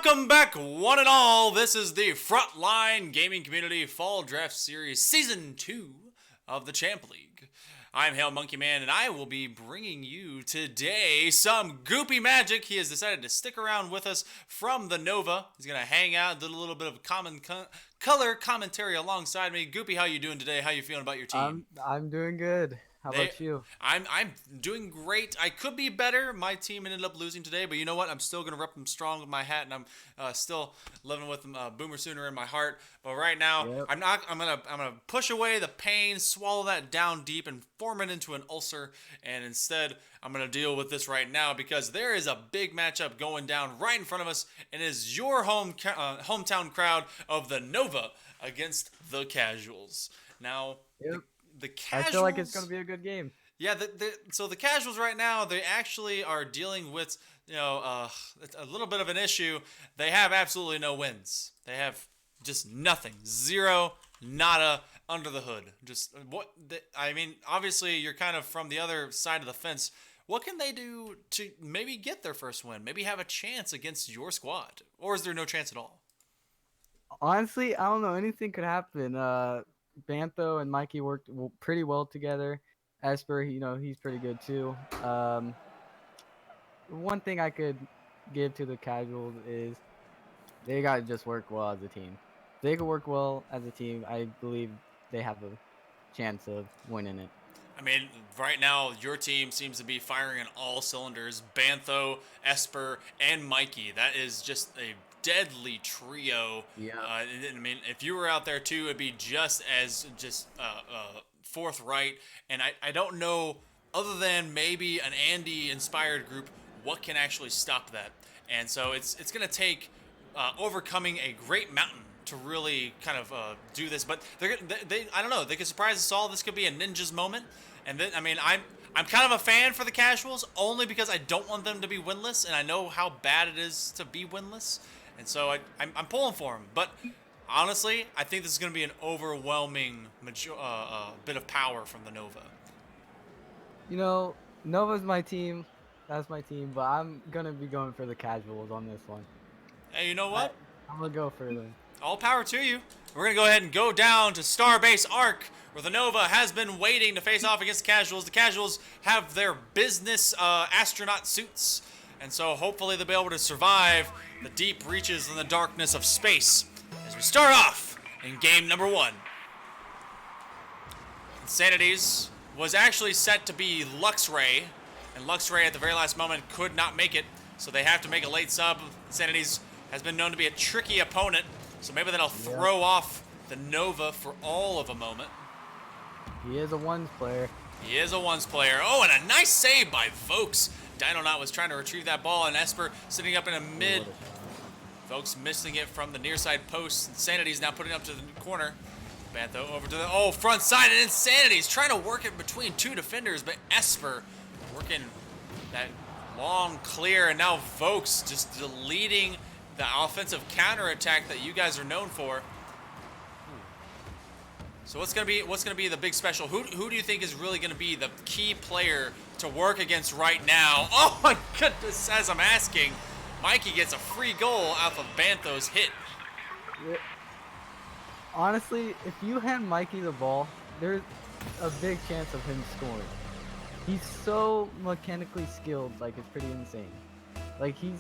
Welcome back, one and all. This is the Frontline Gaming Community Fall Draft Series Season 2 of the Champ League. I'm Hail Monkey Man, and I will be bringing you today some goopy magic. He has decided to stick around with us from the Nova. He's going to hang out, do a little bit of color commentary alongside me. Goopy, how you doing today? How you feeling about your team? I'm doing good. How about you? I'm doing great. I could be better. My team ended up losing today, but you know what? I'm still gonna rep them strong with my hat, and I'm still living with them, Boomer Sooner in my heart. But right now, Yep. I'm gonna push away the pain, swallow that down deep, and form it into an ulcer. And instead, I'm gonna deal with this right now because there is a big matchup going down right in front of us, and it is your hometown crowd of the Nova against the Casuals. Now. Yep. The Casuals, I feel like it's gonna be a good game. Yeah, so the Casuals right now, they actually are dealing with, a little bit of an issue. They have absolutely no wins. They have just nothing. Zero, nada, under the hood. Obviously, you're kind of from the other side of the fence. What can they do to maybe get their first win? Maybe have a chance against your squad? Or is there no chance at all? Honestly, I don't know. Anything could happen. Bantho and Mikey worked pretty well together. Esper, he's pretty good too. One thing I could give to the Casuals is they got to just work well as a team. If they could work well as a team, I believe they have a chance of winning it. I mean, right now, your team seems to be firing on all cylinders. Bantho, Esper, and Mikey. That is just a deadly trio. Yeah. I mean, if you were out there too, it'd be just as forthright. And I don't know, other than maybe an Andy-inspired group, what can actually stop that. And so it's going to take overcoming a great mountain to really kind of do this. But I don't know. They could surprise us all. This could be a ninja's moment. And then, I mean, I'm kind of a fan for the Casuals only because I don't want them to be winless, and I know how bad it is to be winless. And so I'm pulling for them. But honestly, I think this is going to be an overwhelming bit of power from the Nova. Nova's my team. That's my team. But I'm going to be going for the Casuals on this one. Hey, you know what? I'm going to go for them. All power to you. We're going to go ahead and go down to Starbase Arc, where the Nova has been waiting to face off against the Casuals. The Casuals have their business astronaut suits, and so hopefully they'll be able to survive the deep reaches and the darkness of space as we start off in game number 1. Insanities was actually set to be Luxray, and Luxray at the very last moment could not make it, so they have to make a late sub. Insanities has been known to be a tricky opponent, so maybe that'll throw off the Nova for all of a moment. He is a ones player. He is a ones player. Oh, and a nice save by Vokes. Dinonaut was trying to retrieve that ball, and Esper sitting up in a mid. Vokes missing it from the near side post. Insanity's now putting it up to the corner. Bantho over to the front side, and Insanity's trying to work it between two defenders, but Esper working that long clear, and now Vokes just deleting the offensive counterattack that you guys are known for. So what's gonna be the big special? Who do you think is really gonna be the key player to work against right now? Oh my goodness! As I'm asking, Mikey gets a free goal off of Bantho's hit. Honestly, if you hand Mikey the ball, there's a big chance of him scoring. He's so mechanically skilled, like it's pretty insane. Like he's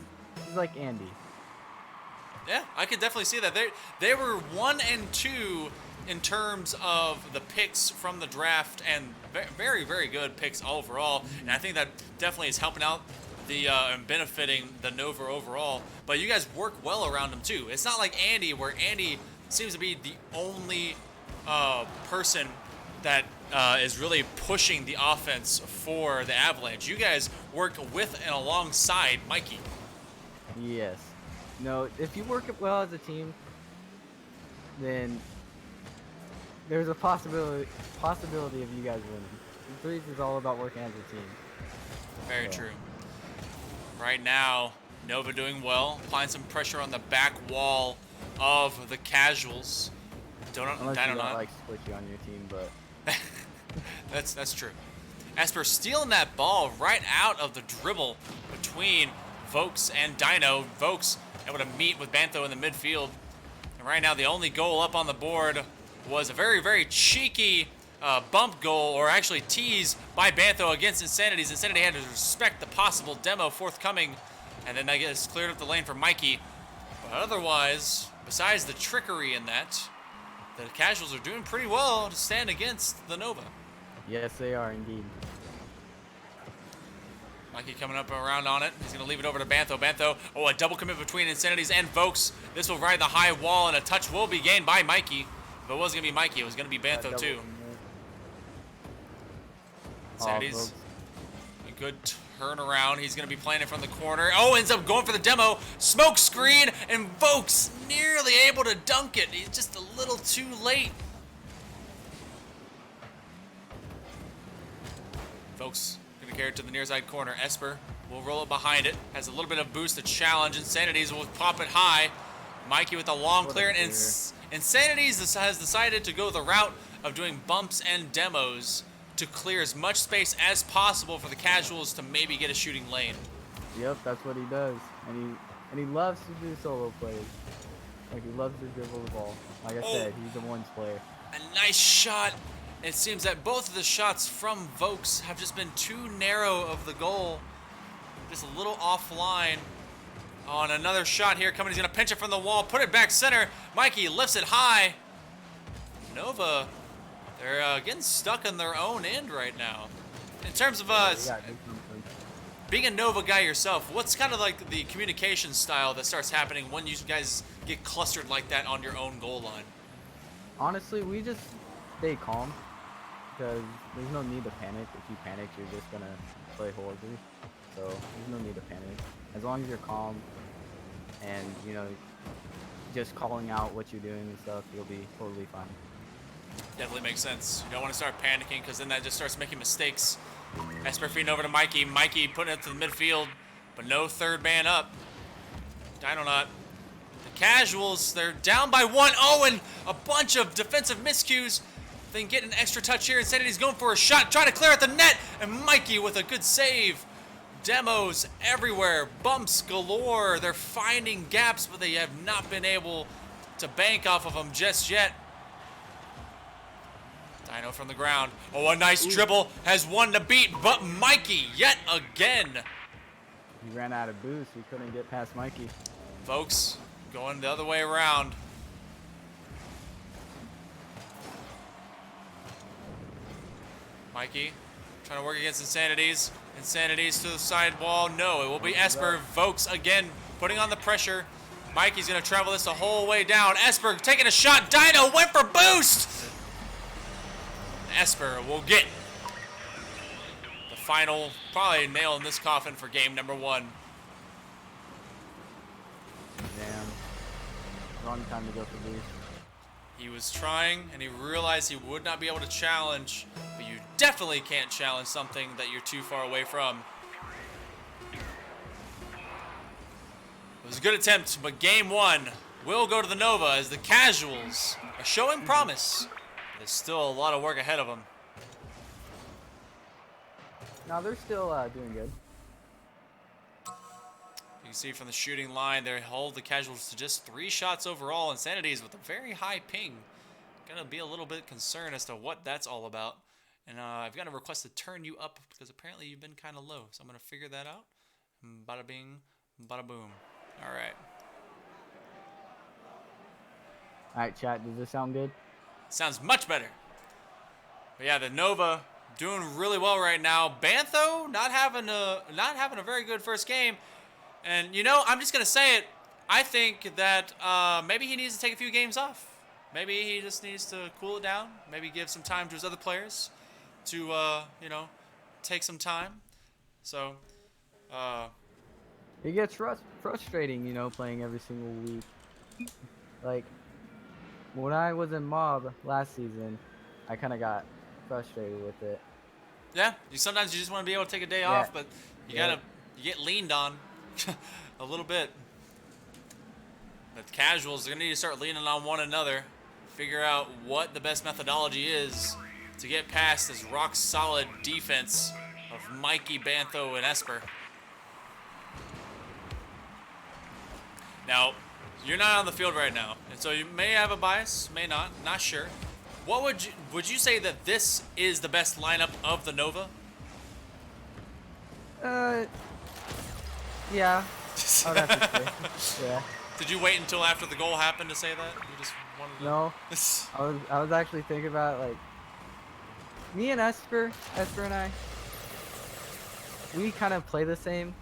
like Andy. Yeah, I could definitely see that. They were 1 and 2 in terms of the picks from the draft, and very, very good picks overall. And I think that definitely is helping out the and benefiting the Nova overall. But you guys work well around him too. It's not like Andy, where Andy seems to be the only person that is really pushing the offense for the Avalanche. You guys work with and alongside Mikey. Yes. No, if you work it well as a team, then there's a possibility of you guys winning. Threes is all about working as a team. Very true. Right now, Nova doing well, applying some pressure on the back wall of the Casuals. Unless you don't like Squishy on your team, but that's true. Esper stealing that ball right out of the dribble between Vokes and Dino. Vokes able to meet with Bantho in the midfield. And right now, the only goal up on the board was a very, very cheeky bump goal, or actually tease by Bantho against Insanities. Insanity had to respect the possible demo forthcoming, and then that gets cleared up the lane for Mikey. But otherwise, besides the trickery in that, the Casuals are doing pretty well to stand against the Nova. Yes, they are indeed. Mikey coming up around on it. He's going to leave it over to Bantho. Bantho, a double commit between Insanities and Vokes. This will ride the high wall, and a touch will be gained by Mikey. If it wasn't going to be Mikey, it was going to be Bantho too. Insanities, a good turnaround. He's going to be playing it from the corner. Ends up going for the demo. Smoke screen, and Vokes nearly able to dunk it. He's just a little too late. Vokes going to carry it to the near side corner. Esper will roll it behind it. Has a little bit of boost to challenge. Insanities will pop it high. Mikey with a long clear. And Insanities has decided to go the route of doing bumps and demos to clear as much space as possible for the Casuals to maybe get a shooting lane. Yep, that's what he does, and he loves to do solo plays. Like, he loves to dribble the ball. Like I said, he's a ones player. A nice shot. It seems that both of the shots from Vokes have just been too narrow of the goal. Just a little offline. On another shot here coming, he's gonna pinch it from the wall, put it back center. Mikey lifts it high. Nova, they're getting stuck in their own end right now. In terms of being a Nova guy yourself, what's kind of like the communication style that starts happening when you guys get clustered like that on your own goal line? Honestly, we just stay calm, because there's no need to panic. If you panic, you're just gonna play horribly. So there's no need to panic. As long as you're calm and, you know, just calling out what you're doing and stuff, you'll be totally fine. Definitely makes sense. You don't want to start panicking, because then that just starts making mistakes. Esper feeding over to Mikey. Mikey putting it to the midfield, but no third man up. Dinonaut. The Casuals, they're down by 1-0, and a bunch of defensive miscues. Then get an extra touch here. Insanity's going for a shot, trying to clear at the net, and Mikey with a good save. Demos everywhere, bumps galore. They're finding gaps, but they have not been able to bank off of them just yet. Dino from the ground. A nice dribble. Has one to beat, but Mikey yet again. He ran out of boost. He couldn't get past Mikey. Folks, going the other way around. Mikey trying to work against Insanities. Insanities to the side wall. No, it will be Esper. Vokes again putting on the pressure. Mikey's going to travel this the whole way down. Esper taking a shot. Dino went for boost. Esper will get the final, probably nail in this coffin for game number 1. Damn. Wrong time to go for boost. He was trying, and he realized he would not be able to challenge, but you definitely can't challenge something that you're too far away from. It was a good attempt, but game 1 will go to the Nova as the Casuals are showing promise. There's still a lot of work ahead of them. No, they're still doing good. You can see from the shooting line, they hold the Casuals to just 3 shots overall. Insanities with a very high ping. Gonna be a little bit concerned as to what that's all about. And I've got a request to turn you up, because apparently you've been kind of low. So I'm gonna figure that out. Bada bing, bada boom. All right. All right, chat. Does this sound good? Sounds much better. But yeah, the Nova doing really well right now. Bantho not having a very good first game. And you know, I'm just gonna say it. I think that maybe he needs to take a few games off. Maybe he just needs to cool it down. Maybe give some time to his other players to you know, take some time. So It gets frustrating, you know, playing every single week. Like, when I was in Mob last season, I kind of got frustrated with it. yeah, sometimes you just want to be able to take a day off, but you get leaned on a little bit. The Casuals are gonna need to start leaning on one another, figure out what the best methodology is to get past this rock solid defense of Mikey, Bantho, and Esper. Now, you're not on the field right now, and so you may have a bias, may not sure. What would you say that this is the best lineup of the Nova? Yeah. I would have to say. Yeah. Did you wait until after the goal happened to say that? You just wanted to... No. I was actually thinking about like me and Esper and I. We kind of play the same,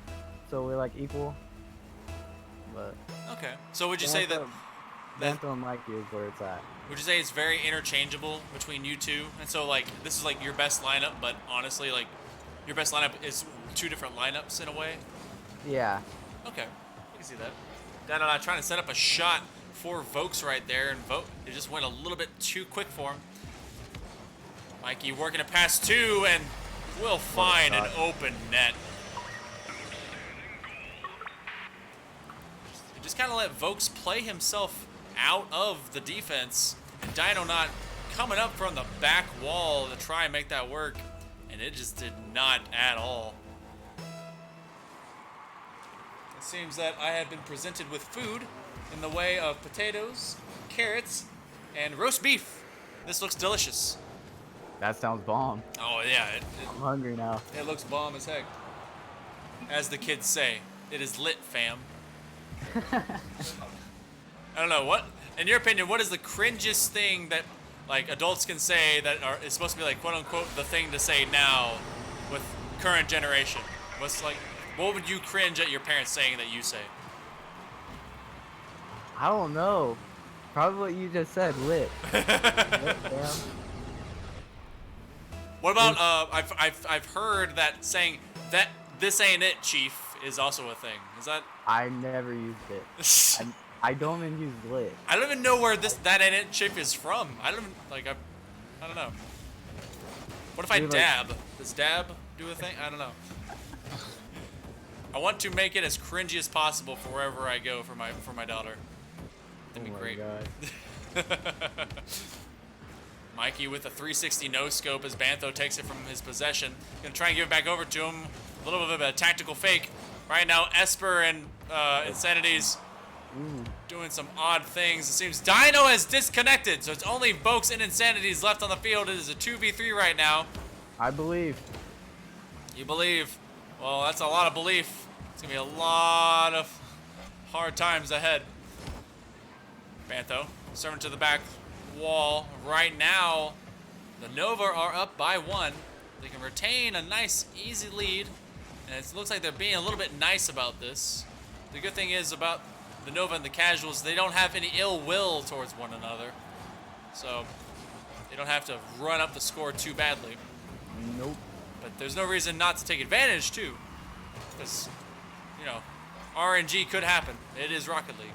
so we're like equal. But Okay. So would you say that Bantho and Mikey is where it's at. would you say it's very interchangeable between you two? And so like this is like your best lineup, but honestly like your best lineup is two different lineups in a way? Yeah. Okay. I can see that. Dan and I trying to set up a shot for Vokes right there, and it just went a little bit too quick for him. Mikey working a pass two, and will find an open net. You just kind of let Vokes play himself out of the defense, and Dino not coming up from the back wall to try and make that work, and it just did not at all. It seems that I have been presented with food in the way of potatoes, carrots, and roast beef. This looks delicious. That sounds bomb. Oh yeah, I'm hungry now. it looks bomb as heck. As the kids say, it is lit, fam. I don't know, what, in your opinion, what is the cringiest thing that like adults can say that is supposed to be like quote unquote the thing to say now with current generation? What would you cringe at your parents saying that you say? I don't know. Probably what you just said, lit. Lit, damn. What about I've heard that saying that this ain't it, chief, is also a thing. Is that? I never used it. I don't even use lit. I don't even know where that ain't it, chief is from. I don't know. What if I Maybe like- dab? Does dab do a thing? I don't know. I want to make it as cringy as possible for wherever I go for my daughter. That'd be Oh my great. God. Mikey with a 360 no scope as Bantho takes it from his possession. Gonna try and give it back over to him. A little bit of a tactical fake. Right now, Esper and Insanity's doing some odd things. It seems Dino has disconnected, so it's only Vokes and Insanity's left on the field. It is a 2v3 right now. I believe. You believe? Well, that's a lot of belief. It's gonna be a lot of hard times ahead. Bantho serving to the back wall. Right now, the Nova are up by 1. They can retain a nice, easy lead, and it looks like they're being a little bit nice about this. The good thing is about the Nova and the Casuals, they don't have any ill will towards one another, so they don't have to run up the score too badly. Nope. But there's no reason not to take advantage, too. Because, you know, RNG could happen. It is Rocket League.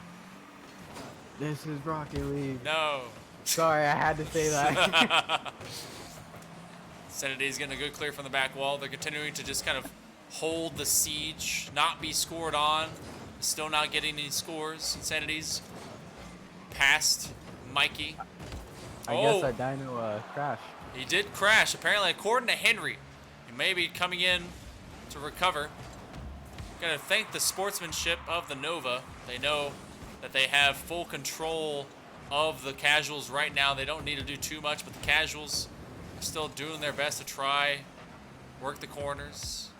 This is Rocket League. No. Sorry, I had to say that. Sanity's getting a good clear from the back wall. They're continuing to just kind of hold the siege, not be scored on. Still not getting any scores. Insanity's past Mikey. I guess that Dino crashed. He did crash, apparently, according to Henry. He may be coming in to recover. Gotta thank the sportsmanship of the Nova. They know that they have full control of the Casuals right now. They don't need to do too much, but the Casuals are still doing their best to try, work the corners,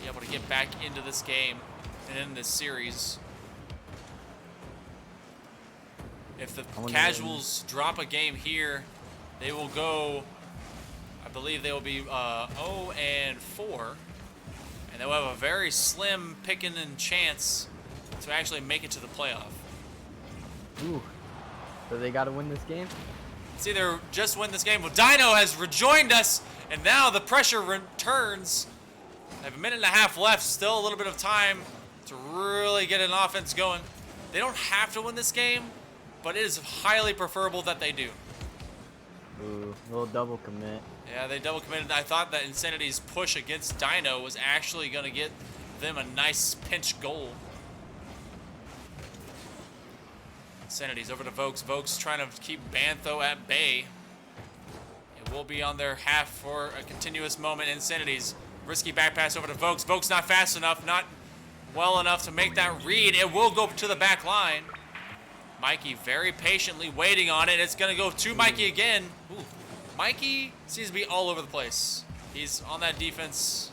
be able to get back into this game and in this series. If the Casuals drop a game here, they will go, I believe they will be 0-4, and they'll have a very slim picking and chance to actually make it to the playoff. Ooh. So they got to win this game? It's either just win this game. Well, Dino has rejoined us, and now the pressure returns. They have a minute and a half left, still a little bit of time to really get an offense going. They don't have to win this game, but it is highly preferable that they do. Ooh, a little double commit. Yeah, they double committed. I thought that Insanity's push against Dino was actually going to get them a nice pinch goal. Insanity's over to Vokes. Vokes trying to keep Bantho at bay. It will be on their half for a continuous moment. Insanity's risky back pass over to Vokes. Vokes not fast enough, not well enough to make that read. It will go to the back line. Mikey very patiently waiting on it. It's going to go to Mikey again. Ooh. Mikey seems to be all over the place. He's on that defense.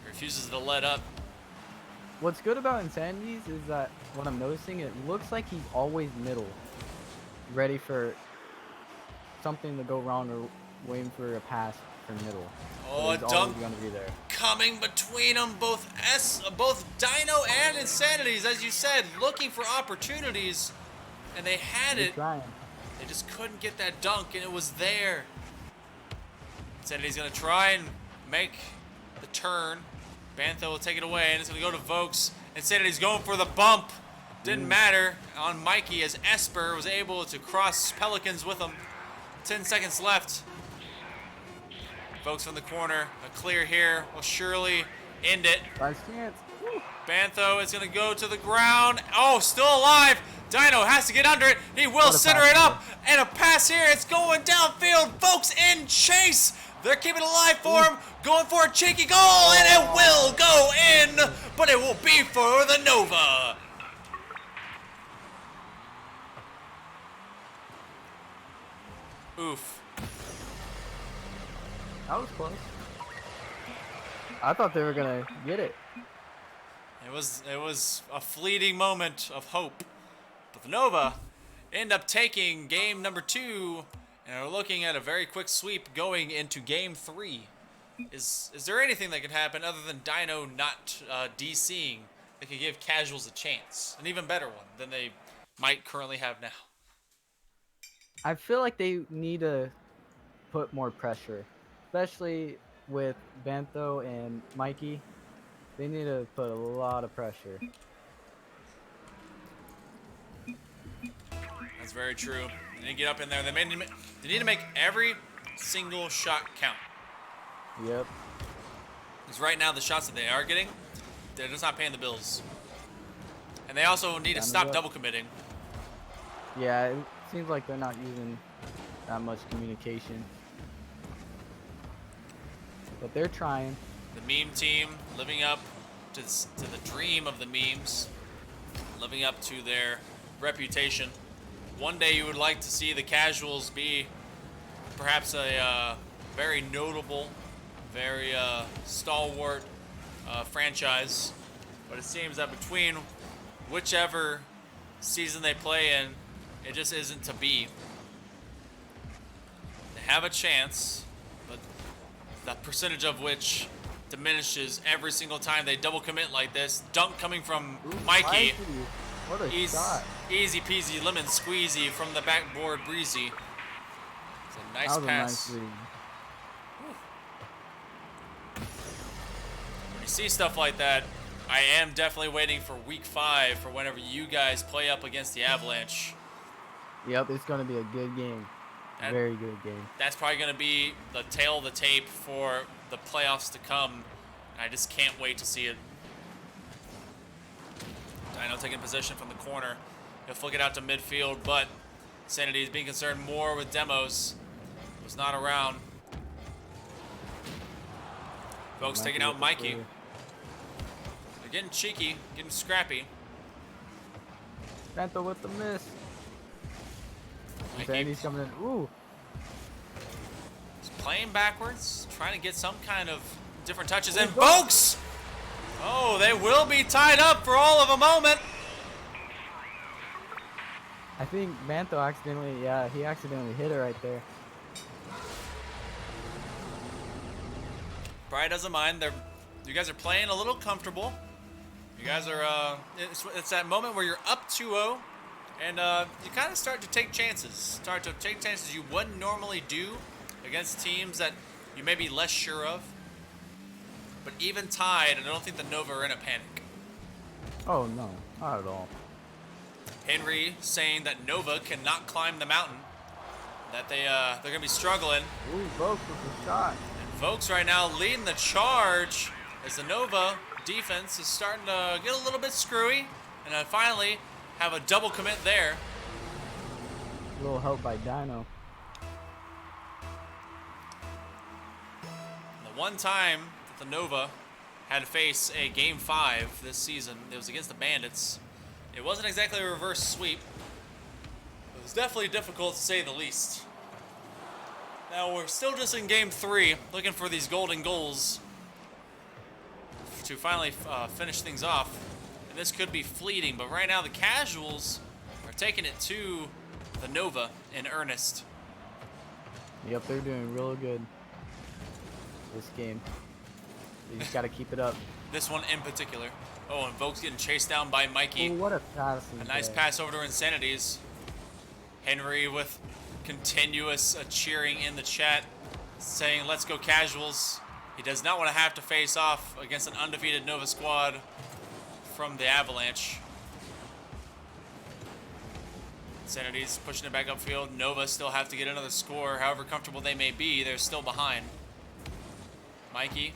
Refuses to let up. What's good about Insanities is that what I'm noticing, it looks like he's always middle, ready for something to go wrong or waiting for a pass for middle. Oh, a He's always dunk gonna be there. coming between them, both Dino and Insanities, as you said, looking for opportunities, and they had They're it. trying. They just couldn't get that dunk, and it was there. Insanity's gonna try and make the turn. Bantha will take it away, and it's gonna go to Vokes. Insanity's going for the bump. Didn't matter on Mikey as Esper was able to cross Pelicans with him. 10 seconds left. Vokes from the corner. A clear here will surely end it. Last chance. Woo. Bantho is going to go to the ground. Oh, still alive. Dino has to get under it. He will What a center pass it up. And a pass here. It's going downfield. Vokes in chase. They're keeping it alive for him. Going for a cheeky goal. And it will go in. But it will be for the Nova. Oof. That was close. I thought they were gonna get it. It was a fleeting moment of hope. But the Nova end up taking game number 2 and are looking at a very quick sweep going into game 3. Is there anything that could happen other than Dino not DCing that could give casuals a chance? An even better one than they might currently have now. I feel like they need to put more pressure, especially with Bantho and Mikey. They need to put a lot of pressure. That's very true. They need to get up in there. They need to make every single shot count. Yep. Because right now the shots that they are getting, they're just not paying the bills. And they also need to Time to stop go. double committing. Yeah, it seems like they're not using that much communication. But they're trying. The meme team living up to the dream of the memes, living up to their reputation. One day you would like to see the casuals be perhaps a very notable, very stalwart franchise, but it seems that between whichever season they play in, it just isn't to be. They have a chance, but the percentage of which diminishes every single time they double commit like this. Dunk coming from Mikey. What a shot. Easy peasy lemon squeezy from the backboard breezy. It's a nice That was pass. a nice read. When you see stuff like that, I am definitely waiting for week 5 for whenever you guys play up against the Avalanche. Yep, it's going to be a good game. And Very good game. that's probably going to be the tail of the tape for the playoffs to come. I just can't wait to see it. Dino taking position from the corner. He'll flick it out to midfield, but Sanity is being concerned more with demos. Was not around. Folks taking out with the Mikey. clear. They're getting cheeky, getting scrappy. Bantho with the miss. Mikey Sandy's coming in. Ooh. is playing backwards, trying to get some kind of different touches. And go. Vokes! Oh, they will be tied up for all of a moment. I think Bantho accidentally, he accidentally hit it right there. Probably doesn't mind. You guys are playing a little comfortable. You guys are, it's that moment where you're up 2-0, and you kind of start to take chances. Start to take chances you wouldn't normally do against teams that you may be less sure of. But even tied, I don't think the Nova are in a panic. Oh, no. Not at all. Henry saying that Nova cannot climb the mountain. That they're going to be struggling. Ooh, Vokes with the shot. Vokes right now leading the charge as the Nova defense is starting to get a little bit screwy, and finally have a double commit there. A little help by Dino. The one time that the Nova had to face a Game 5 this season. It was against the Bandits. It wasn't exactly a reverse sweep. It was definitely difficult to say the least. Now we're still just in Game 3, looking for these golden goals to finally finish things off. And this could be fleeting, but right now the Casuals are taking it to the Nova in earnest. Yep, they're doing real good this game. You just got to keep it up. This one in particular. Oh, and Vokes getting chased down by Mikey. Ooh, what a pass. A nice pass over to Insanities. Henry with continuous cheering in the chat, saying, let's go Casuals. He does not want to have to face off against an undefeated Nova squad from the Avalanche. Insanities pushing it back upfield. Nova still have to get another score. However comfortable they may be, they're still behind. Mikey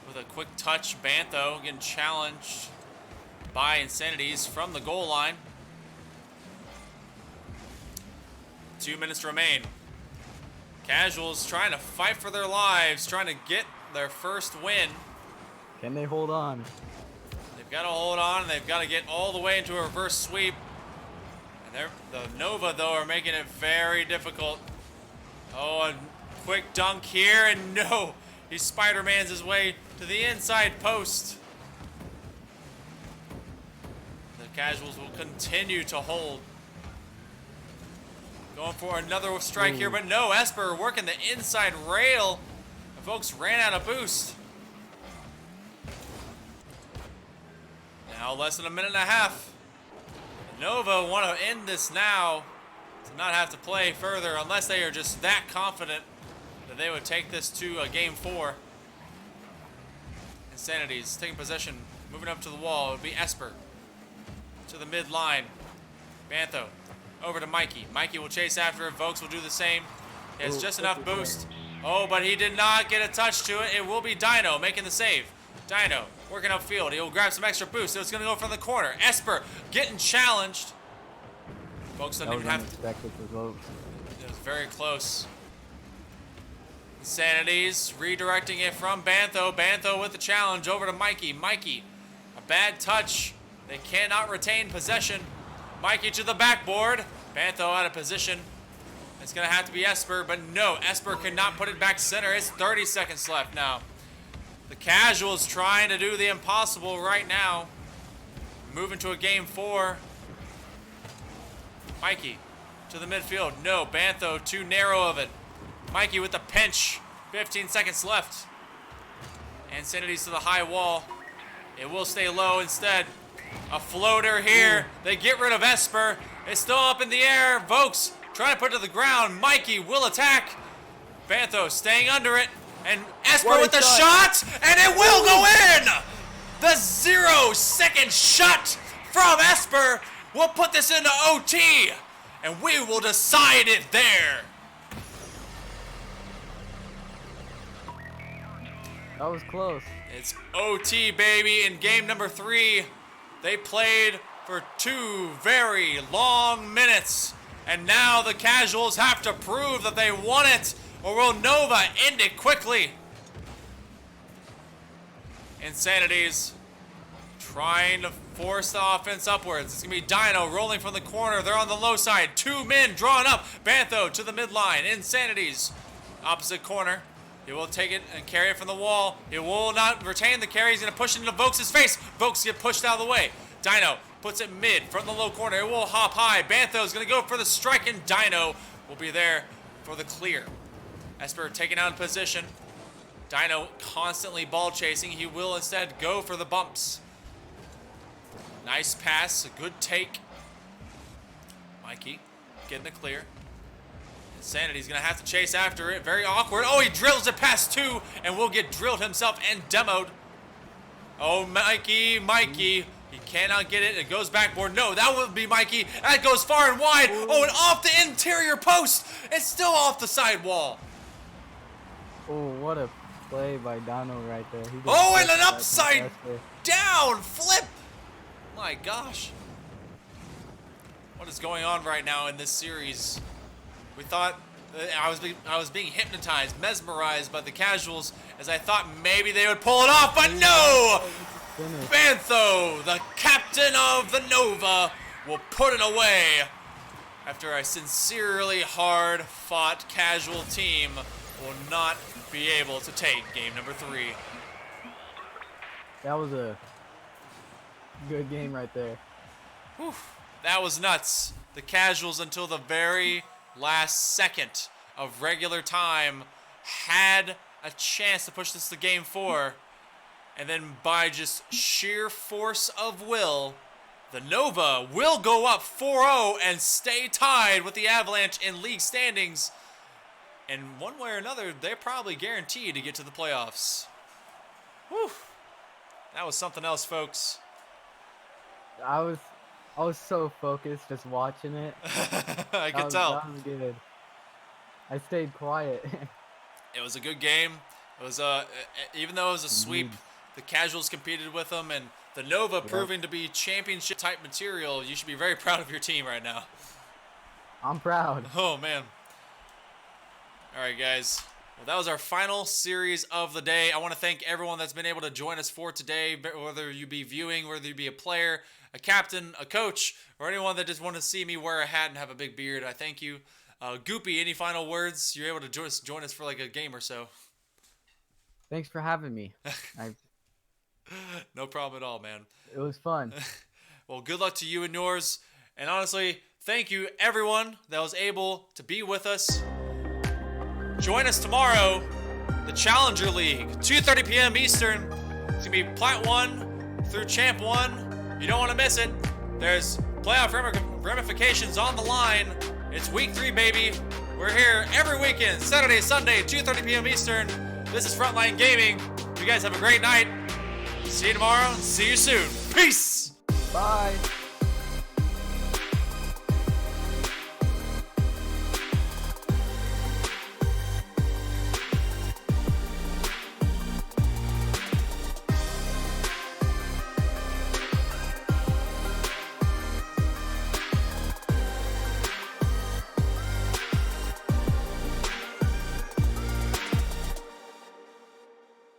with a quick touch. Bantho getting challenged by Insanities from the goal line. 2 minutes remain. Casuals trying to fight for their lives, trying to get their first win. Can they hold on? They've got to hold on, and they've got to get all the way into a reverse sweep. And the Nova, though, are making it very difficult. Oh, a quick dunk here, and no! He Spider-Mans his way to the inside post. The Casuals will continue to hold. Going for another strike here, but no. Esper working the inside rail. The folks ran out of boost. Now less than a minute and a half. Nova want to end this now to not have to play further unless they are just that confident that they would take this to a Game 4. Insanities taking possession, moving up to the wall. It would be Esper to the mid line. Bantho over to Mikey. Mikey will chase after it. Vokes will do the same. He has just enough boost. Oh, but he did not get a touch to it. It will be Dino making the save. Dino working upfield. He will grab some extra boost. So it's going to go from the corner. Esper getting challenged. Vokes doesn't even have to. It was very close. Insanities redirecting it from Bantho. Bantho with the challenge over to Mikey. Mikey, a bad touch. They cannot retain possession. Mikey to the backboard. Bantho out of position. It's going to have to be Esper, but no, Esper cannot put it back center. It's 30 seconds left now. The Casuals trying to do the impossible right now. Moving to a Game 4. Mikey to the midfield. No, Bantho too narrow of it. Mikey with the pinch. 15 seconds left. Insanities to the high wall. It will stay low instead. A floater here. They get rid of Esper. It's still up in the air. Vokes trying to put it to the ground. Mikey will attack. Bantho staying under it. And Esper with the shot. And it will go in. The 0-second shot from Esper will put this into OT. And we will decide it there. That was close. It's OT, baby, in game number 3. They played for 2 very long minutes. And now the Casuals have to prove that they won it, or will Nova end it quickly? Insanities trying to force the offense upwards. It's going to be Dino rolling from the corner. They're on the low side. 2 men drawn up. Bantho to the midline. Insanities opposite corner. He will take it and carry it from the wall. He will not retain the carry. He's going to push it into Vokes' face. Vokes get pushed out of the way. Dino puts it mid from the low corner. It will hop high. Bantho's going to go for the strike, and Dino will be there for the clear. Esper taking out position. Dino constantly ball chasing. He will instead go for the bumps. Nice pass. A good take. Mikey getting the clear. Insanity's going to have to chase after it. Very awkward. Oh, he drills it past 2 and will get drilled himself and demoed. Oh, Mikey. He cannot get it. It goes backboard. No, that would be Mikey. That goes far and wide. Oh, and off the interior post. It's still off the side wall. Oh, what a play by Dino right there. Oh, and an upside down flip. My gosh. What is going on right now in this series? We thought I was being hypnotized, mesmerized by the casuals as I thought maybe they would pull it off, but no! Finish. Bantho, the captain of the Nova, will put it away after a sincerely hard-fought casual team will not be able to take game number 3. That was a good game right there. Whew, that was nuts. The casuals, until the very last second of regular time, had a chance to push this to game 4. And then by just sheer force of will, the Nova will go up 4-0 and stay tied with the Avalanche in league standings. And one way or another, they're probably guaranteed to get to the playoffs. Whew. That was something else, folks. I was so focused just watching it. I could tell. That was good. I stayed quiet. It was a good game. It was even though it was a sweep, the casuals competed with them, and the Nova proving to be championship type material. You should be very proud of your team right now. I'm proud. Oh man. All right, guys. Well, that was our final series of the day. I want to thank everyone that's been able to join us for today, whether you be viewing, whether you be a player, a captain, a coach, or anyone that just want to see me wear a hat and have a big beard. I thank you. Goopy, any final words? You're able to join us for like a game or so. Thanks for having me. No problem at all, man. It was fun. Well, good luck to you and yours. And honestly, thank you everyone that was able to be with us. Join us tomorrow, the Challenger League, 2:30 p.m. Eastern. It's going to be Plat 1 through Champ 1. You don't want to miss it. There's playoff ramifications on the line. It's week 3, baby. We're here every weekend, Saturday, Sunday, 2:30 p.m. Eastern. This is Frontline Gaming. You guys have a great night. See you tomorrow. See you soon. Peace. Bye.